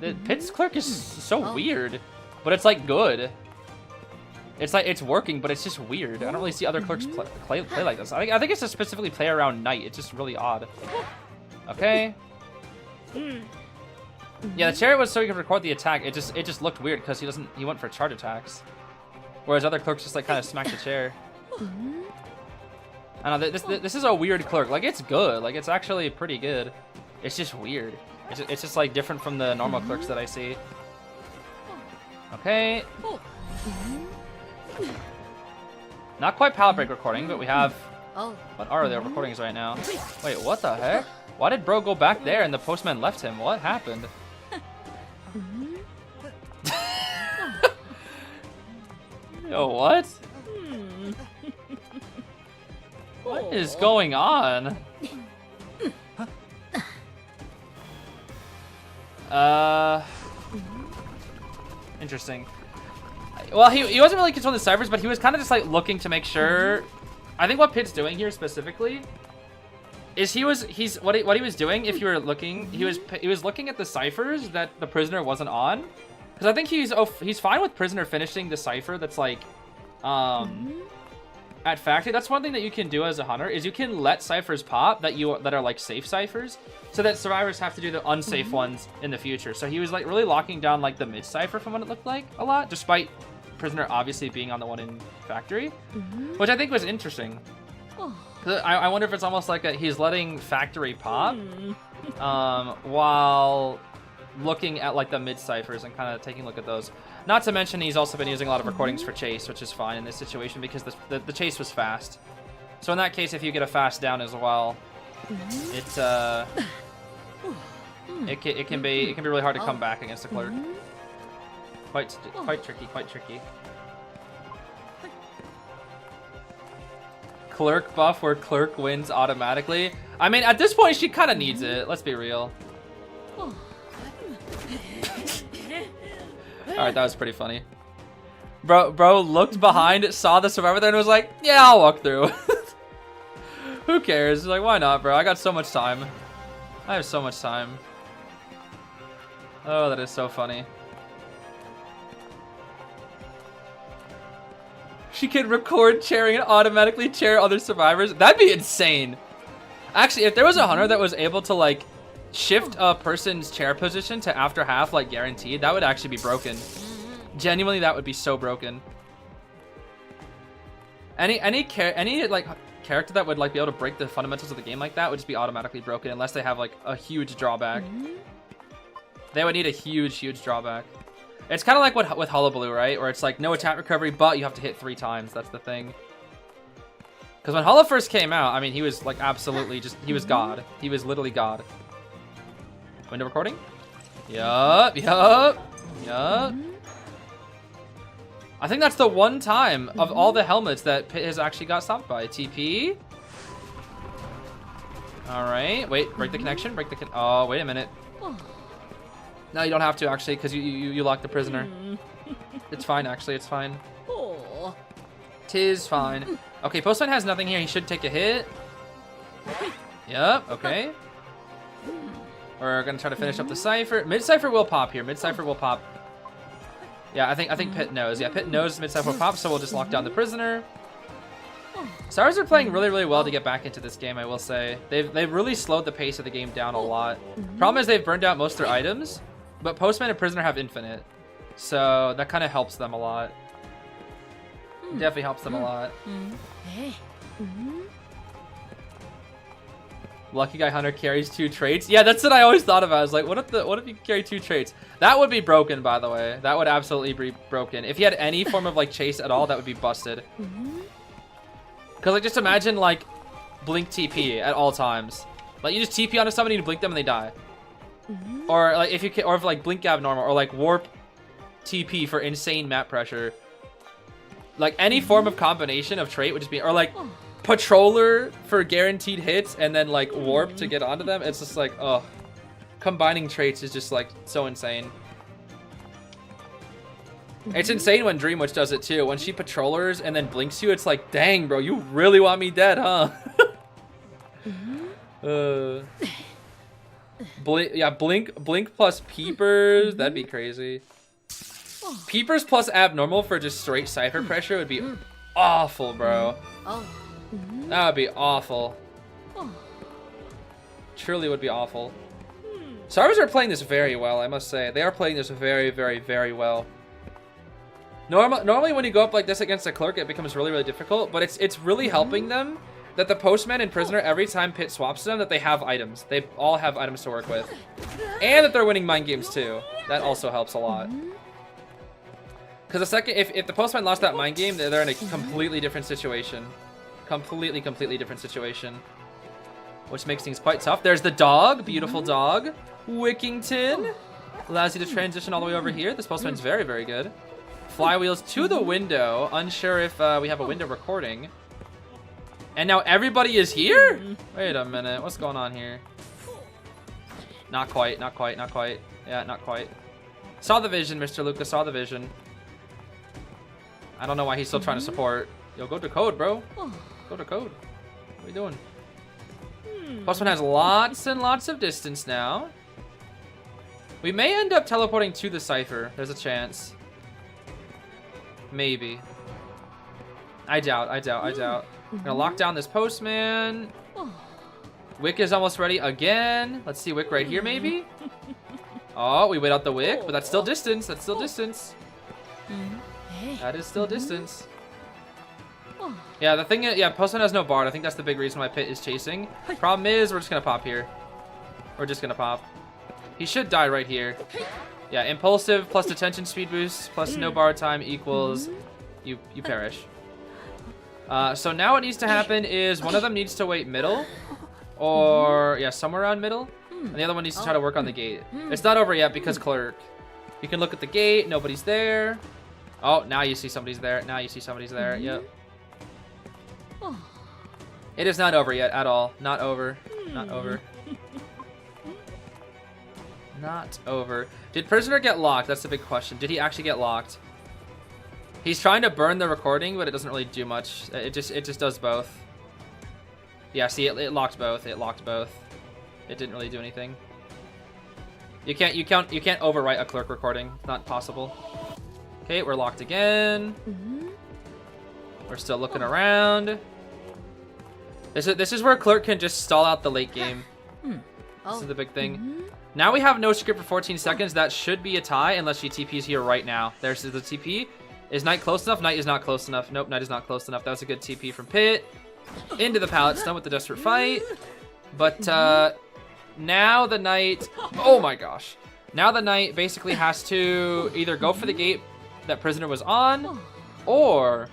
The Pit's Clerk is so weird, but it's like good. It's like it's working, but it's just weird. I don't really see other Clerks play like this. I think it's just specifically play around night. It's just really odd. Okay. Yeah, the chariot was so he could record the attack. It just looked weird because he went for charge attacks, whereas other Clerks just like kind of smacked the chair. I know this is a weird Clerk. Like it's good. Like it's actually pretty good. It's just weird. It's just like different from the normal Clerks that I see. Okay. Not quite pallet break recording, but we have... What are their recordings right now? Wait, what the heck? Why did bro go back there and the postman left him? What happened? Yo, what? What is going on? Interesting. Well, he wasn't really controlling the ciphers, but he was kind of just like looking to make sure. I think what Pit's doing here specifically is what he was doing. If you were looking, he was looking at the ciphers that the prisoner wasn't on, because I think he's fine with prisoner finishing the cipher that's like at factory. That's one thing that you can do as a hunter is you can let ciphers pop that are like safe ciphers, so that survivors have to do the unsafe ones in the future. So he was like really locking down like the mid cipher from what it looked like a lot, despite prisoner obviously being on the one in factory, which I think was interesting. I wonder if it's almost like he's letting factory pop while looking at like the mid ciphers and kind of taking a look at those. Not to mention he's also been using a lot of recordings for chase, which is fine in this situation because the chase was fast. So in that case, if you get a fast down as well, it can be really hard to come back against a Clerk. Quite tricky. Clerk buff where Clerk wins automatically. I mean, at this point, she kind of needs it. Let's be real. All right, that was pretty funny. Bro looked behind, saw the survivor there, and was like, "Yeah, I'll walk through." Who cares? He's like, why not, bro? I got so much time. I have so much time. Oh, that is so funny. She can record chairing and automatically chair other survivors. That'd be insane. Actually, if there was a hunter that was able to like shift a person's chair position to after half, like guaranteed, that would actually be broken. Genuinely, that would be so broken. Any like character that would like be able to break the fundamentals of the game like that would just be automatically broken unless they have like a huge drawback. They would need a huge drawback. It's kind of like what with Hullabaloo, right? Where it's like no attack recovery, but you have to hit 3 times. That's the thing. Because when Hulla first came out, I mean, he was like absolutely just, he was God. He was literally God. Window recording? Yup. I think that's the one time of all the helmets that Pit has actually got stopped by. TP. All right. Wait, break the connection. Oh, wait a minute. No, you don't have to actually, because you locked the prisoner. It's fine, actually. It's fine. Tis fine. Okay, Postman has nothing here. He should take a hit. Yep. Okay. We're gonna try to finish up the cipher. Mid cipher will pop here. Mid cipher will pop. Yeah, I think Pit knows. Yeah, Pit knows mid cipher will pop, so we'll just lock down the prisoner. Stars are playing really well to get back into this game, I will say. They've really slowed the pace of the game down a lot. Problem is they've burned out most of their items, but Postman and Prisoner have infinite. So that kind of helps them a lot. Definitely helps them a lot. Lucky Guy Hunter carries 2 traits. Yeah, that's what I always thought about. I was like, what if you carry 2 traits? That would be broken, by the way. That would absolutely be broken. If he had any form of like chase at all, that would be busted. Because like just imagine like blink TP at all times. Like you just TP onto somebody and blink them and they die. Or like if like blink gab normal or like warp TP for insane map pressure. Like any form of combination of trait would just be, or like patroller for guaranteed hits and then like warp to get onto them. It's just like, oh, combining traits is just like so insane. It's insane when Dream Witch does it too. When she patrollers and then blinks you, it's like, dang, bro, you really want me dead, huh? Blink plus peepers, that'd be crazy. Peepers plus abnormal for just straight cipher pressure would be awful, bro. That would be awful. Truly would be awful. Sarvers are playing this very well, I must say. They are playing this very well. Normally when you go up like this against a Clerk, it becomes really difficult, but it's really helping them that the Postman and Prisoner, every time Pit swaps them, that they have items. They all have items to work with. And that they're winning mind games too. That also helps a lot. Because the second, if the Postman lost that mind game, they're in a completely different situation. Completely different situation. Which makes things quite tough. There's the dog, beautiful dog. Wickington. Allows you to transition all the way over here. This Postman's very good. Flywheels to the window. Unsure if we have a window recording. And now everybody is here? Wait a minute, what's going on here? Not quite. Yeah, not quite. Saw the vision, Mr. Lucas, saw the vision. I don't know why he's still trying to support. Yo, go to code, bro. Go to code. What are you doing? Plus one has lots and lots of distance now. We may end up teleporting to the cipher. There's a chance. Maybe. I doubt. I'm gonna lock down this Postman. Wick is almost ready again. Let's see Wick right here, maybe. Oh, we wait out the Wick, but that's still distance. That is still distance. Yeah, the thing is, yeah, Postman has no bard. I think that's the big reason why Pit is chasing. Problem is, we're just gonna pop here. We're just gonna pop. He should die right here. Yeah, impulsive plus detention speed boost plus no bard time equals you perish. So now what needs to happen is one of them needs to wait middle, or yeah, somewhere around middle, and the other one needs to try to work on the gate. It's not over yet because Clerk. You can look at the gate, nobody's there. Oh, now you see somebody's there. Yep. It is not over yet at all. Not over. Not over. Did Prisoner get locked? That's the big question. Did he actually get locked? He's trying to burn the recording, but it doesn't really do much. It just does both. Yeah, see, it locked both. It didn't really do anything. You can't overwrite a Clerk recording. Not possible. Okay, we're locked again. We're still looking around. This is where Clerk can just stall out the late game. This is the big thing. Now we have no script for 14 seconds. That should be a tie unless she TPs here right now. There's the TP. Is Knight close enough? Knight is not close enough. Nope, Knight is not close enough. That was a good TP from Pit. Into the pallet stun with the Desperate Fight. But now the Knight... Oh my gosh. Now the Knight basically has to either go for the gate that Prisoner was on, or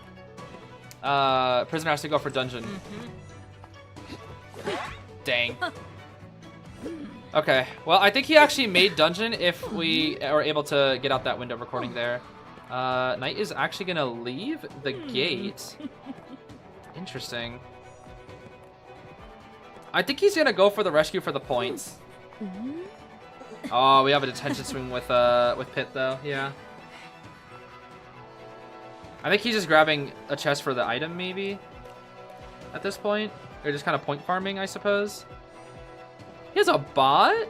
Prisoner has to go for Dungeon. Dang. Okay, well, I think he actually made Dungeon if we are able to get out that window recording there. Knight is actually gonna leave the gate. Interesting. I think he's gonna go for the rescue for the points. Oh, we have a detention swing with Pit though. Yeah. I think he's just grabbing a chest for the item maybe. At this point, or just kind of point farming, I suppose. He has a bot?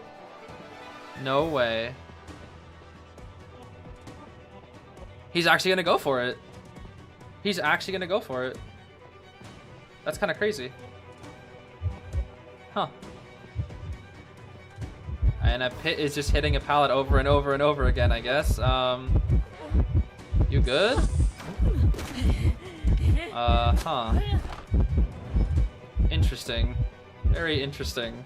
No way. He's actually gonna go for it. He's actually gonna go for it. That's kind of crazy. Huh. And a Pit is just hitting a pallet over and over and over again, I guess. You good? Huh. Interesting. Very interesting.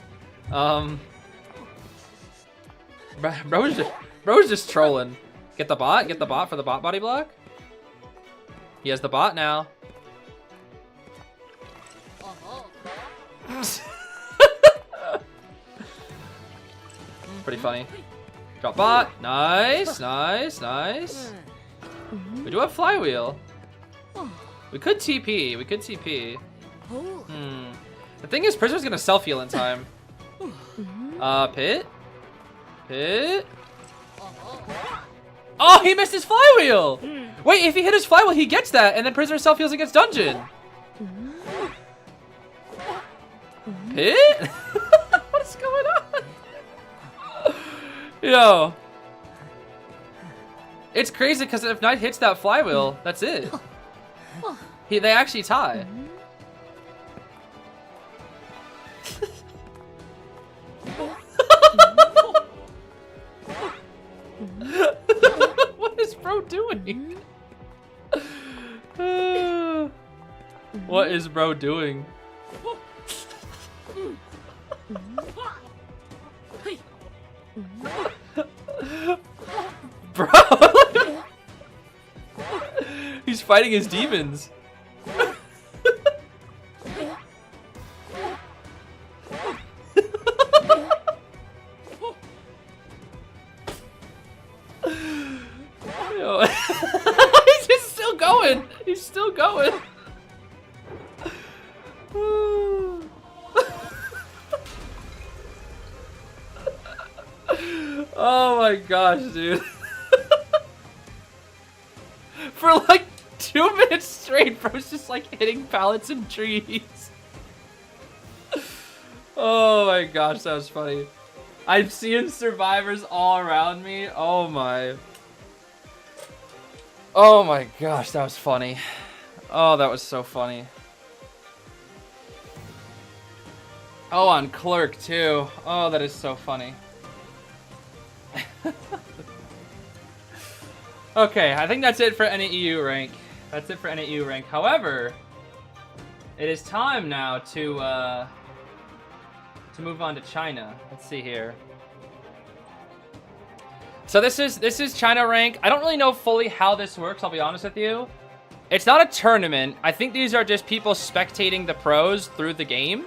Bro's just trolling. Get the bot for the bot body block. He has the bot now. Pretty funny. Drop bot. Nice, nice, nice. We do have flywheel. We could TP. We could TP. The thing is, Prisoner's gonna self-heal in time. Pit? Pit? Oh, he missed his flywheel! Wait, if he hit his flywheel, he gets that, and then Prisoner self-heals against Dungeon. Pit? What's going on? Yo. It's crazy, because if Knight hits that flywheel, that's it. They actually tie. What is bro doing? What is bro doing? Bro! He's fighting his demons. He's just still going. He's still going. Oh my gosh, dude. For like 2 minutes straight, bro's just like hitting pallets and trees. Oh my gosh, that was funny. I'm seeing survivors all around me. Oh my. Oh my gosh, that was funny. Oh, that was so funny. Oh, on Clerk too. Oh, that is so funny. Okay, I think that's it for any EU rank. That's it for any EU rank. However, it is time now to move on to China. Let's see here. So this is China rank. I don't really know fully how this works, I'll be honest with you. It's not a tournament. I think these are just people spectating the pros through the game.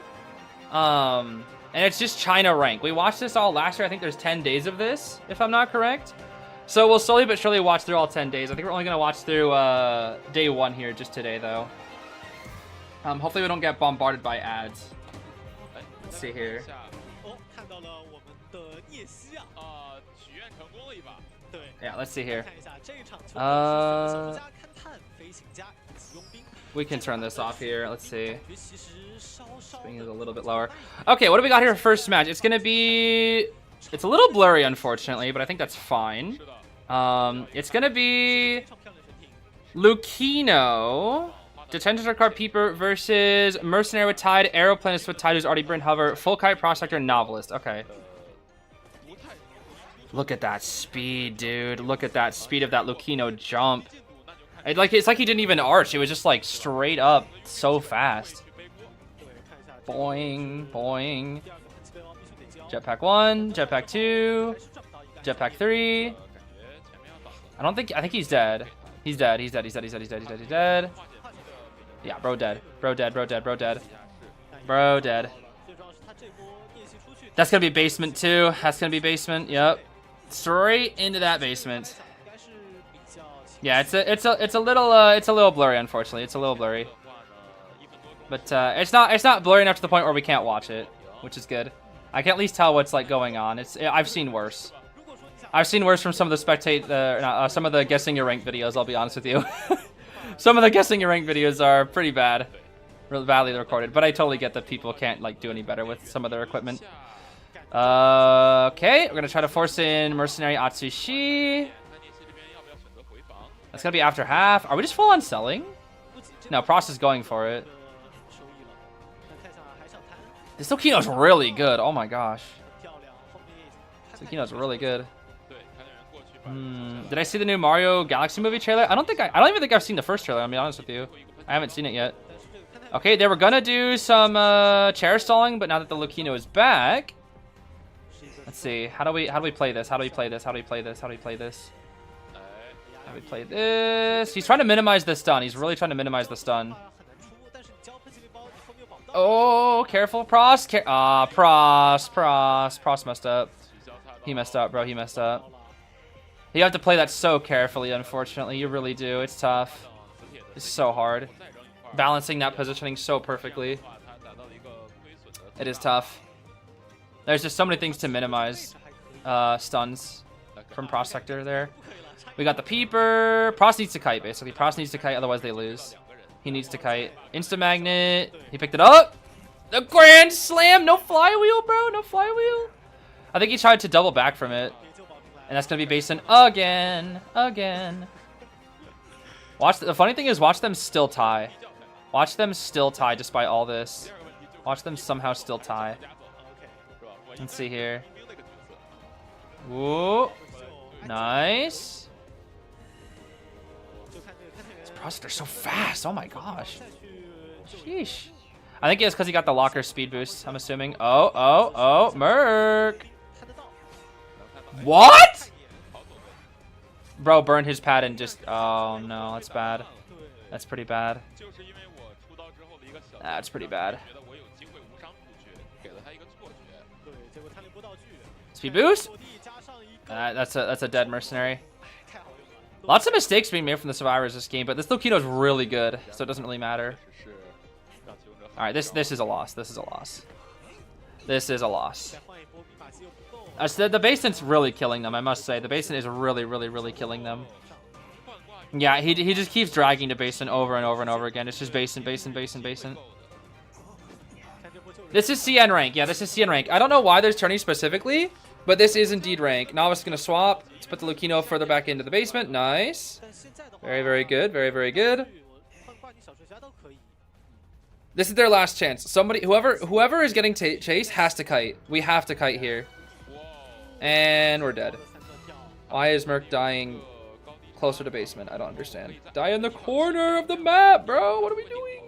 And it's just China rank. We watched this all last year. I think there's 10 days of this, if I'm not correct. So we'll slowly but surely watch through all 10 days. I think we're only going to watch through day 1 here just today, though. Hopefully we don't get bombarded by ads. Let's see here. Yeah, let's see here. We can turn this off here. Let's see. Swing is a little bit lower. Okay, what do we got here for first match? It's gonna be... It's a little blurry, unfortunately, but I think that's fine. It's gonna be... Lucino, Detention Card Peeper versus Mercenary with Tide, Aeroplanist with Tide who's already been Hover, Full Kite Prospector, Novelist. Okay. Look at that speed, dude. Look at that speed of that Lucino jump. It's like he didn't even arch. It was just like straight up so fast. Boing, boing. Jetpack 1, jetpack 2, jetpack 3. I think he's dead. He's dead. He's dead. He's dead. He's dead. He's dead. He's dead. He's dead. Yeah, bro dead. Bro dead. Bro dead. Bro dead. Bro dead. That's gonna be basement too. That's gonna be basement. Yep. Straight into that basement. Yeah, it's a little blurry, unfortunately. It's a little blurry. But it's not blurry enough to the point where we can't watch it, which is good. I can at least tell what's like going on. I've seen worse. I've seen worse from some of the some of the guessing your rank videos. I'll be honest with you. Some of the guessing your rank videos are pretty bad, really badly recorded. But I totally get that people can't like do any better with some of their equipment. Okay, we're gonna try to force in Mercenary Atsushi. That's gonna be after half. Are we just full on selling? No, Prost is going for it. This Lokino's really good. Oh my gosh. This Lokino's really good. Did I see the new Mario Galaxy movie trailer? I don't even think I've seen the first trailer, I'll be honest with you. I haven't seen it yet. Okay, they were gonna do some chair stalling, but now that the Lokino is back. Let's see. How do we play this? How do we play this? How do we play this? How do we play this? How do we play this? He's trying to minimize the stun. He's really trying to minimize the stun. Oh, careful, Prost. Prost messed up. He messed up, bro. He messed up. You have to play that so carefully, unfortunately. You really do. It's tough. It's so hard. Balancing that positioning so perfectly. It is tough. There's just so many things to minimize stuns from Prospector there. We got the Peeper. Prost needs to kite, basically. Prost needs to kite, otherwise they lose. He needs to kite. Insta-magnet. He picked it up. The Grand Slam. No flywheel, bro. No flywheel. I think he tried to double back from it. And that's going to be Basin again. Again. Watch. The funny thing is, watch them still tie. Watch them still tie despite all this. Watch them somehow still tie. Let's see here. Whoa. Nice. These Prospector's so fast. Oh my gosh. Sheesh. I think it's because he got the locker speed boost, I'm assuming. Oh. Merc. What? Bro burned his pad and just... Oh no, that's bad. That's pretty bad. That's pretty bad. Speed boost? That's a dead mercenary. Lots of mistakes being made from the survivors this game, but this Lokino's really good, so it doesn't really matter. All right, this is a loss. This is a loss. This is a loss. The Basin's really killing them, I must say. The Basin is really killing them. Yeah, he just keeps dragging the Basin over and over and over again. It's just Basin. This is CN rank. Yeah, this is CN rank. I don't know why there's turning specifically, but this is indeed rank. Novice is going to swap. Let's put the Lokino further back into the basement. Nice. Very good. Very good. This is their last chance. Somebody, whoever is getting chased has to kite. We have to kite here. And we're dead. Why is Merc dying closer to basement? I don't understand. Die in the corner of the map, bro. What are we doing?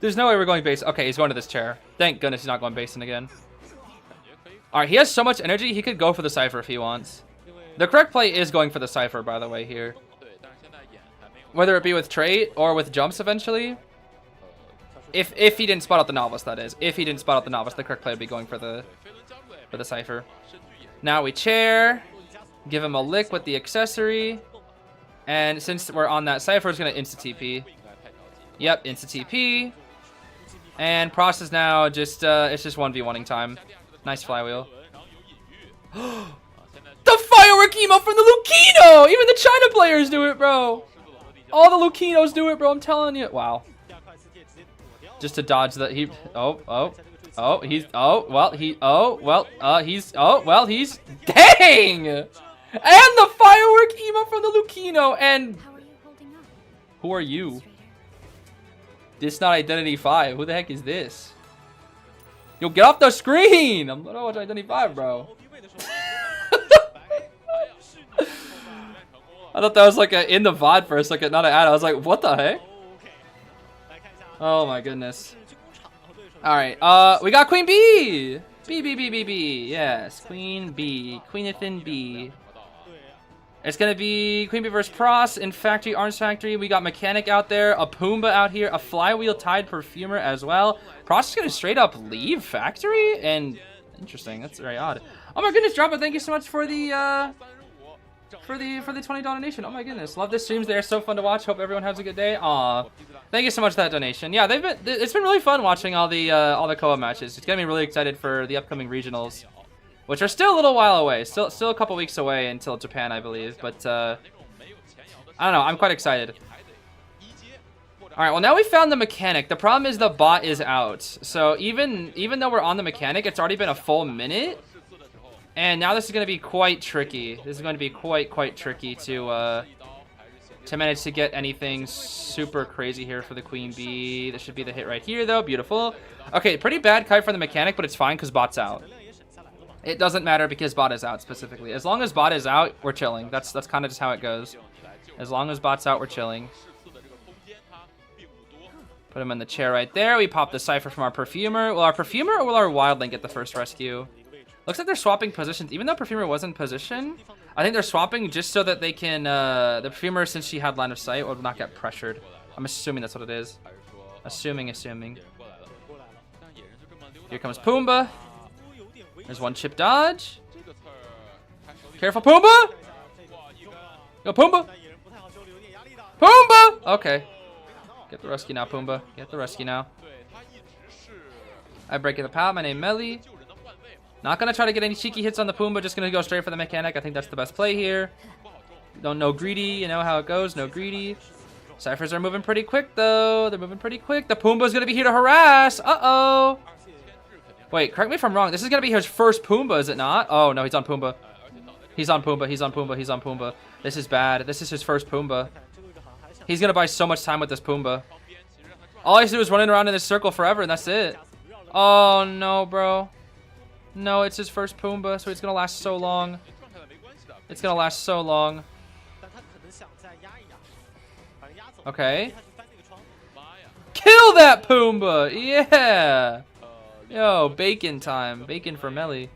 There's no way we're going base. Okay, he's going to this chair. Thank goodness he's not going basin again. Alright, he has so much energy, he could go for the Cypher if he wants. The correct play is going for the Cypher, by the way, here. Whether it be with trait or with jumps eventually. If he didn't spot out the Novice, that is. If he didn't spot out the Novice, the correct play would be going for the Cypher. Now we chair. Give him a lick with the accessory. And since we're on that Cypher, it's going to insta-TP. Yep, insta-TP. And Prost is now just, it's just 1v1ing time. Nice flywheel. The firework emote from the Lokino! Even the China players do it, bro. All the Lokinos do it, bro. I'm telling you. Wow. Just to dodge the he's dang! And the firework emote from the Lokino. And who are you? This not Identity 5. Who the heck is this? Yo, get off the screen! I'm not watching Identity 5, bro. I thought that was like in the VOD for a second, not an ad. I was like, what the heck? Oh my goodness. Alright, we got Queen B! B. Yes, Queen B. Queenithin B. It's gonna be Queen Bee versus Pross in Factory, Arms Factory. We got Mechanic out there, a Pumbaa out here, a Flywheel Tide Perfumer as well. Pross is gonna straight up leave Factory? And interesting, that's very odd. Oh my goodness, Droppa, thank you so much for the $20 donation. Oh my goodness, love the streams. They're so fun to watch. Hope everyone has a good day. Aw, thank you so much for that donation. Yeah, it's been really fun watching all the COA matches. It's getting me really excited for the upcoming regionals, which are still a little while away. Still a couple weeks away until Japan, I believe. But I don't know. I'm quite excited. All right. Well, now we found the mechanic. The problem is the bot is out. So even though we're on the mechanic, it's already been a full minute. And now this is going to be quite tricky. This is going to be quite tricky to manage to get anything super crazy here for the Queen Bee. This should be the hit right here, though. Beautiful. Okay, pretty bad kite for the mechanic, but it's fine because bot's out. It doesn't matter because bot is out specifically. As long as bot is out, we're chilling. That's kind of just how it goes. As long as bot's out, we're chilling. Put him in the chair right there. We pop the Cypher from our Perfumer. Will our Perfumer or will our Wildling get the first rescue? Looks like they're swapping positions. Even though Perfumer was in position, I think they're swapping just so that they can... the Perfumer, since she had line of sight, will not get pressured. I'm assuming that's what it is. Assuming. Here comes Pumbaa. There's one chip dodge. Careful, Pumbaa! Go, Pumbaa! Pumbaa! Okay. Get the rescue now, Pumbaa. Get the rescue now. I break the pal. My name Melly. Not gonna try to get any cheeky hits on the Pumbaa. Just gonna go straight for the mechanic. I think that's the best play here. Don't know greedy. You know how it goes. No greedy. Cyphers are moving pretty quick, though. They're moving pretty quick. The Pumbaa's gonna be here to harass. Uh-oh. Wait, correct me if I'm wrong. This is gonna be his first Pumbaa, is it not? Oh, no, he's on Pumbaa. He's on Pumbaa. This is bad. This is his first Pumbaa. He's gonna buy so much time with this Pumbaa. All I have to do is running around in this circle forever, and that's it. Oh, no, bro. No, it's his first Pumbaa, so it's gonna last so long. It's gonna last so long. Okay. Kill that Pumbaa! Yeah! Yo, bacon time. Bacon for Melly.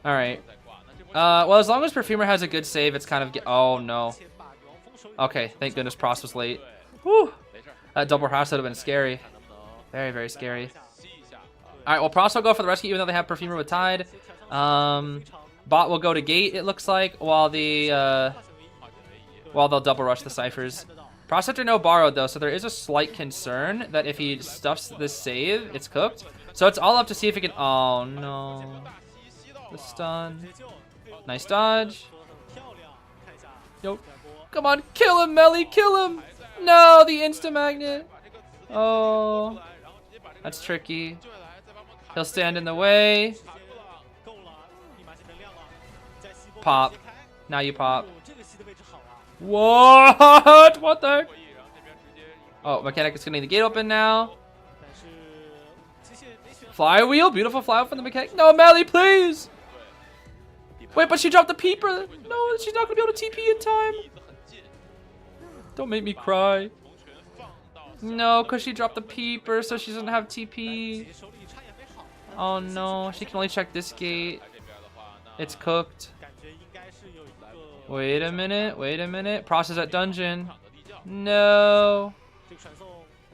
Alright. Well, as long as Perfumer has a good save, it's kind of... Oh, no. Okay, thank goodness Pross was late. Whew. That double house would have been scary. Very, very scary. Alright, well, Pross will go for the rescue, even though they have Perfumer with Tide. Bot will go to gate, it looks like, while they'll double rush the Cyphers. Prospector no borrowed, though, so there is a slight concern that if he stuffs this save, it's cooked. So it's all up to see if he can... Oh, no. The stun. Nice dodge. Yo. Come on, kill him, Melly, kill him! No, the insta-magnet. Oh. That's tricky. He'll stand in the way. Pop. Now you pop. What? What the heck? Oh, mechanic is gonna need the gate open now. Flywheel, beautiful flywheel from the mechanic. No, Melly, please. Wait, but she dropped the peeper. No, she's not gonna be able to TP in time. Don't make me cry. No, because she dropped the peeper, so she doesn't have TP. Oh no, she can only check this gate. It's cooked. Wait a minute. Process at dungeon. No.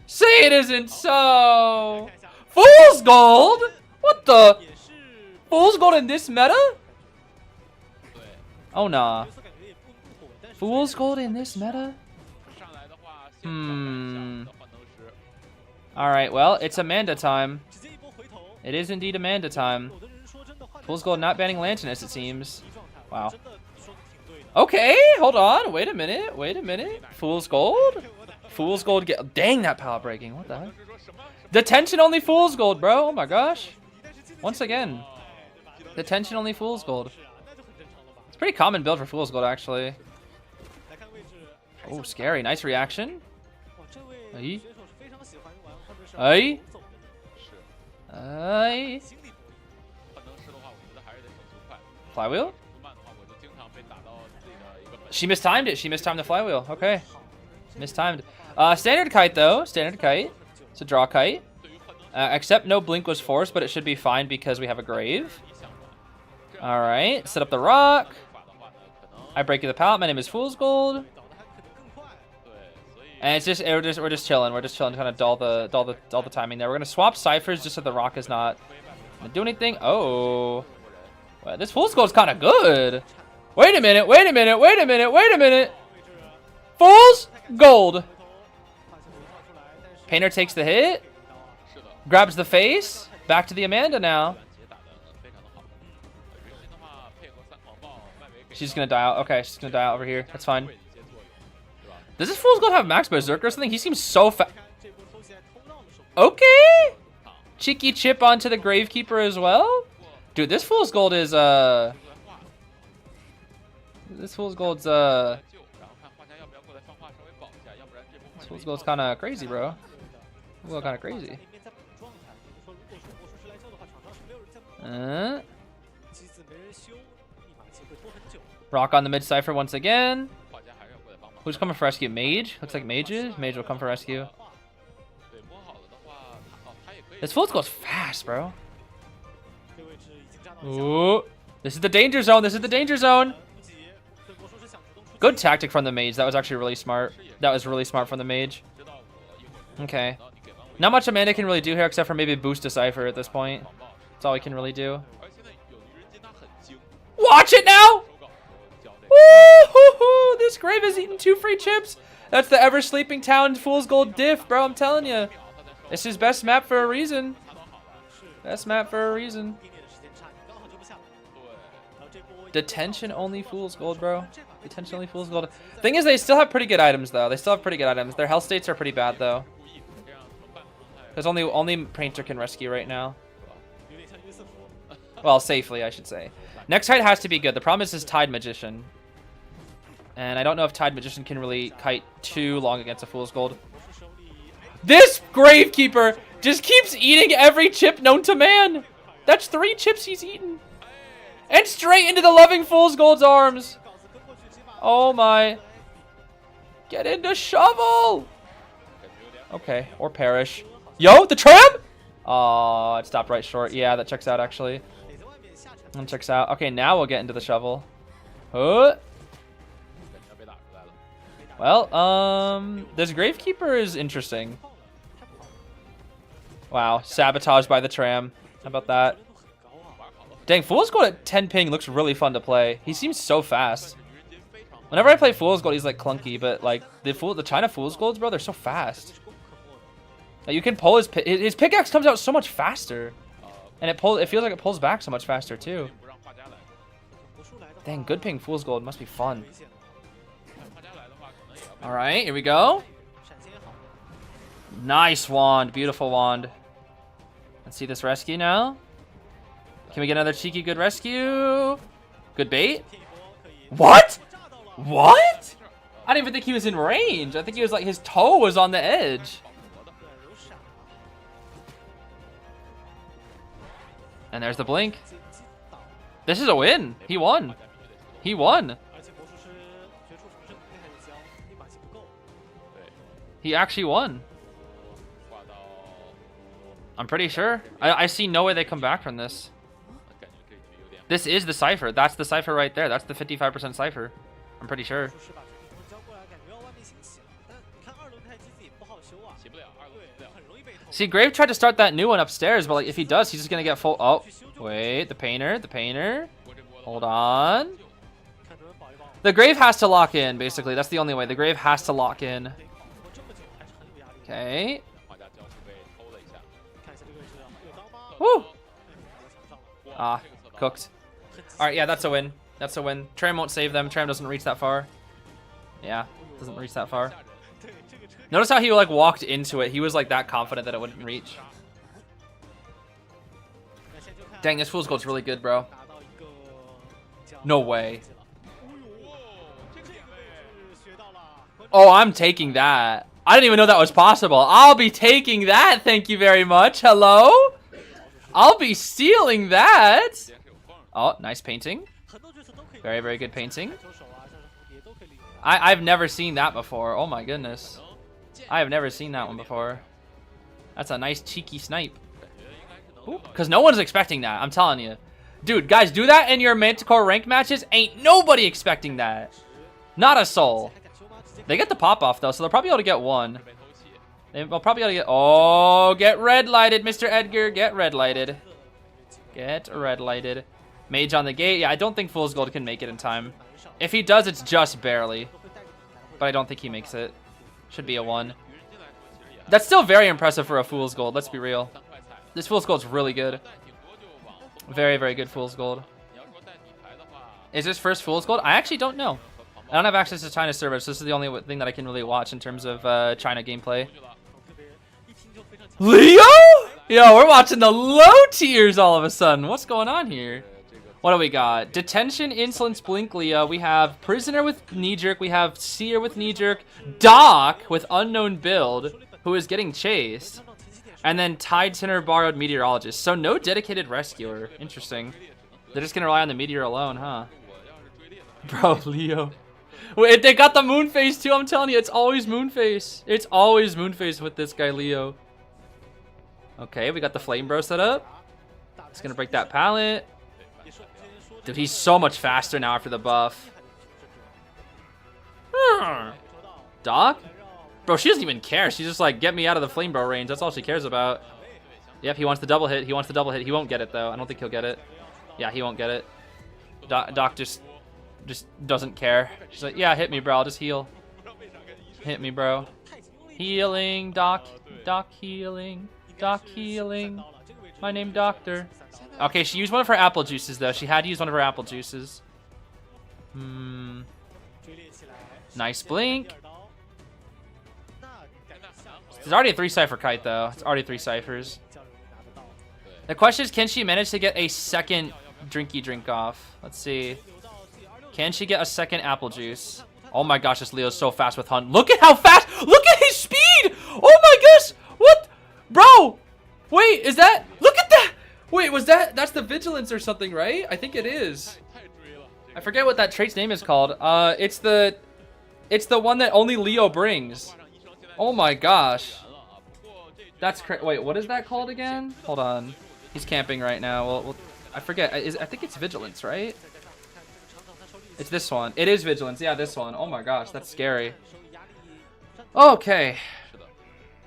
Say it isn't so. Fool's Gold? What the? Fool's Gold in this meta? Oh nah. Fool's Gold in this meta? Alright, well, it's Amanda time. It is indeed Amanda time. Fool's Gold not banning Lantinus, it seems. Wow. Okay, hold on. Wait a minute. Fool's Gold? Fool's Gold get... Dang, that pallet breaking. What the heck? Detention only Fool's Gold, bro. Oh my gosh. Once again. Detention only Fool's Gold. It's a pretty common build for Fool's Gold, actually. Oh, scary. Nice reaction. Aye. Aye. Aye. Flywheel? She mistimed it. She mistimed the flywheel. Okay. Mistimed. Standard kite, though. Standard kite. It's a draw kite. Except no blink was forced, but it should be fine because we have a grave. Alright. Set up the rock. I break you the pallet. My name is Fool's Gold. And it's just we're just chilling. We're just chilling, trying to dull the timing there. We're gonna swap ciphers just so the rock is not gonna do anything. Oh. Well, this Fool's Gold's kinda good. Wait a minute, wait a minute, wait a minute, wait a minute. Fool's Gold. Painter takes the hit. Grabs the face. Back to the Amanda now. She's gonna die out. Okay, she's gonna die out over here. That's fine. Does this Fool's Gold have max berserker or something? He seems so fast. Okay. Cheeky chip onto the Gravekeeper as well. Dude, this Fool's Gold is this Fool's Gold's this Fool's Gold's kind of crazy, bro. Well, kind of crazy. Rock on the mid cipher once again. Who's coming for rescue? Mage? Looks like Mage is. Mage will come for rescue. This Fool's Gold's fast, bro. Ooh. This is the danger zone. This is the danger zone. Good tactic from the Mage. That was actually really smart. That was really smart from the Mage. Okay. Not much Amanda can really do here except for maybe boost a cipher at this point. That's all we can really do. Watch it now! Woo-hoo-hoo! This grave has eaten 2 free chips. That's the ever sleeping town Fool's Gold diff, bro. I'm telling you. It's his best map for a reason. Best map for a reason. Detention only Fool's Gold, bro. Detention only Fool's Gold. Thing is, they still have pretty good items, though. They still have pretty good items. Their health states are pretty bad, though. Because only Painter can rescue right now. Well, safely, I should say. Next kite has to be good. The problem is his Tide Magician. And I don't know if Tide Magician can really kite too long against a Fool's Gold. This Gravekeeper just keeps eating every chip known to man. That's 3 chips he's eaten. And straight into the loving Fool's Gold's arms. Oh my. Get into shovel. Okay, or perish. Yo, the tram? Oh, it stopped right short. Yeah, that checks out actually. That checks out. Okay, now we'll get into the shovel. Well, this Gravekeeper is interesting. Wow, sabotaged by the tram. How about that? Dang, Fool's Gold at 10 ping looks really fun to play. He seems so fast. Whenever I play Fool's Gold, he's like clunky, but like the China Fool's Golds, bro, they're so fast. Like, you can pull his pickaxe comes out so much faster, and it feels like it pulls back so much faster too. Dang, good ping Fool's Gold must be fun. All right, here we go. Nice wand, beautiful wand. Let's see this rescue now. Can we get another cheeky good rescue? Good bait. What? What? I didn't even think he was in range. I think he was like, his toe was on the edge. And there's the blink. This is a win. He won. He won. He actually won. I'm pretty sure. I see no way they come back from this. This is the cipher. That's the cipher right there. That's the 55% cipher. I'm pretty sure. See, Grave tried to start that new one upstairs, but like if he does, he's just gonna get full. Oh, wait, the painter. Hold on. The Grave has to lock in, basically. That's the only way. The Grave has to lock in. Okay. Woo! Ah, cooked. Alright, yeah, that's a win. That's a win. Tram won't save them. Tram doesn't reach that far. Yeah, doesn't reach that far. Notice how he like walked into it. He was like that confident that it wouldn't reach. Dang, this Fool's Gold's really good, bro. No way. Oh, I'm taking that. I didn't even know that was possible. I'll be taking that. Thank you very much. Hello? I'll be stealing that. Oh, nice painting. Very, very good painting. I've never seen that before. Oh my goodness. I have never seen that one before. That's a nice cheeky snipe. Because no one's expecting that, I'm telling you. Dude, guys, do that in your Manticore rank matches. Ain't nobody expecting that. Not a soul. They get the pop off, though, so they'll probably be able to get one. They'll probably be able to get... Oh, get red lighted, Mr. Edgar. Get red lighted. Get red lighted. Mage on the gate. Yeah, I don't think Fool's Gold can make it in time. If he does, it's just barely. But I don't think he makes it. Should be a 1. That's still very impressive for a Fool's Gold, let's be real. This Fool's Gold's really good. Very, very good Fool's Gold. Is this first Fool's Gold? I actually don't know. I don't have access to China servers, so this is the only thing that I can really watch in terms of China gameplay. Leo? Yo, we're watching the low tiers all of a sudden. What's going on here? What do we got? Detention, Insolence, Blink, Leo. We have Prisoner with Knee Jerk. We have Seer with Knee Jerk. Doc with Unknown Build, who is getting chased. And then Tide Center, Borrowed, Meteorologist. So no dedicated rescuer. Interesting. They're just going to rely on the Meteor alone, huh? Bro, Leo. Wait, they got the Moonface too. I'm telling you, it's always Moonface. It's always Moonface with this guy, Leo. Okay, we got the Flame Bro set up. It's going to break that pallet. Dude, he's so much faster now after the buff. Doc? Bro, she doesn't even care. She's just like, get me out of the Flame Bro range. That's all she cares about. Yep, he wants the double hit. He wants the double hit. He won't get it, though. I don't think he'll get it. Yeah, he won't get it. Doc just doesn't care. She's like, yeah, hit me, bro. I'll just heal. Hit me, bro. Healing, Doc. Doc healing. Doc healing. My name, Doctor. Okay, she used one of her apple juices, though. She had to use one of her apple juices. Nice blink. There's already a 3-cipher kite, though. It's already 3 ciphers. The question is, can she manage to get a second drinky drink off? Let's see. Can she get a second apple juice? Oh my gosh, this Leo's so fast with Hunt. Look at how fast! Look at his speed! Oh my gosh! What? Bro! Wait, is that... Look at that! Wait, was that... That's the Vigilance or something, right? I think it is. I forget what that trait's name is called. It's the one that only Leo brings. Oh my gosh. That's crazy. Wait, what is that called again? Hold on. He's camping right now. Well I forget. I think it's Vigilance, right? It's this one. It is Vigilance. Yeah, this one. Oh my gosh, that's scary. Okay.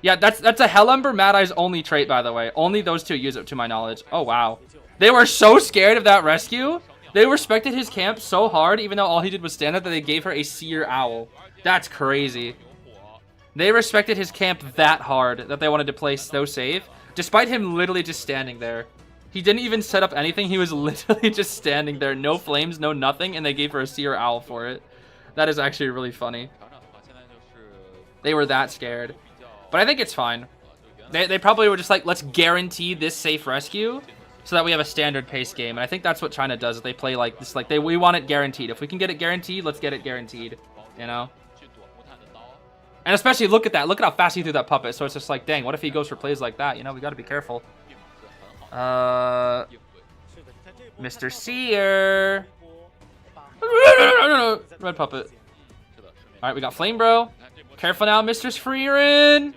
Yeah, that's a Hellumber Mad Eye's only trait, by the way. Only those two use it, to my knowledge. Oh, wow. They were so scared of that rescue. They respected his camp so hard, even though all he did was stand up, that they gave her a Seer Owl. That's crazy. They respected his camp that hard that they wanted to play so safe, despite him literally just standing there. He didn't even set up anything. He was literally just standing there. No flames, no nothing, and they gave her a Seer Owl for it. That is actually really funny. They were that scared. But I think it's fine. They probably were just like, let's guarantee this safe rescue so that we have a standard pace game. And I think that's what China does. They play like this, like we want it guaranteed. If we can get it guaranteed, let's get it guaranteed. You know? And especially look at that. Look at how fast he threw that puppet. So it's just like, dang, what if he goes for plays like that? You know, we got to be careful. Mr. Seer. Red puppet. All right, we got Flame Bro. Careful now, Mistress Freerin.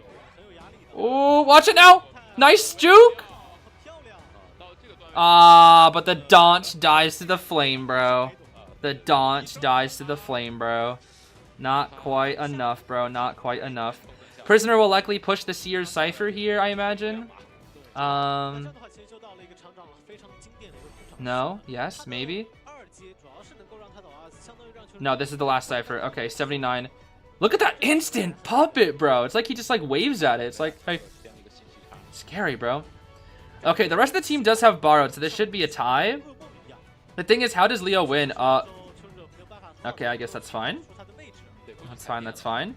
Oh, watch it now. Nice juke. But the Daunch dies to the Flame Bro. The Daunch dies to the Flame Bro. Not quite enough, bro. Not quite enough. Prisoner will likely push the Seer's Cypher here, I imagine. No. Yes, maybe. No, this is the last Cypher. Okay, 79. Look at that instant puppet, bro. It's like he just like waves at it. It's like scary, bro. Okay, the rest of the team does have Borrowed, so this should be a tie. The thing is, how does Leo win? Okay, I guess that's fine. That's fine, that's fine.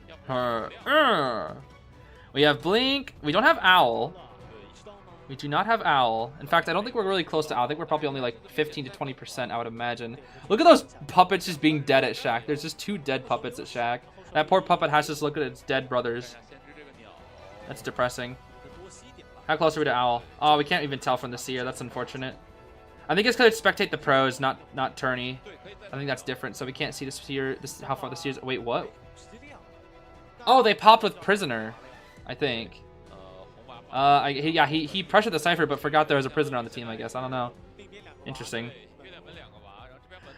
We have Blink. We don't have Owl. We do not have Owl. In fact, I don't think we're really close to Owl. I think we're probably only like 15 to 20%, I would imagine. Look at those puppets just being dead at Shaq. There's just 2 dead puppets at Shaq. That poor puppet has to just look at its dead brothers. That's depressing. How close are we to Owl? Oh, we can't even tell from the Seer. That's unfortunate. I think it's because it's spectate the pros, not tourney. I think that's different, so we can't see the sphere. This how far the spheres. Wait, what? Oh, they popped with prisoner, I think. Yeah, he pressured the cipher, but forgot there was a prisoner on the team. I guess I don't know. Interesting.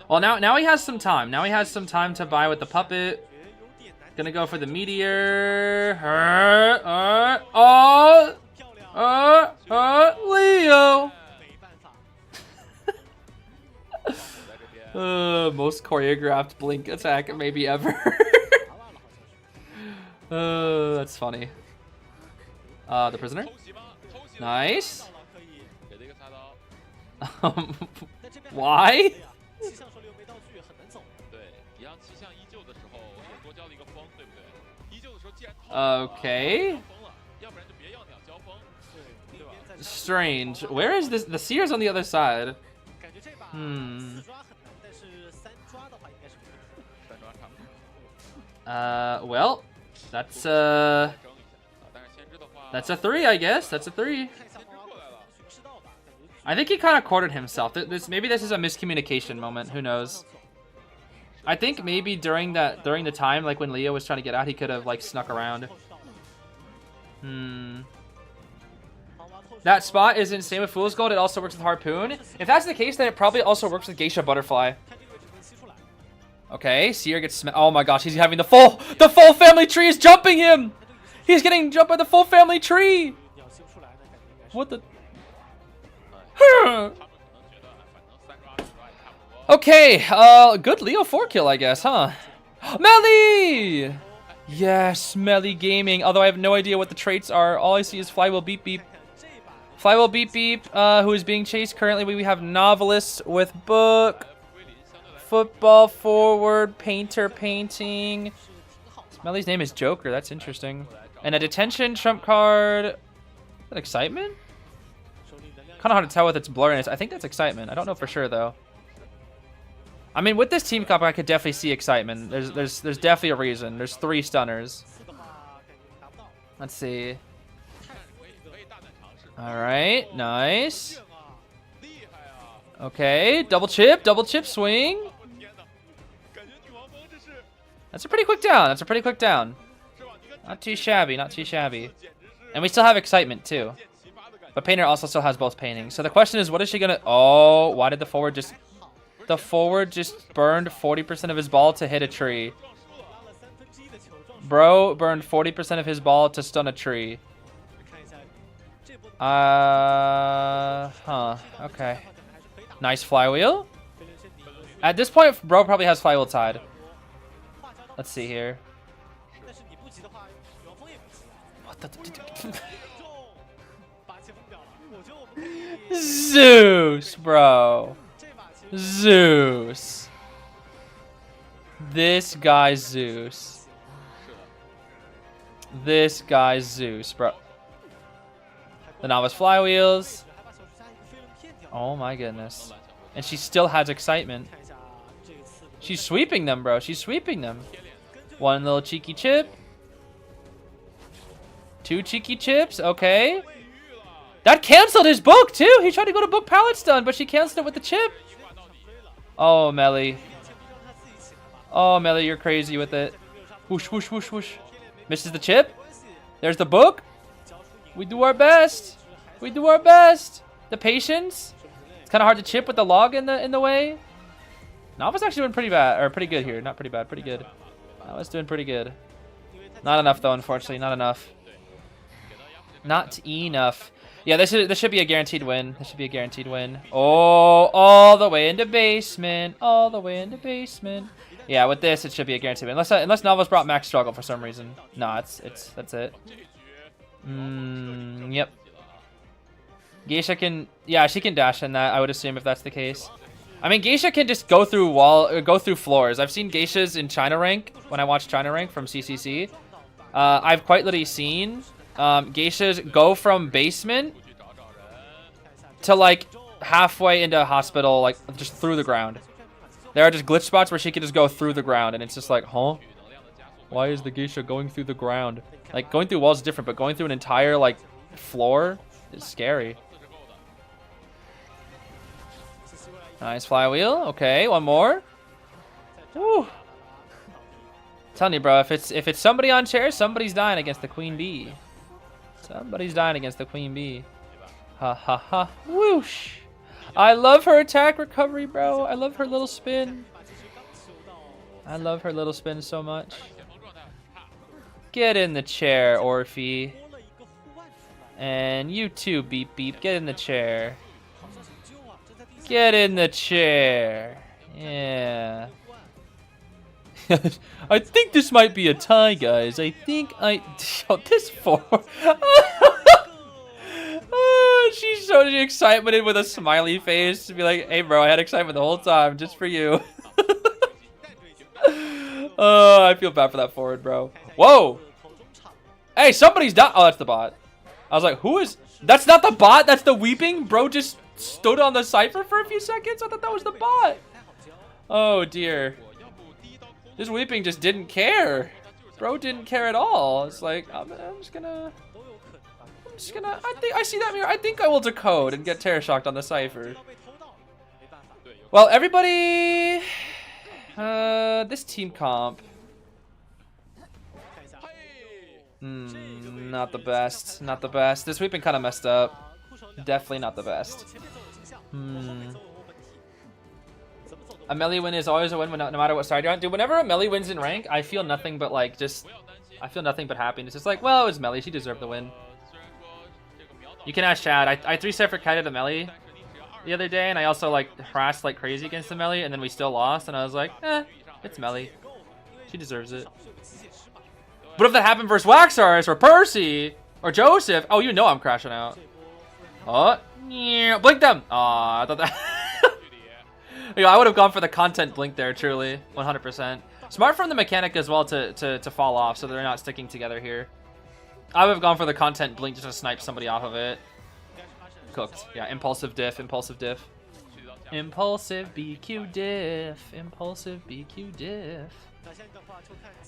Well, now he has some time. Now he has some time to buy with the puppet. Gonna go for the meteor. Leo. Most choreographed blink attack maybe ever. That's funny. The prisoner. Nice. Why? Okay. Strange. Where is this? The seer's on the other side. Well, that's a 3, I guess. That's a 3. I think he kind of cornered himself. Maybe this is a miscommunication moment. Who knows? I think maybe during the time, like when Leo was trying to get out, he could have like snuck around. That spot is insane with Fool's Gold. It also works with Harpoon. If that's the case, then it probably also works with Geisha Butterfly. Okay, Seer gets oh my gosh, he's having the full family tree is jumping him. He's getting jumped by the full family tree. What the? Okay, good Leo 4 kill, I guess, huh? Melly! Yes, Melly Gaming. Although I have no idea what the traits are. All I see is Flywheel Beep Beep. Flywheel Beep Beep, who is being chased currently. We have Novelist with Book. Football Forward, Painter Painting. Melly's name is Joker, that's interesting. And a Detention Trump card. Is that Excitement? Kind of hard to tell with its blurriness. I think that's Excitement. I don't know for sure though. I mean, with this team comp, I could definitely see Excitement. There's definitely a reason. There's 3 stunners. Let's see. All right, nice. Okay, double chip swing. That's a pretty quick down. That's a pretty quick down. Not too shabby, not too shabby. And we still have Excitement too. But Painter also still has both paintings. So the question is, what is she gonna? Oh, why did the forward just? The forward just burned 40% of his ball to hit a tree. Bro burned 40% of his ball to stun a tree. Okay. Nice flywheel. At this point, bro probably has flywheel tied. Let's see here. What the? Zeus, bro. Zeus. This guy's Zeus. This guy's Zeus, bro. The novice flywheels. Oh my goodness. And she still has Excitement. She's sweeping them, bro. She's sweeping them. 1 little cheeky chip. 2 cheeky chips. Okay. That canceled his book, too. He tried to go to book pallet stun, but she canceled it with the chip. Oh, Melly. Oh, Melly, you're crazy with it. Whoosh, whoosh, whoosh, whoosh. Misses the chip. There's the book. We do our best. We do our best. The patience. It's kind of hard to chip with the log in the way. Nova's actually doing pretty bad, or pretty good here. Not pretty bad, pretty good. Nova's doing pretty good. Not enough though, unfortunately. Not enough. Not enough. Yeah, this should be a guaranteed win. This should be a guaranteed win. Oh, all the way into basement. All the way into basement. Yeah, with this, it should be a guaranteed win. Unless Nova's brought max struggle for some reason. No, that's it. Yep. Geisha can, yeah, she can dash in that, I would assume, if that's the case. I mean, Geisha can just go through floors. I've seen Geishas in China rank when I watch China rank from CCC. I've quite literally seen Geishas go from basement to like halfway into a hospital, like just through the ground. There are just glitch spots where she can just go through the ground, and it's just like, huh? Why is the Geisha going through the ground? Like, going through walls is different, but going through an entire like floor is scary. Nice flywheel. Okay, one more. Woo. Telling you, bro, if it's somebody on chair, somebody's dying against the queen bee. Somebody's dying against the queen bee. Ha ha ha. Whoosh. I love her attack recovery, bro. I love her little spin. I love her little spin so much. Get in the chair, Orphe. And you too, Beep Beep. Get in the chair. Get in the chair. Yeah. I think this might be a tie, guys. I think oh, this four. She showed the excitement with a smiley face to be like, hey, bro, I had excitement the whole time just for you. Oh, I feel bad for that forward, bro. Whoa. Hey, somebody's down. Oh, that's the bot. I was like, who is... That's not the bot. That's the weeping. Bro just stood on the cipher for a few seconds. I thought that was the bot. Oh, dear. This weeping just didn't care. Bro didn't care at all. It's like, I'm just gonna... I see that mirror. I think I will decode and get terror shocked on the cipher. Well, everybody... this team comp... not the best. Not the best. This we've been kind of messed up. Definitely not the best. A melee win is always a win, no matter what side you're on. Dude, whenever a melee wins in rank, I feel nothing but like I feel nothing but happiness. It's like, well, it was melee. She deserved the win. You can ask Chad. I 3-set kited the melee the other day, and I also like harassed like crazy against the melee, and then we still lost, and I was like, it's melee. She deserves it. But if that happened versus Waxars or Percy or Joseph, oh, you know I'm crashing out. Oh, yeah, blink them. Aw, I thought that. Yo, I would have gone for the content blink there, truly, 100%. Smart from the mechanic as well to fall off, so they're not sticking together here. I would have gone for the content blink just to snipe somebody off of it. Cooked. Yeah, impulsive diff, impulsive diff. Impulsive BQ diff, impulsive BQ diff.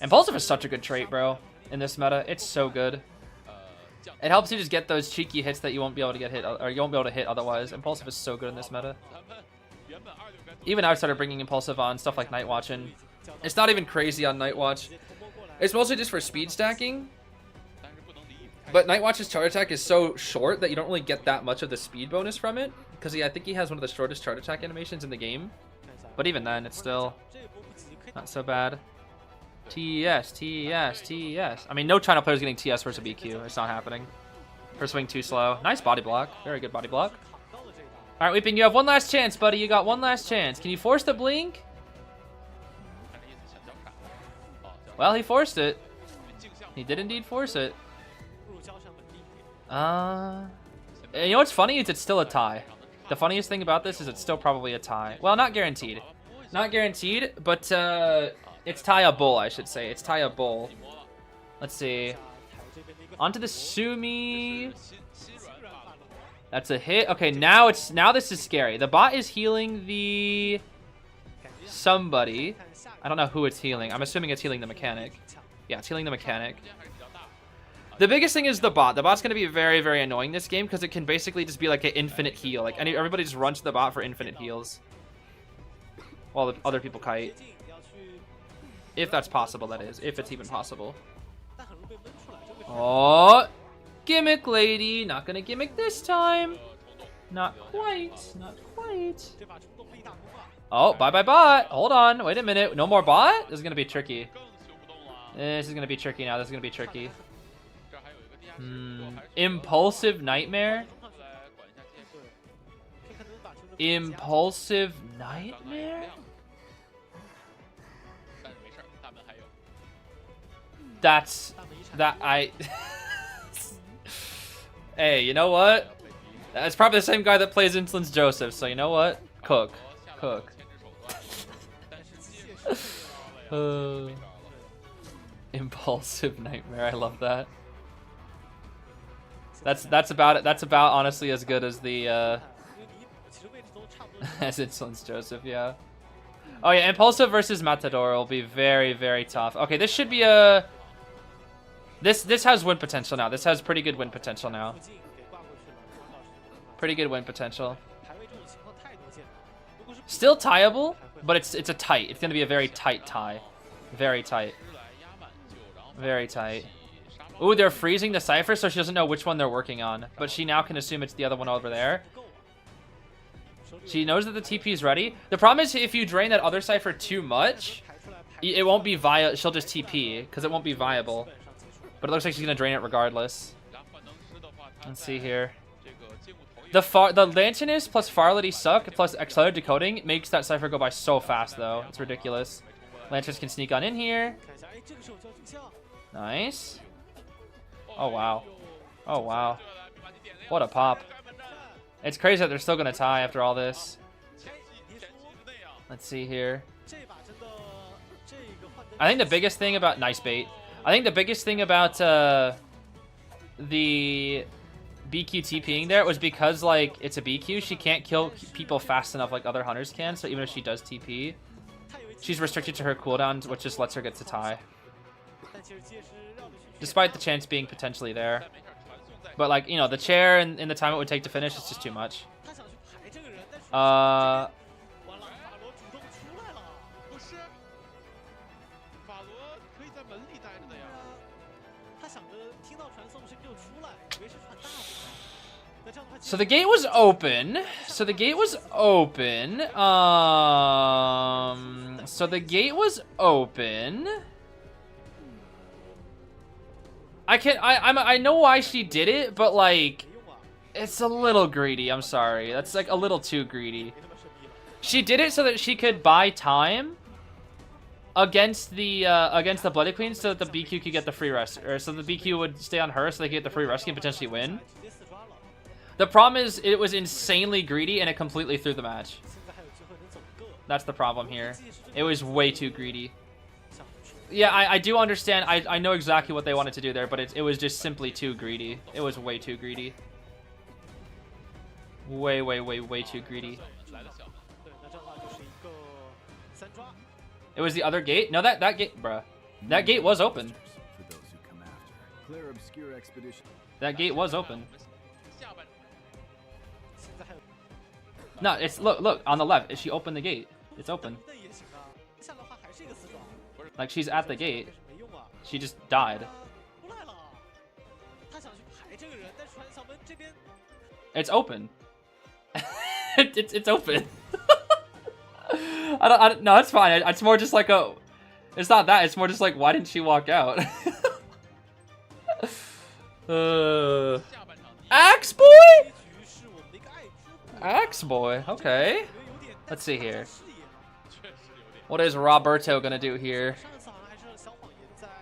Impulsive is such a good trait, bro, in this meta. It's so good. It helps you just get those cheeky hits that you won't be able to get hit, or you won't be able to hit otherwise. Impulsive is so good in this meta. Even I started bringing Impulsive on stuff like Night Watching. It's not even crazy on Night Watch. It's mostly just for speed stacking. But Night Watch's charge attack is so short that you don't really get that much of the speed bonus from it. Because I think he has one of the shortest charge attack animations in the game. But even then, it's still not so bad. TS, TS, TS. I mean, no China player's getting TS versus a BQ. It's not happening. First swing too slow. Nice body block. Very good body block. All right, Weeping, you have one last chance, buddy. You got one last chance. Can you force the blink? Well, he forced it. He did indeed force it. You know what's funny is it's still a tie. The funniest thing about this is it's still probably a tie. Well, not guaranteed. Not guaranteed, but it's tie-able, I should say. It's tie-able. Let's see. Onto the Sumi. That's a hit. Okay, now this is scary. The bot is healing the somebody. I don't know who it's healing. I'm assuming it's healing the mechanic. Yeah, it's healing the mechanic. The biggest thing is the bot. The bot's going to be very, very annoying this game because it can basically just be like an infinite heal. Like everybody just runs to the bot for infinite heals while the other people kite. If that's possible, that is. If it's even possible. Oh, gimmick lady. Not going to gimmick this time. Not quite. Not quite. Oh, bye-bye bot. Hold on. Wait a minute. No more bot? This is going to be tricky. This is going to be tricky now. This is going to be tricky. Impulsive Nightmare? Impulsive Nightmare? That's... That I... Hey, you know what? That's probably the same guy that plays Insulin's Joseph, so you know what? Cook. Cook. Impulsive Nightmare, I love that. That's about it. That's about honestly as good as the as Insulin's Joseph, yeah. Oh yeah, Impulsive versus Matador will be very, very tough. Okay, this should be a this has win potential now. This has pretty good win potential now. Pretty good win potential. Still tieable, but it's a tight. It's gonna be a very tight tie. Very tight. Very tight. Ooh, they're freezing the Cypher, so she doesn't know which one they're working on. But she now can assume it's the other one over there. She knows that the TP is ready. The problem is if you drain that other Cypher too much, it won't be viable. She'll just TP, because it won't be viable. But it looks like she's gonna drain it regardless. Let's see here. The Lanternist plus Farlady suck plus Accelerated Decoding makes that Cypher go by so fast, though. It's ridiculous. Lanternist can sneak on in here. Nice. Oh, wow. Oh, wow. What a pop. It's crazy that they're still going to tie after all this. Let's see here. I think the biggest thing about... Nice bait. I think the biggest thing about the BQ TPing there was because, like, it's a BQ. She can't kill people fast enough like other hunters can. So even if she does TP, she's restricted to her cooldowns, which just lets her get to tie. Despite the chance being potentially there. But, like, you know, the chair and the time it would take to finish is just too much. So the gate was open. So the gate was open. I know why she did it, but like it's a little greedy. I'm sorry. That's like a little too greedy. She did it so that she could buy time against the Bloody Queen so that the BQ could get the free rest, or so the BQ would stay on her so they could get the free rescue and potentially win. The problem is it was insanely greedy and it completely threw the match. That's the problem here. It was way too greedy. Yeah, I do understand. I know exactly what they wanted to do there, but it was just simply too greedy. It was way too greedy. Way too greedy. It was the other gate? No, that gate, bruh. That gate was open. That gate was open. No, it's look on the left. She opened the gate. It's open. Like she's at the gate. She just died. It's open. it's open. I don't. No, it's fine. It's more just like a. It's not that. It's more just like why didn't she walk out? Axe boy. Axe boy. Okay. Let's see here. What is Roberto gonna do here?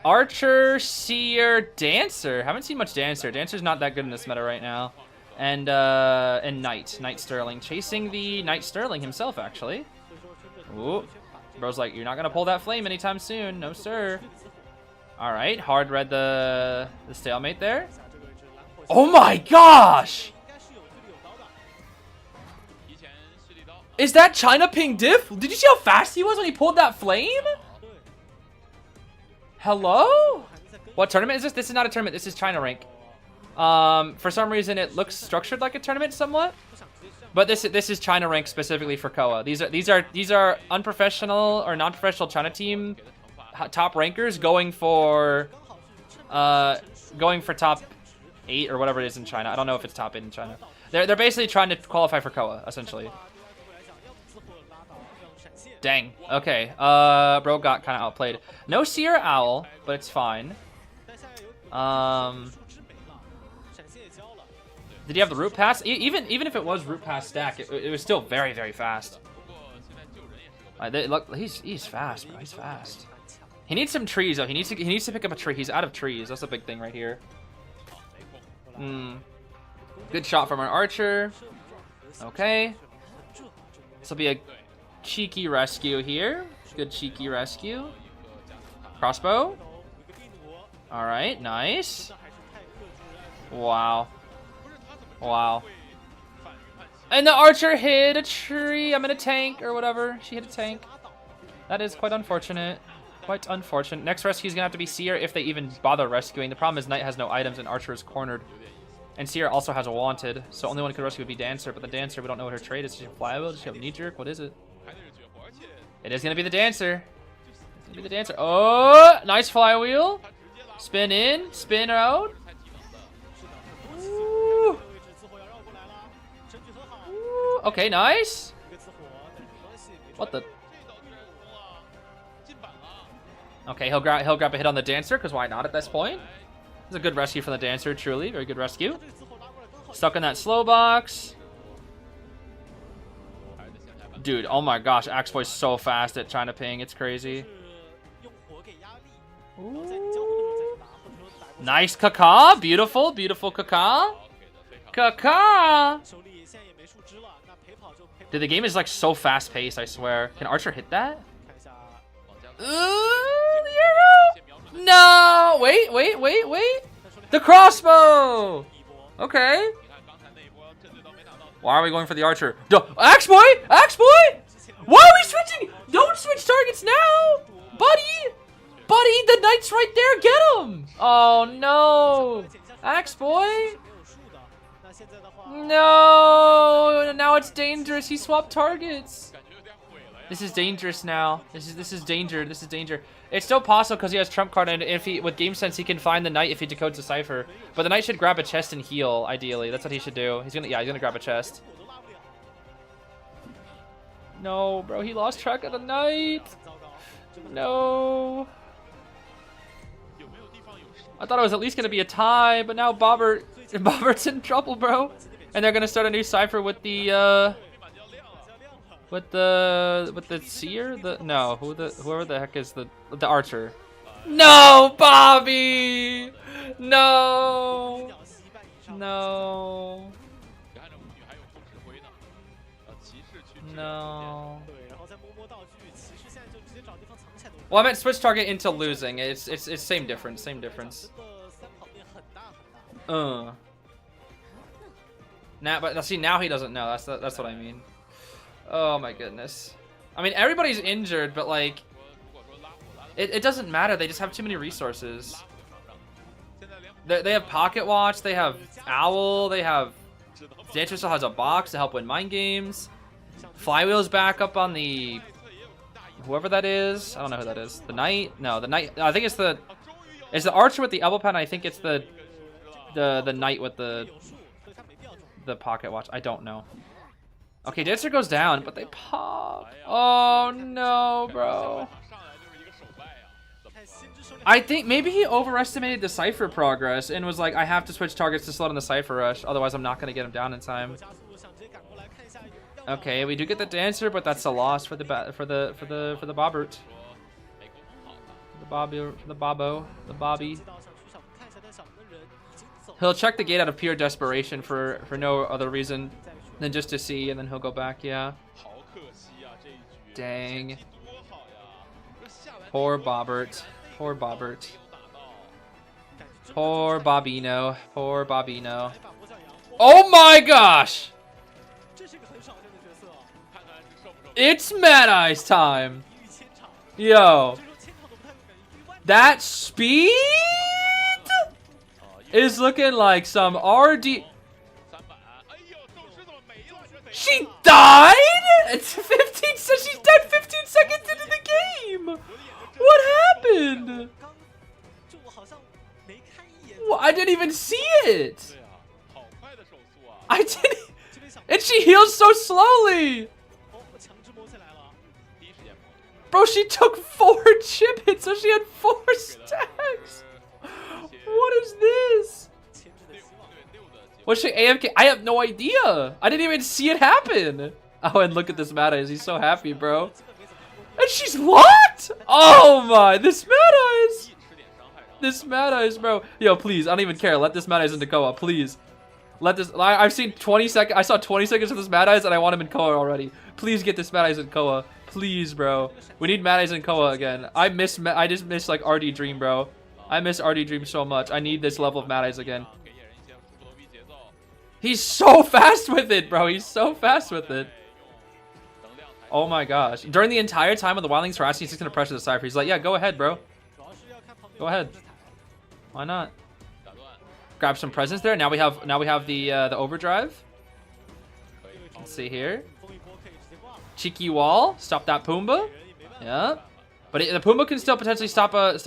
Archer, Seer, Dancer. Haven't seen much Dancer. Dancer's not that good in this meta right now. And Knight Sterling, chasing the Knight Sterling himself, actually. Ooh, bro's like, you're not gonna pull that flame anytime soon, no sir. All right, hard read the stalemate there. Oh my gosh! Is that China Ping Diff? Did you see how fast he was when he pulled that flame? Hello? What tournament is this? This is not a tournament. This is China rank. For some reason, it looks structured like a tournament somewhat, but this is China rank specifically for COA. These are unprofessional or non-professional China team top rankers going for top 8 or whatever it is in China. I don't know if it's top 8 in China. They're basically trying to qualify for COA essentially. Dang. Okay. Bro got kind of outplayed. No Seer Owl, but it's fine. Did he have the root pass? Even if it was root pass stack, it was still very fast. Look, he's fast, bro. He's fast. He needs some trees though. He needs to pick up a tree. He's out of trees. That's a big thing right here. Good shot from our archer. Okay. This will be a cheeky rescue here. Good cheeky rescue. Crossbow. All right, nice. Wow. Wow. And the archer hit a tree. I'm in a tank or whatever. She hit a tank. That is quite unfortunate. Quite unfortunate. Next rescue is going to have to be Seer if they even bother rescuing. The problem is Knight has no items and Archer is cornered. And Seer also has a wanted. So only one who could rescue would be Dancer. But the Dancer, we don't know what her trade is. Does she have Flyable? Does she have Knee Jerk? What is it? It is gonna be the dancer. It's gonna be the dancer. Oh, nice flywheel. Spin in, spin out. Ooh. Ooh. Okay, nice. What the? Okay, he'll grab a hit on the dancer, because why not at this point? It's a good rescue from the dancer, truly. Very good rescue. Stuck in that slow box. Dude, oh my gosh, Axe Boy's so fast at trying to ping. It's crazy. Ooh. Nice Kaka. Beautiful, beautiful Kaka. Kaka. Dude, the game is like so fast paced, I swear. Can Archer hit that? No! Wait. The crossbow! Okay. Why are we going for the Archer? Axe Boy! Axe Boy! Why are we switching? Don't switch targets now! Buddy! Buddy, the knight's right there. Get him! Oh, no. Axe Boy? No! Now it's dangerous. He swapped targets. This is dangerous now. This is danger. This is danger. It's still possible because he has trump card, and if he with game sense he can find the knight if he decodes the cipher. But the knight should grab a chest and heal. Ideally, that's what he should do. He's gonna grab a chest. No, bro, he lost track of the knight. No. I thought it was at least gonna be a tie, but now Bobbert's in trouble, bro. And they're gonna start a new cipher with the With the seer? Whoever the heck is the archer. No, Bobby! No! No. No. Well, I meant switch target into losing. It's same difference, same difference. Now, but see, now he doesn't know. That's what I mean. Oh my goodness. I mean, everybody's injured, but like, it doesn't matter. They just have too many resources. They have Pocket Watch. They have Owl. They have Dancer still has a box to help win mind games. Flywheel's back up on the whoever that is. I don't know who that is. The knight? No, the knight. I think it's the archer with the elbow pad. I think it's the knight with the pocket watch. I don't know. Okay, Dancer goes down, but they pop. Oh no, bro. I think maybe he overestimated the Cypher progress and was like, I have to switch targets to slow down the Cypher rush, otherwise I'm not gonna get him down in time. Okay, we do get the Dancer, but that's a loss for the Bobbert. The Bobby. He'll check the gate out of pure desperation for no other reason than just to see, and then he'll go back. Yeah. Dang. Poor Bobbert. Poor Bobbert. Poor Bobbino. Poor Bobbino. Oh my gosh! It's Mad Eyes time! Yo. That speed is looking like some RD. She died? It's 15 seconds. She's dead 15 seconds into the game. What happened? Well, I didn't even see it. I didn't. And she heals so slowly. Bro, she took 4 chip hits, so she had 4 stacks. What is this? Was she AFK? I have no idea. I didn't even see it happen. Oh, and look at this Mad Eyes. He's so happy, bro. And she's locked? Oh my, this Mad Eyes. This Mad Eyes, bro. Yo, please, I don't even care. Let this Mad Eyes into COA, please. Let this, I've seen 20 seconds. I saw 20 seconds of this Mad Eyes and I want him in COA already. Please get this Mad Eyes in COA. Please, bro. We need Mad Eyes in COA again. I just miss like RD Dream, bro. I miss RD Dream so much. I need this level of Mad Eyes again. He's so fast with it, bro. He's so fast with it. Oh my gosh. During the entire time when the Wildlings were asking, he's just gonna pressure the Cypher. He's like, yeah, go ahead, bro. Go ahead. Why not? Grab some presents there. Now we have the overdrive. Let's see here. Cheeky wall. Stop that Pumbaa. Yeah. But the Pumbaa can still potentially stop a...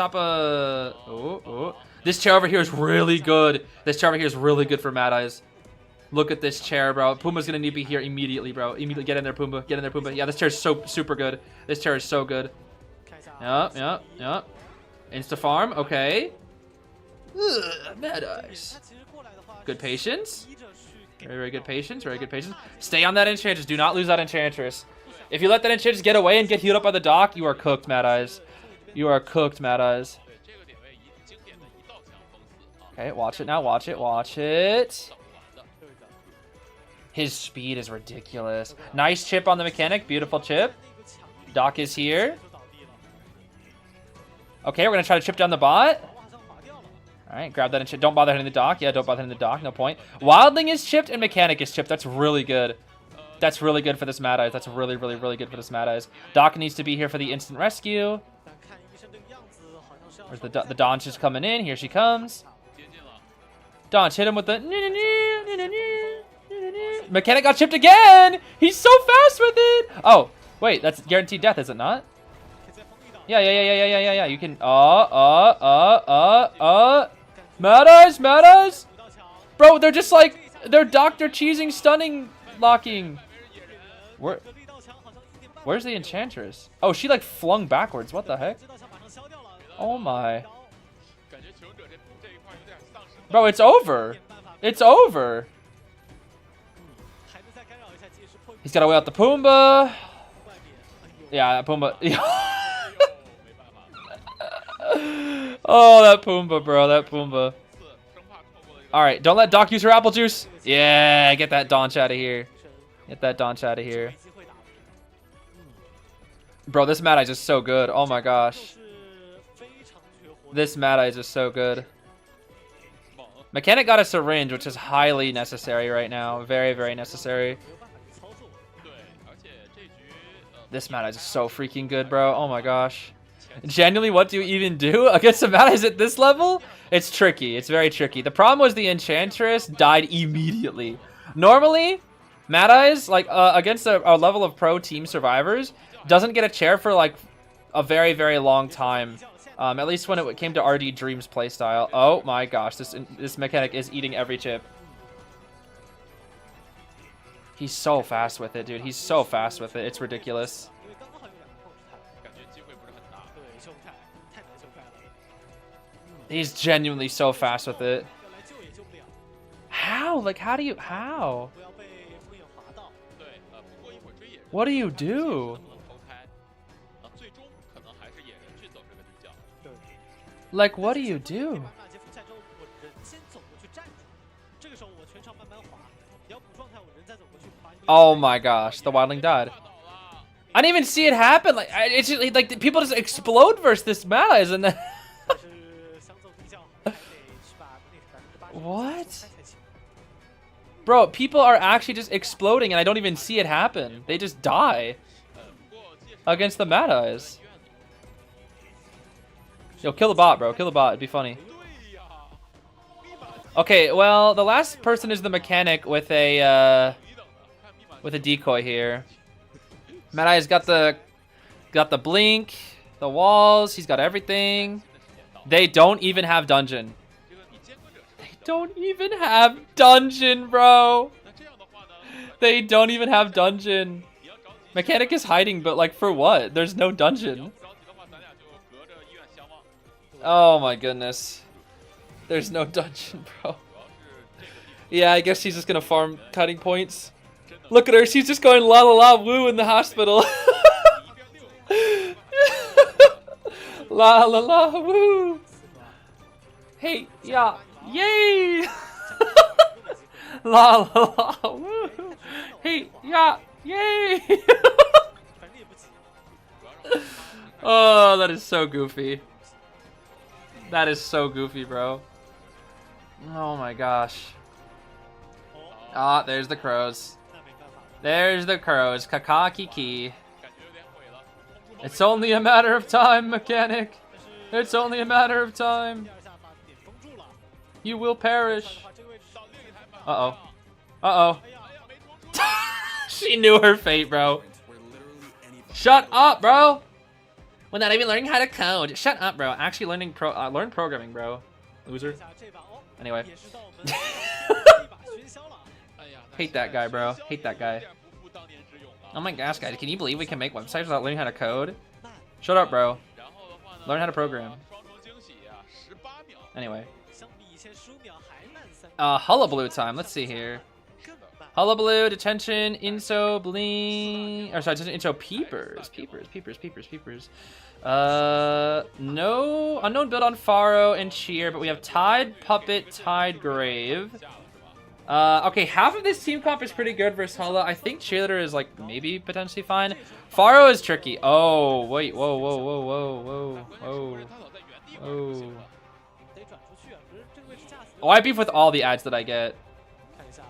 Oh. This chair over here is really good. This chair over here is really good for Mad Eyes. Look at this chair, bro. Pumbaa's gonna need to be here immediately, bro. Immediately get in there, Pumbaa. Get in there, Pumbaa. Yeah, this chair is so super good. This chair is so good. Yeah. Insta farm. Okay. Ugh, Mad Eyes. Good patience. Very good patience. Very good patience. Stay on that Enchantress. Do not lose that Enchantress. If you let that Enchantress get away and get healed up by the dock, you are cooked, Mad Eyes. You are cooked, Mad Eyes. Okay, watch it now. Watch it. Watch it. His speed is ridiculous. Nice chip on the mechanic. Beautiful chip. Doc is here. Okay, we're going to try to chip down the bot. Alright, grab that and chip. Don't bother hitting the dock. Yeah, don't bother hitting the dock. No point. Wildling is chipped and mechanic is chipped. That's really good. That's really good for this Mad Eyes. That's really good for this Mad Eyes. Doc needs to be here for the instant rescue. Where's the Donch is coming in. Here she comes. Donch, hit him with the... Mechanic got chipped again! He's so fast with it! Oh, wait, that's guaranteed death, is it not? Yeah. You can... Mad Eyes! Bro, they're just like... They're Dr. Cheesing stunning locking. Where's the Enchantress? Oh, she like flung backwards. What the heck? Oh my. Bro, it's over. It's over. He's got to wait out the Pumbaa. Yeah, that Pumbaa. Oh, that Pumbaa, bro. That Pumbaa. Alright, don't let Doc use her apple juice. Yeah, get that Donch out of here. Get that Donch out of here. Bro, this Mad Eyes is so good. Oh my gosh. This Mad Eyes is so good. Mechanic got a syringe, which is highly necessary right now. Very necessary. This Mad Eyes is so freaking good, bro. Oh my gosh. Genuinely, what do you even do against the Mad Eyes at this level? It's tricky. It's very tricky. The problem was the Enchantress died immediately. Normally, Mad Eyes, like, against a level of pro team survivors, doesn't get a chair for, like, a very long time. At least when it came to RD Dream's playstyle. Oh my gosh, this mechanic is eating every chip. He's so fast with it, dude. He's so fast with it. It's ridiculous. He's genuinely so fast with it. How? Like, how do you... How? What do you do? Like, what do you do? Oh my gosh, the wildling died. I didn't even see it happen. Like, it's just, like people just explode versus this Mad Eyes and then... What? Bro, people are actually just exploding and I don't even see it happen. They just die against the Mad Eyes. Yo, kill the bot, bro. Kill the bot. It'd be funny. Okay, well, the last person is the mechanic with a decoy here. Mad Eye's got the blink, the walls. He's got everything. They don't even have dungeon. They don't even have dungeon, bro. They don't even have dungeon. Mechanic is hiding, but like for what? There's no dungeon. Oh my goodness. There's no dungeon, bro. Yeah, I guess she's just gonna farm cutting points. Look at her, she's just going la la la woo in the hospital. La la la woo. Hey, yeah, yay. La la la woo. Hey, yeah, yay. Oh, that is so goofy. That is so goofy, bro. Oh my gosh. Ah, there's the crows. There's the crows. Kakakiki. It's only a matter of time, mechanic. It's only a matter of time. You will perish. Uh-oh. Uh-oh. She knew her fate, bro. Shut up, bro. We're not even learning how to code. Shut up, bro. Actually learn programming, bro. Loser. Anyway. Hate that guy, bro. Hate that guy. Oh my gosh, guys. Can you believe we can make websites without learning how to code? Shut up, bro. Learn how to program. Anyway. Hullabaloo time. Let's see here. Hullabaloo, detention, inso, bling. Or sorry, detention, inso, peepers. Peepers. No unknown build on Faro and Cheer, but we have Tide, Puppet, Tide, Grave. Okay, half of this team comp is pretty good versus Hulla. I think Cheerleader is like maybe potentially fine. Faro is tricky. Oh, wait, whoa. Oh, I beef with all the ads that I get.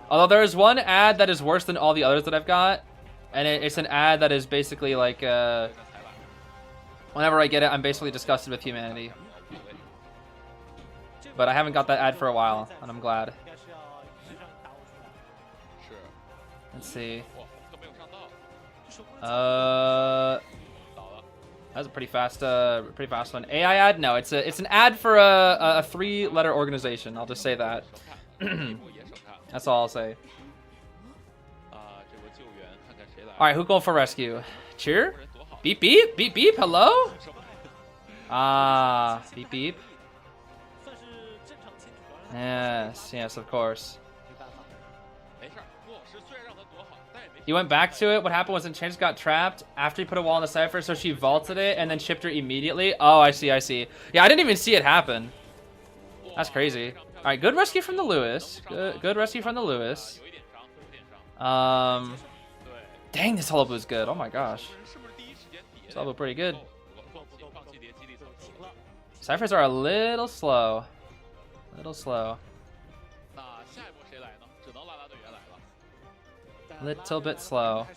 Although there is one ad that is worse than all the others that I've got. And it's an ad that is basically like, whenever I get it, I'm basically disgusted with humanity. But I haven't got that ad for a while, and I'm glad. Let's see. That's a pretty fast one. AI ad? No, it's an ad for a 3-letter organization. I'll just say that. That's all I'll say. All right, who going for rescue? Cheer? Beep beep beep beep. Hello? Ah, beep beep. Yes, of course. He went back to it. What happened was Enchantress got trapped after he put a wall in the cipher, so she vaulted it and then chipped her immediately. Oh, I see. Yeah, I didn't even see it happen. That's crazy. All right, good rescue from the Lewis. Good rescue from the Lewis. Dang, this Hullabaloo is good. Oh my gosh. This Hullabaloo pretty good. Ciphers are a little slow. Little bit slow.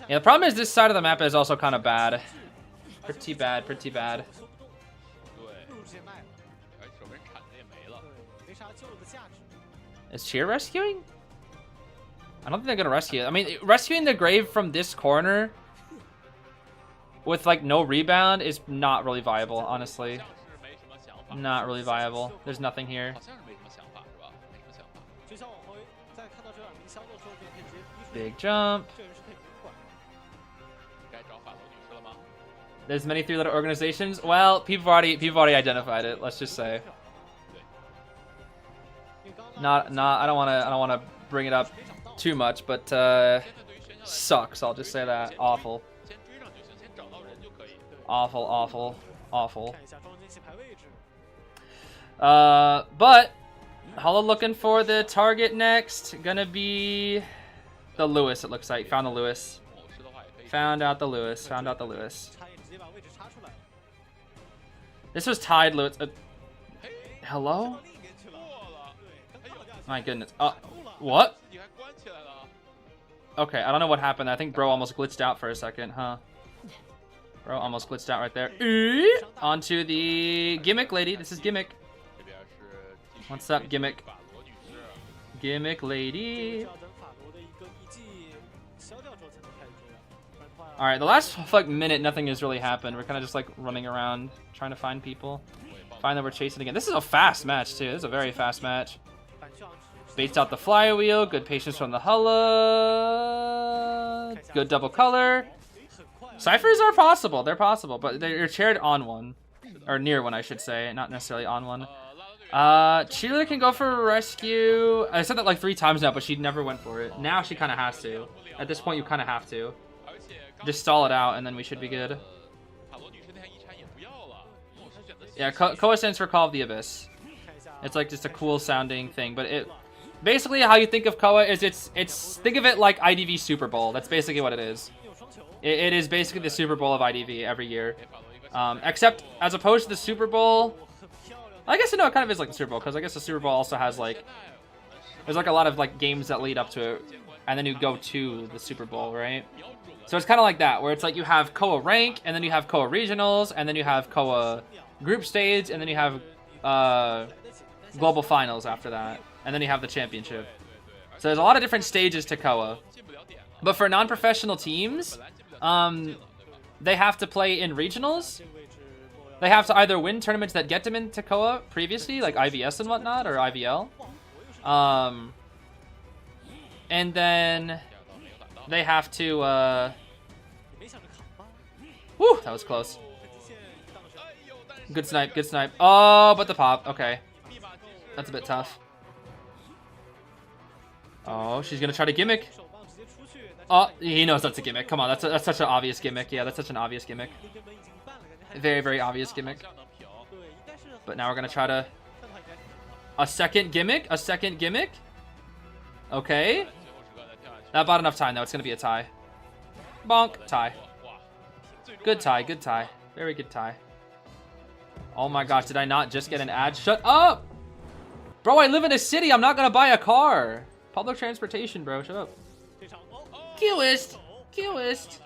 Yeah, the problem is this side of the map is also kind of bad. Pretty bad. Is Cheer rescuing? I don't think they're gonna rescue. I mean, rescuing the Grave from this corner with like no rebound is not really viable, honestly. Not really viable. There's nothing here. Big jump. There's many 3-letter organizations. Well, people have already identified it. Let's just say. I don't wanna bring it up too much, but sucks. I'll just say that. Awful. But Hollow looking for the target next. Gonna be the Lewis, it looks like. Found the Lewis. Found out the Lewis. This was tied Lewis. Hello? My goodness. What? Okay, I don't know what happened. I think bro almost glitched out for a second, huh? Bro almost glitched out right there. Onto the Gimmick lady. This is Gimmick. What's up, Gimmick? Gimmick lady. Alright, the last like minute, nothing has really happened. We're kind of just like running around trying to find people. Find that we're chasing again. This is a fast match too. This is a very fast match. Baits out the flywheel. Good patience from the Hulla. Good double color. Ciphers are possible. They're possible, but they're chaired on one. Or near one, I should say. Not necessarily on one. Cheerleader can go for rescue. I said that like 3 times now, but she never went for it. Now she kind of has to. At this point, you kind of have to. Just stall it out, and then we should be good. Yeah, COA stands for Call of the Abyss. It's like just a cool sounding thing, but it basically how you think of COA is it's think of it like IDV Super Bowl. That's basically what it is. It is basically the Super Bowl of IDV every year, except as opposed to the Super Bowl. I guess no, it kind of is like the Super Bowl because I guess the Super Bowl also has like there's like a lot of like games that lead up to it, and then you go to the Super Bowl, right? So it's kind of like that, where it's like you have COA rank, and then you have COA regionals, and then you have COA group stage, and then you have global finals after that, and then you have the championship. So there's a lot of different stages to COA. But for non-professional teams, they have to play in regionals. They have to either win tournaments that get them into COA previously, like IVS and whatnot, or IVL. And then they have to, woo, that was close. Good snipe, good snipe. Oh, but the pop, okay. That's a bit tough. Oh, she's gonna try to gimmick. Oh, he knows that's a gimmick. Come on, that's such an obvious gimmick. Yeah, that's such an obvious gimmick. Very, very obvious gimmick. But now we're gonna try to... A second gimmick? A second gimmick? Okay. Not about enough time, though. It's gonna be a tie. Bonk. Tie. Good tie, good tie. Very good tie. Oh my gosh, did I not just get an ad? Shut up! Bro, I live in a city. I'm not gonna buy a car. Public transportation, bro. Shut up. Qist. Qist.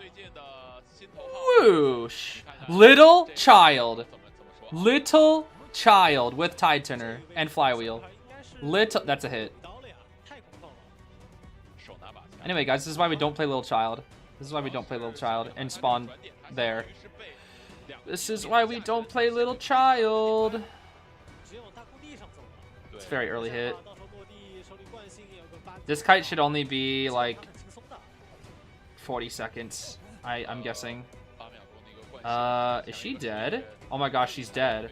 Whoosh. Little child. Little child with tide turner and flywheel. Little. That's a hit. Anyway, guys, this is why we don't play Little Child. This is why we don't play Little Child and spawn there. This is why we don't play Little Child. It's a very early hit. This kite should only be like 40 seconds, I'm guessing. Is she dead? Oh my gosh, she's dead.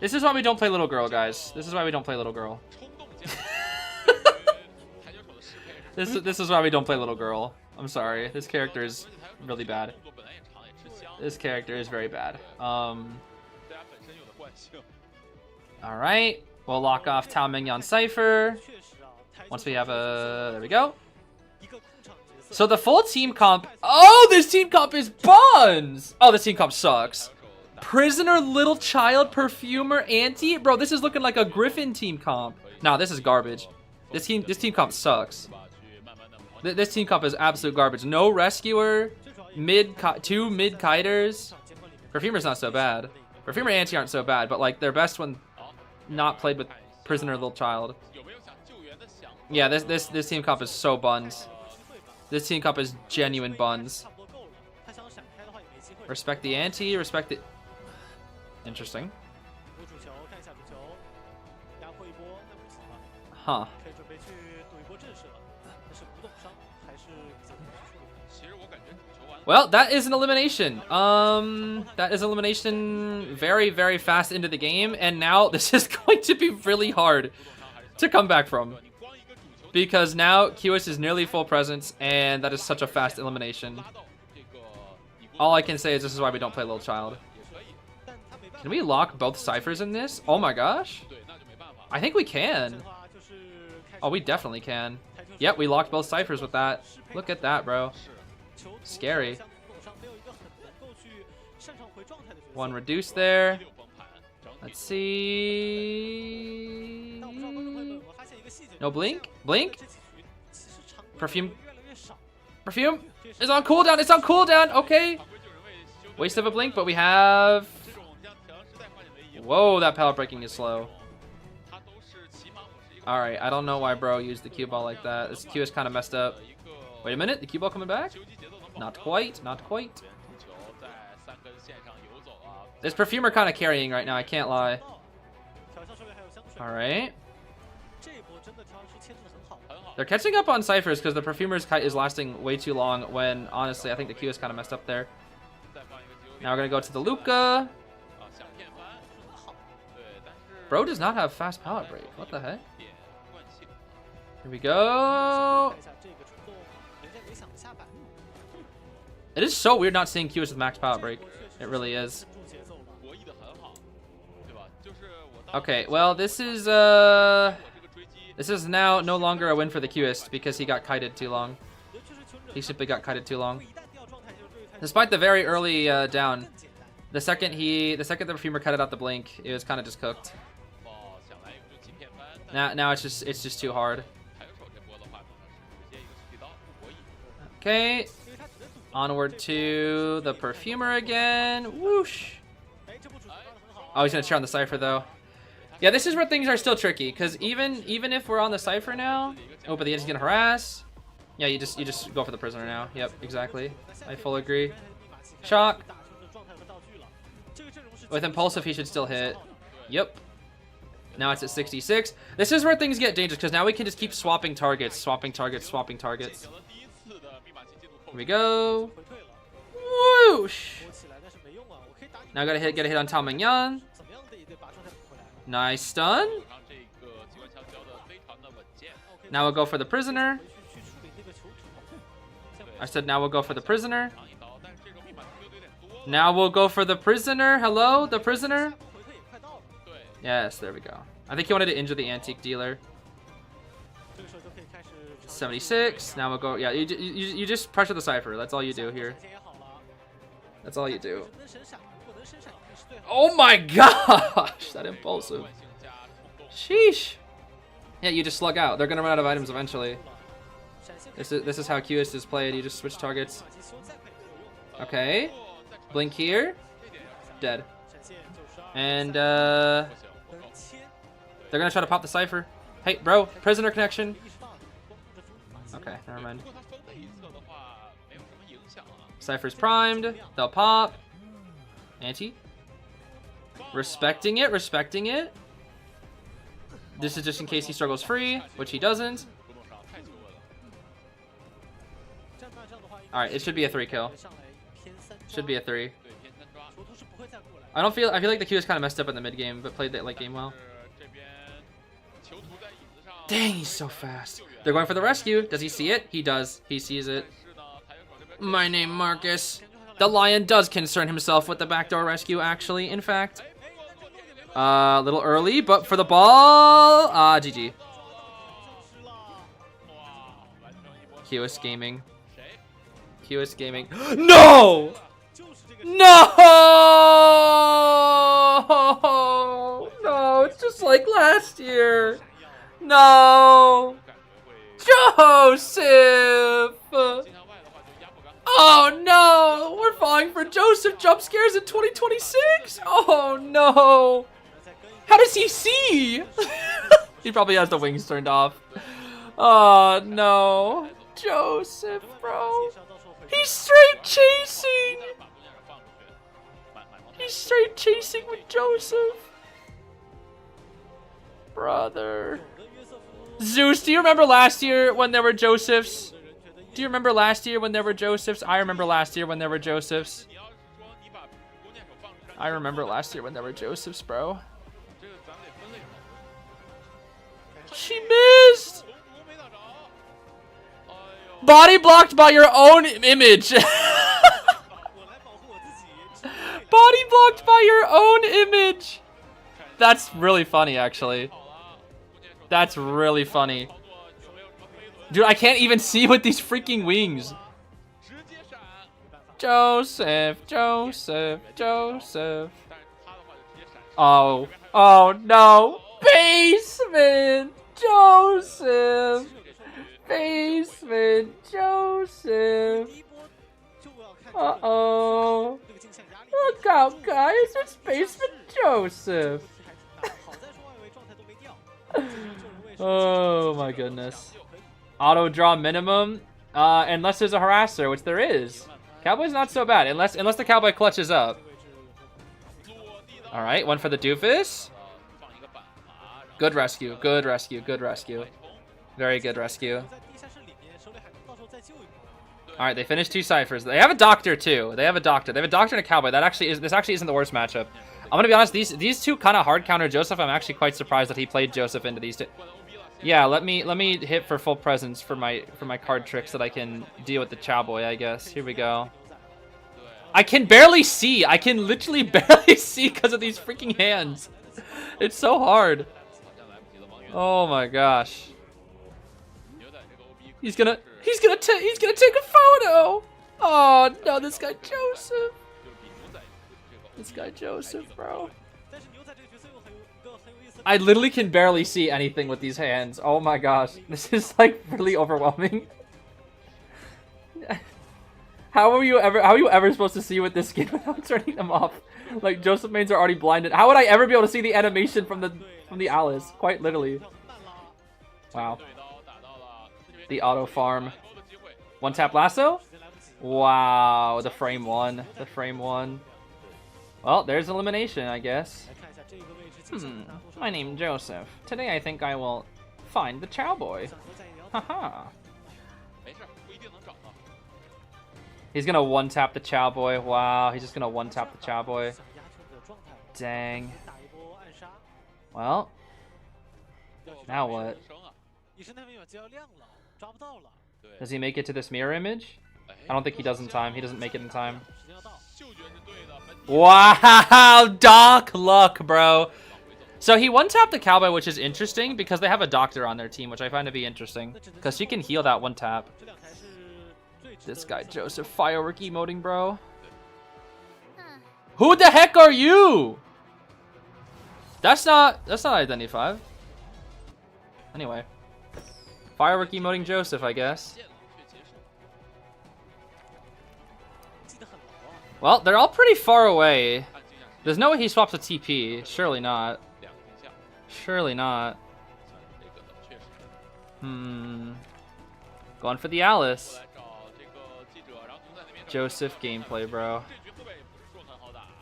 This is why we don't play Little Girl, guys. This is why we don't play Little Girl. This is why we don't play Little Girl. I'm sorry. This character is really bad. This character is very bad. Alright. We'll lock off Tao Mingyan Cypher. Once we have a... There we go. So the full team comp... Oh, this team comp is buns! Oh, this team comp sucks. Prisoner, Little Child, Perfumer, Auntie? Bro, this is looking like a Griffin team comp. Nah, this is garbage. This team comp sucks. This team comp is absolute garbage. No Rescuer, two mid-kiters. Perfumer's not so bad. Perfumer and Auntie aren't so bad, but like, they're best when not played with Prisoner, Little Child. Yeah, this team comp is so buns. This team comp is genuine buns. Respect the Auntie, respect the... Interesting. Huh. Well, that is an elimination. That is elimination very, very fast into the game. And now this is going to be really hard to come back from. Because now QS is nearly full presence, and that is such a fast elimination. All I can say is this is why we don't play Little Child. Can we lock both ciphers in this? Oh my gosh. I think we can. Oh, we definitely can. Yep, we locked both ciphers with that. Look at that, bro. Scary. One reduced there. Let's see. No blink? Blink? Perfume. Perfume is on cooldown. It's on cooldown. Okay. Waste of a blink, but we have... Whoa, that pallet breaking is slow. Alright, I don't know why bro used the cue ball like that. This Q is kind of messed up. Wait a minute, the cue ball coming back? Not quite, not quite. This Perfumer kind of carrying right now, I can't lie. Alright. They're catching up on ciphers because the Perfumer's kite is lasting way too long when, honestly, I think the Q is kind of messed up there. Now we're going to go to the Luca. Bro does not have fast pallet break. What the heck? Here we go. It is so weird not seeing QS with max pallet break. It really is. Okay, well, this is now no longer a win for the QS because he got kited too long. He simply got kited too long. Despite the very early down, the second the Perfumer kited out the blink, it was kind of just cooked. Now it's just too hard. Okay, onward to the Perfumer again. Whoosh. Oh, he's gonna cheer on the Cypher though. Yeah, this is where things are still tricky because even if we're on the Cypher now, oh, but the edge is gonna harass. Yeah, you just go for the prisoner now. Yep, exactly. I fully agree. Shock. With impulsive, he should still hit. Yep. Now it's at 66. This is where things get dangerous, because now we can just keep swapping targets, swapping targets, swapping targets. Here we go. Whoosh! Now gotta get a hit on Tao Mingyan. Nice stun. Now we'll go for the prisoner. I said now we'll go for the prisoner. Now we'll go for the prisoner. Hello, the prisoner. Yes, there we go. I think he wanted to injure the antique dealer. 76. Now we'll go. Yeah, you just pressure the cipher. That's all you do here. That's all you do. Oh my gosh, that impulsive. Sheesh. Yeah, you just slug out. They're gonna run out of items eventually. This is how QS is played. You just switch targets. Okay. Blink here. Dead. And they're gonna try to pop the cipher. Hey, bro, prisoner connection. Okay, never mind. Cipher's primed. They'll pop. Anti. Respecting it, respecting it. This is just in case he struggles free, which he doesn't. Alright, it should be a 3 kill. Should be a 3. I feel like the Q is kind of messed up in the mid game, but played that late game well. Dang, he's so fast. They're going for the rescue. Does he see it? He does. He sees it. My name, Marcus. The lion does concern himself with the backdoor rescue, actually, in fact. A little early, but for the ball. GG. QS Gaming. QS Gaming. No! No! No, it's just like last year. No! Joseph! Oh no! We're falling for Joseph jump scares in 2026? Oh no! How does he see? He probably has the wings turned off. Oh no. Joseph, bro. He's straight chasing. He's straight chasing with Joseph. Brother. Zeus, do you remember last year when there were Josephs? Do you remember last year when there were Josephs? I remember last year when there were Josephs. I remember last year when there were Josephs, bro. She missed! Body blocked by your own image. Body blocked by your own image. That's really funny, actually. That's really funny. Dude, I can't even see with these freaking wings. Joseph, Joseph, Joseph. Oh, oh no. Basement, Joseph. Basement, Joseph. Uh-oh. Look out, guys. It's Basement Joseph. Oh my goodness. Auto draw minimum, unless there's a harasser, which there is. Cowboy's not so bad, unless the cowboy clutches up. All right, one for the doofus. Good rescue, good rescue, good rescue. Very good rescue. All right, they finished 2 ciphers. They have a doctor too. They have a doctor. They have a doctor and a cowboy. This actually isn't the worst matchup. I'm gonna be honest. These two kind of hard counter Joseph. I'm actually quite surprised that he played Joseph into these two. Yeah, let me hit for full presence for my card tricks so that I can deal with the cowboy, I guess. Here we go. I can barely see. I can literally barely see because of these freaking hands. It's so hard. Oh my gosh. He's gonna take a photo. Oh no, this guy Joseph. This guy Joseph, bro. I literally can barely see anything with these hands. Oh my gosh. This is like really overwhelming. How are you ever supposed to see with this skin without turning them off? Like Joseph mains are already blinded. How would I ever be able to see the animation from the Alice? Quite literally. Wow. The auto farm. One tap lasso? Wow, the frame one. The frame one. Well, there's elimination, I guess. My name's Joseph. Today I think I will find the Chow Boy. Haha. He's gonna one tap the Chow Boy. Wow, he's just gonna one tap the Chow Boy. Dang. Well, now what? Does he make it to this mirror image? I don't think he does in time. He doesn't make it in time. Wow, Doc luck, bro. So he one-tapped the Cowboy, which is interesting because they have a doctor on their team, which I find to be interesting. Because she can heal that one tap. This guy, Joseph, firework emoting, bro. Who the heck are you? That's not Identity 5. Anyway. Firework emoting Joseph, I guess. Well, they're all pretty far away. There's no way he swaps a TP. Surely not. Surely not. Going for the Alice. Joseph gameplay, bro.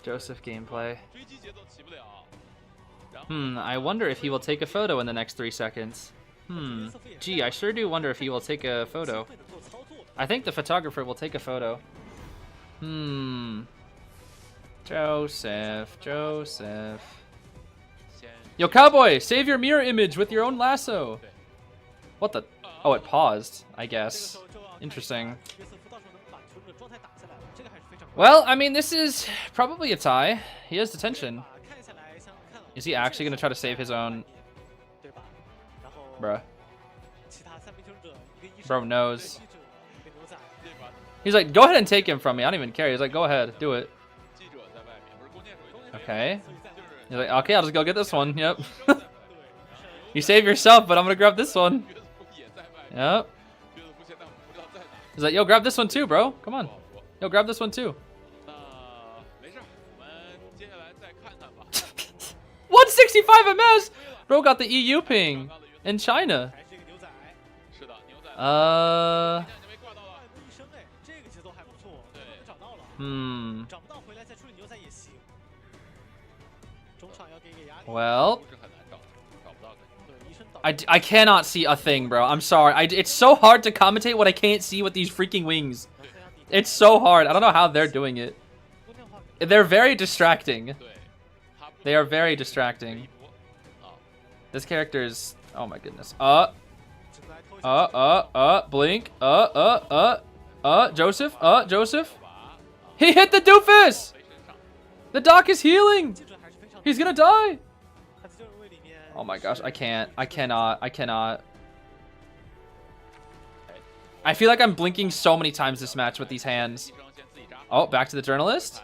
Joseph gameplay. I wonder if he will take a photo in the next 3 seconds. Gee, I sure do wonder if he will take a photo. I think the photographer will take a photo. Joseph. Yo, Cowboy, save your mirror image with your own lasso. What the? Oh, it paused, I guess. Interesting. Well, I mean, this is probably a tie. He has detention. Is he actually going to try to save his own? Bruh. Bro knows. He's like, go ahead and take him from me. I don't even care. He's like, go ahead. Do it. Okay. He's like, okay, I'll just go get this one. Yep. You save yourself, but I'm going to grab this one. Yep. He's like, yo, grab this one too, bro. Come on. Yo, grab this one too. 165 MS! Bro got the EU ping in China. Well, I cannot see a thing, bro. I'm sorry. It's so hard to commentate what I can't see with these freaking wings. It's so hard. I don't know how they're doing it. They're very distracting. They are very distracting. This character is... Oh my goodness. Blink. Joseph. Joseph. He hit the doofus! The doc is healing! He's gonna die! Oh my gosh, I can't. I cannot. I feel like I'm blinking so many times this match with these hands. Oh, back to the journalist.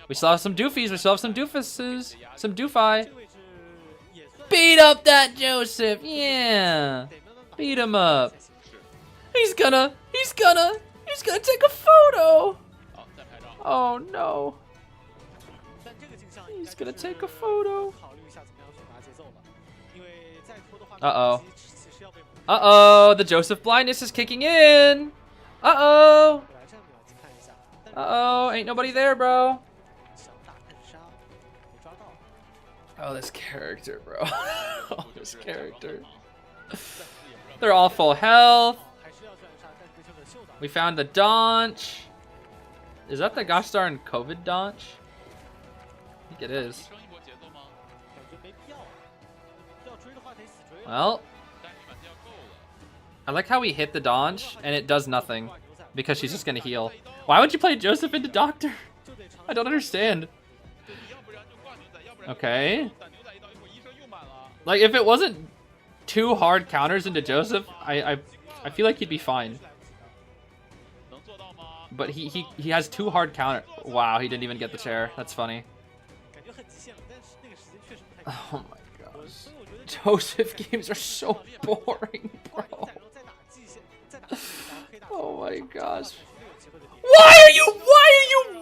We still have some doofies. We still have some doofuses. Some doofi. Beat up that Joseph. Yeah. Beat him up. He's gonna take a photo. Oh no. He's gonna take a photo. Uh-oh. Uh-oh, the Joseph blindness is kicking in. Uh-oh. Uh-oh, ain't nobody there, bro. Oh, this character, bro. Oh, this character. They're all full health. We found the Donch. Is that the gosh darn COVID Donch? I think it is. Well, I like how we hit the Donch and it does nothing because she's just gonna heal. Why would you play Joseph into Doctor? I don't understand. Okay. Like, if it wasn't 2 hard counters into Joseph, I feel like he'd be fine. But he has 2 hard counter. Wow, he didn't even get the chair. That's funny. Oh my gosh. Joseph games are so boring, bro. Oh my gosh. Why are you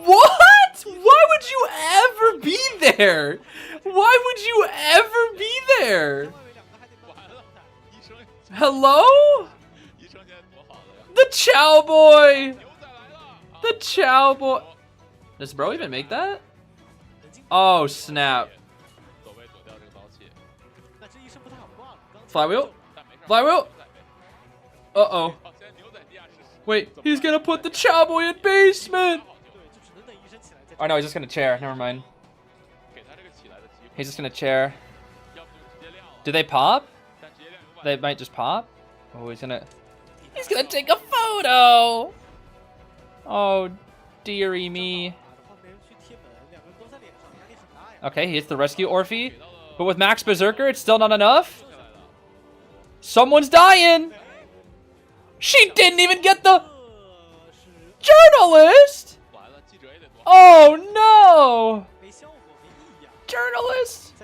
what? Why would you ever be there? Why would you ever be there? Hello? The The Chow Boy! The Chow Boy! Does bro even make that? Oh, snap. Flywheel? Flywheel? Uh-oh. Wait, he's gonna put the Chow Boy in basement! Oh no, he's just gonna chair. Never mind. He's just gonna chair. Do they pop? They might just pop. Oh, he's gonna take a photo! Oh, dearie me. Okay, he hits the rescue Orphe. But with Max Berserker, it's still not enough. Someone's dying! She didn't even get the journalist! Oh no! Journalist!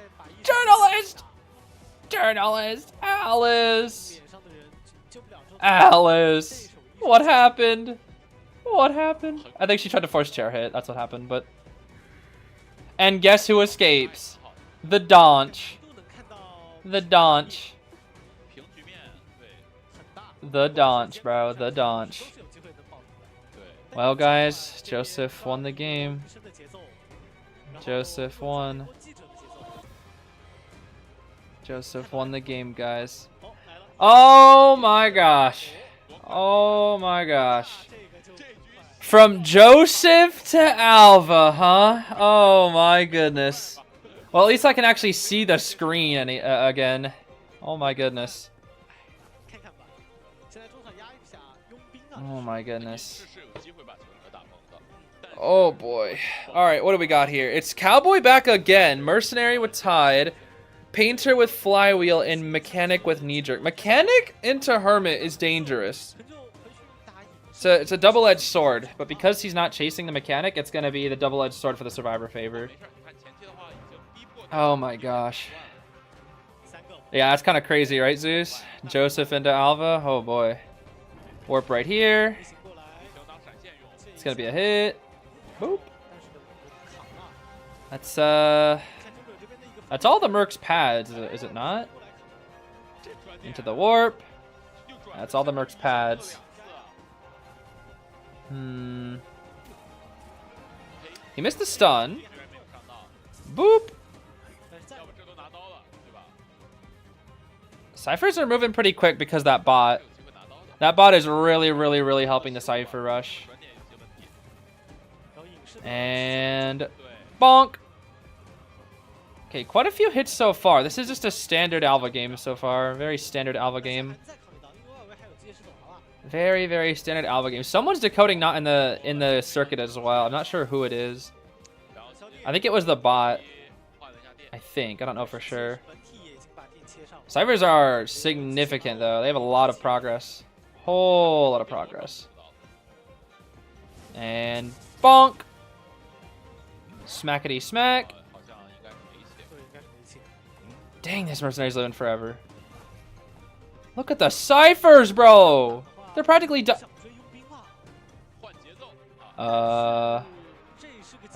Journalist! Journalist! Alice! Alice! What happened? What happened? I think she tried to force chair hit. That's what happened, but... And guess who escapes? The Donch. The Donch. The Donch, bro. The Donch. Well, guys, Joseph won the game. Joseph won. Joseph won the game, guys. Oh my gosh. Oh my gosh. From Joseph to Alva, huh? Oh my goodness. Well, at least I can actually see the screen again. Oh my goodness. Oh my goodness. Oh boy. Alright, what do we got here? It's Cowboy back again. Mercenary with Tide. Painter with Flywheel. And Mechanic with Knee Jerk. Mechanic into Hermit is dangerous. It's a double-edged sword. But because he's not chasing the Mechanic, it's going to be the double-edged sword for the Survivor favor. Oh my gosh. Yeah, that's kind of crazy, right, Zeus? Joseph into Alva. Oh boy. Warp right here. It's gonna be a hit. Boop. That's all the Merc's pads, is it not? Into the warp. That's all the Merc's pads. He missed the stun. Boop. Ciphers are moving pretty quick because that bot. That bot is really, really, really helping the Cypher rush. And bonk. Okay, quite a few hits so far. This is just a standard Alva game so far. Very standard Alva game. Very, very standard Alva game. Someone's decoding not in the circuit as well. I'm not sure who it is. I think it was the bot. I think. I don't know for sure. Ciphers are significant though. They have a lot of progress. Whole lot of progress. And bonk. Smackety smack. Dang, this mercenary's living forever. Look at the ciphers, bro. They're practically done.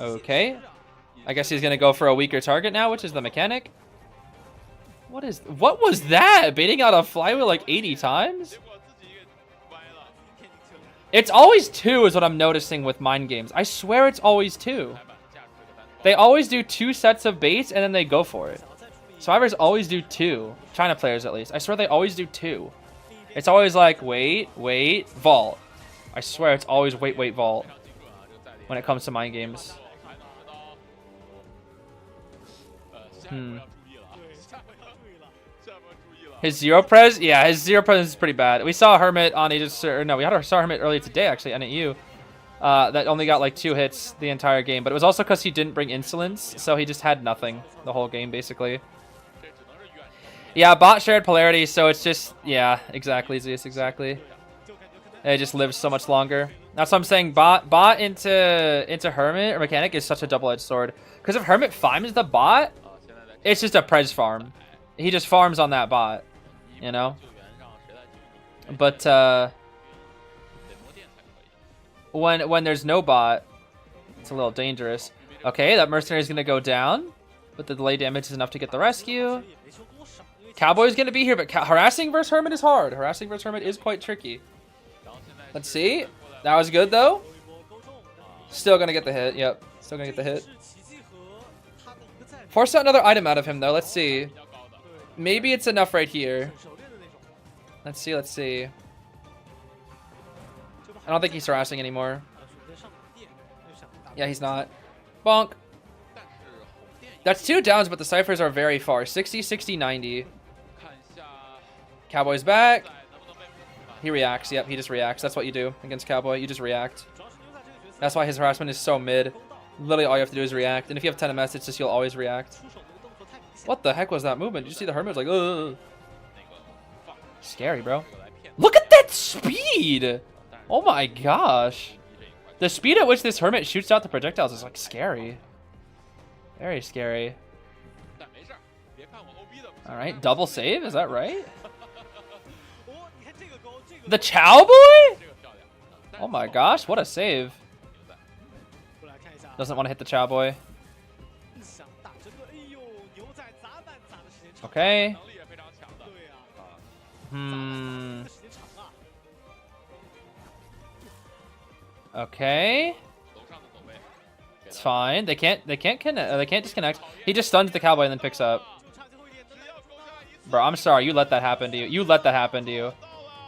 Okay. I guess he's gonna go for a weaker target now, which is the Mechanic. What was that? Baiting out a Flywheel like 80 times? It's always 2 is what I'm noticing with mind games. I swear it's always 2. They always do 2 sets of baits and then they go for it. Survivors always do 2. China players at least. I swear they always do 2. It's always like, wait, wait, vault. I swear it's always wait, wait, vault when it comes to mind games. His zero pres? Yeah, his zero pres is pretty bad. We saw Hermit on Aegis, or no, saw Hermit earlier today actually, and at you. That only got like 2 hits the entire game, but it was also because he didn't bring insolence, so he just had nothing the whole game basically. Yeah, bot shared polarity, so it's just, yeah, exactly, Zeus, exactly. It just lives so much longer. That's what I'm saying. Bot into Hermit or Mechanic is such a double-edged sword. Because if Hermit farms the bot, it's just a pres farm. He just farms on that bot, you know. But when there's no bot, it's a little dangerous. Okay, that mercenary is gonna go down, but the delay damage is enough to get the rescue. Cowboy's gonna be here, but harassing versus Hermit is hard. Harassing versus Hermit is quite tricky. Let's see. That was good, though. Still gonna get the hit. Yep. Still gonna get the hit. Force out another item out of him, though. Let's see. Maybe it's enough right here. Let's see. Let's see. I don't think he's harassing anymore. Yeah, he's not. Bonk. That's 2 downs, but the ciphers are very far. 60, 60, 90. Cowboy's back. He reacts. Yep, he just reacts. That's what you do against Cowboy. You just react. That's why his harassment is so mid. Literally all you have to do is react. And if you have 10 MS, it's just you'll always react. What the heck was that movement? Did you see the Hermit? It was like, ugh. Scary, bro. Look at that speed! Oh my gosh. The speed at which this Hermit shoots out the projectiles is like scary. Very scary. Alright, double save? Is that right? The Chow Boy? Oh my gosh, what a save. Doesn't want to hit the Chow Boy. Okay. Okay. It's fine. They can't disconnect. He just stuns the Cowboy and then picks up. Bro, I'm sorry. You let that happen to you. You let that happen to you.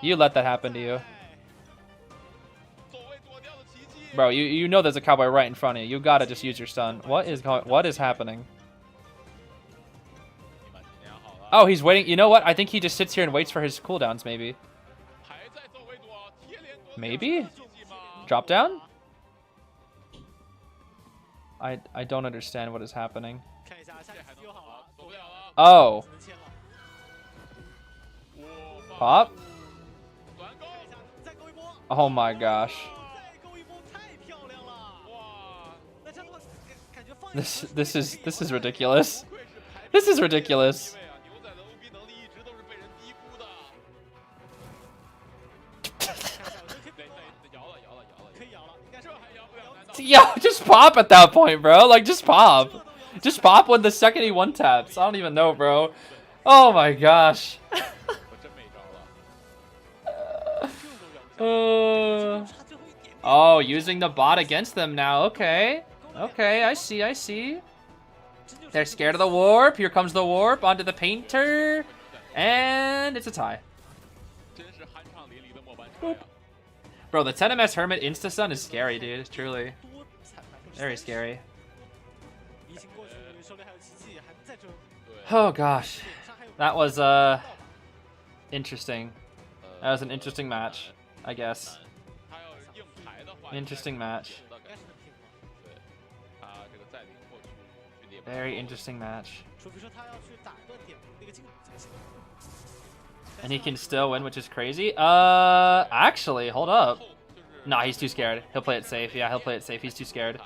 You let that happen to you. Bro, you know there's a Cowboy right in front of you. You gotta just use your stun. What is happening? Oh, he's waiting. You know what? I think he just sits here and waits for his cooldowns, maybe. Maybe? Drop down? I don't understand what is happening. Oh. Pop? Oh my gosh. This is ridiculous. This is ridiculous. Yo, just pop at that point, bro. Like, just pop. Just pop when the second he one taps. I don't even know, bro. Oh my gosh. Oh, using the bot against them now. Okay. Okay, I see, I see. They're scared of the warp. Here comes the warp onto the painter. And it's a tie. Boop. Bro, the 10 MS Hermit insta-stun is scary, dude. Truly. Very scary. Oh, gosh. That was, interesting. That was an interesting match, I guess. Interesting match. Very interesting match. And he can still win, which is crazy. Actually, hold up. Nah, he's too scared. He'll play it safe. Yeah, he'll play it safe. He's too scared.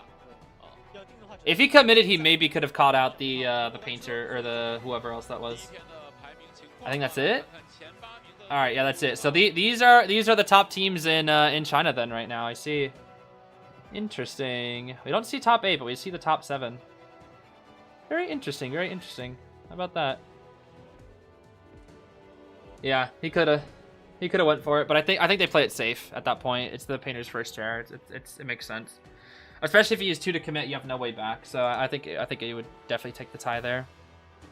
If he committed, he maybe could have caught out the painter or the whoever else that was. I think that's it. All right, yeah, that's it. So these are the top teams in China then right now. I see. Interesting. We don't see top 8, but we see the top 7. Very interesting. Very interesting. How about that? Yeah, he could have went for it, but I think they play it safe at that point. It's the painter's first chair. It makes sense, especially if you use 2 to commit. You have no way back. So I think you would definitely take the tie there.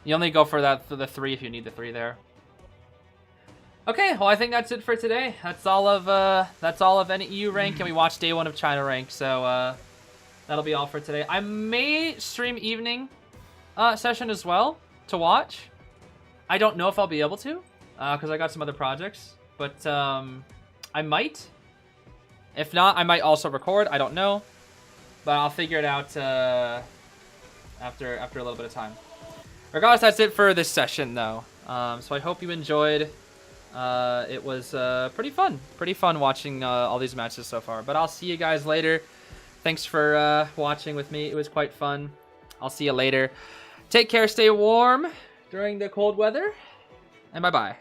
You only go for the 3 if you need the 3 there. Okay, well I think that's it for today. That's all of NEU rank, and we watched day 1 of China rank. So that'll be all for today. I may stream evening session as well to watch. I don't know if I'll be able to. Because I got some other projects, but I might. If not, I might also record. I don't know, but I'll figure it out after a little bit of time. Regardless, that's it for this session, though. So I hope you enjoyed. It was pretty fun watching all these matches so far. But I'll see you guys later. Thanks for watching with me. It was quite fun. I'll see you later. Take care. Stay warm during the cold weather. And bye-bye.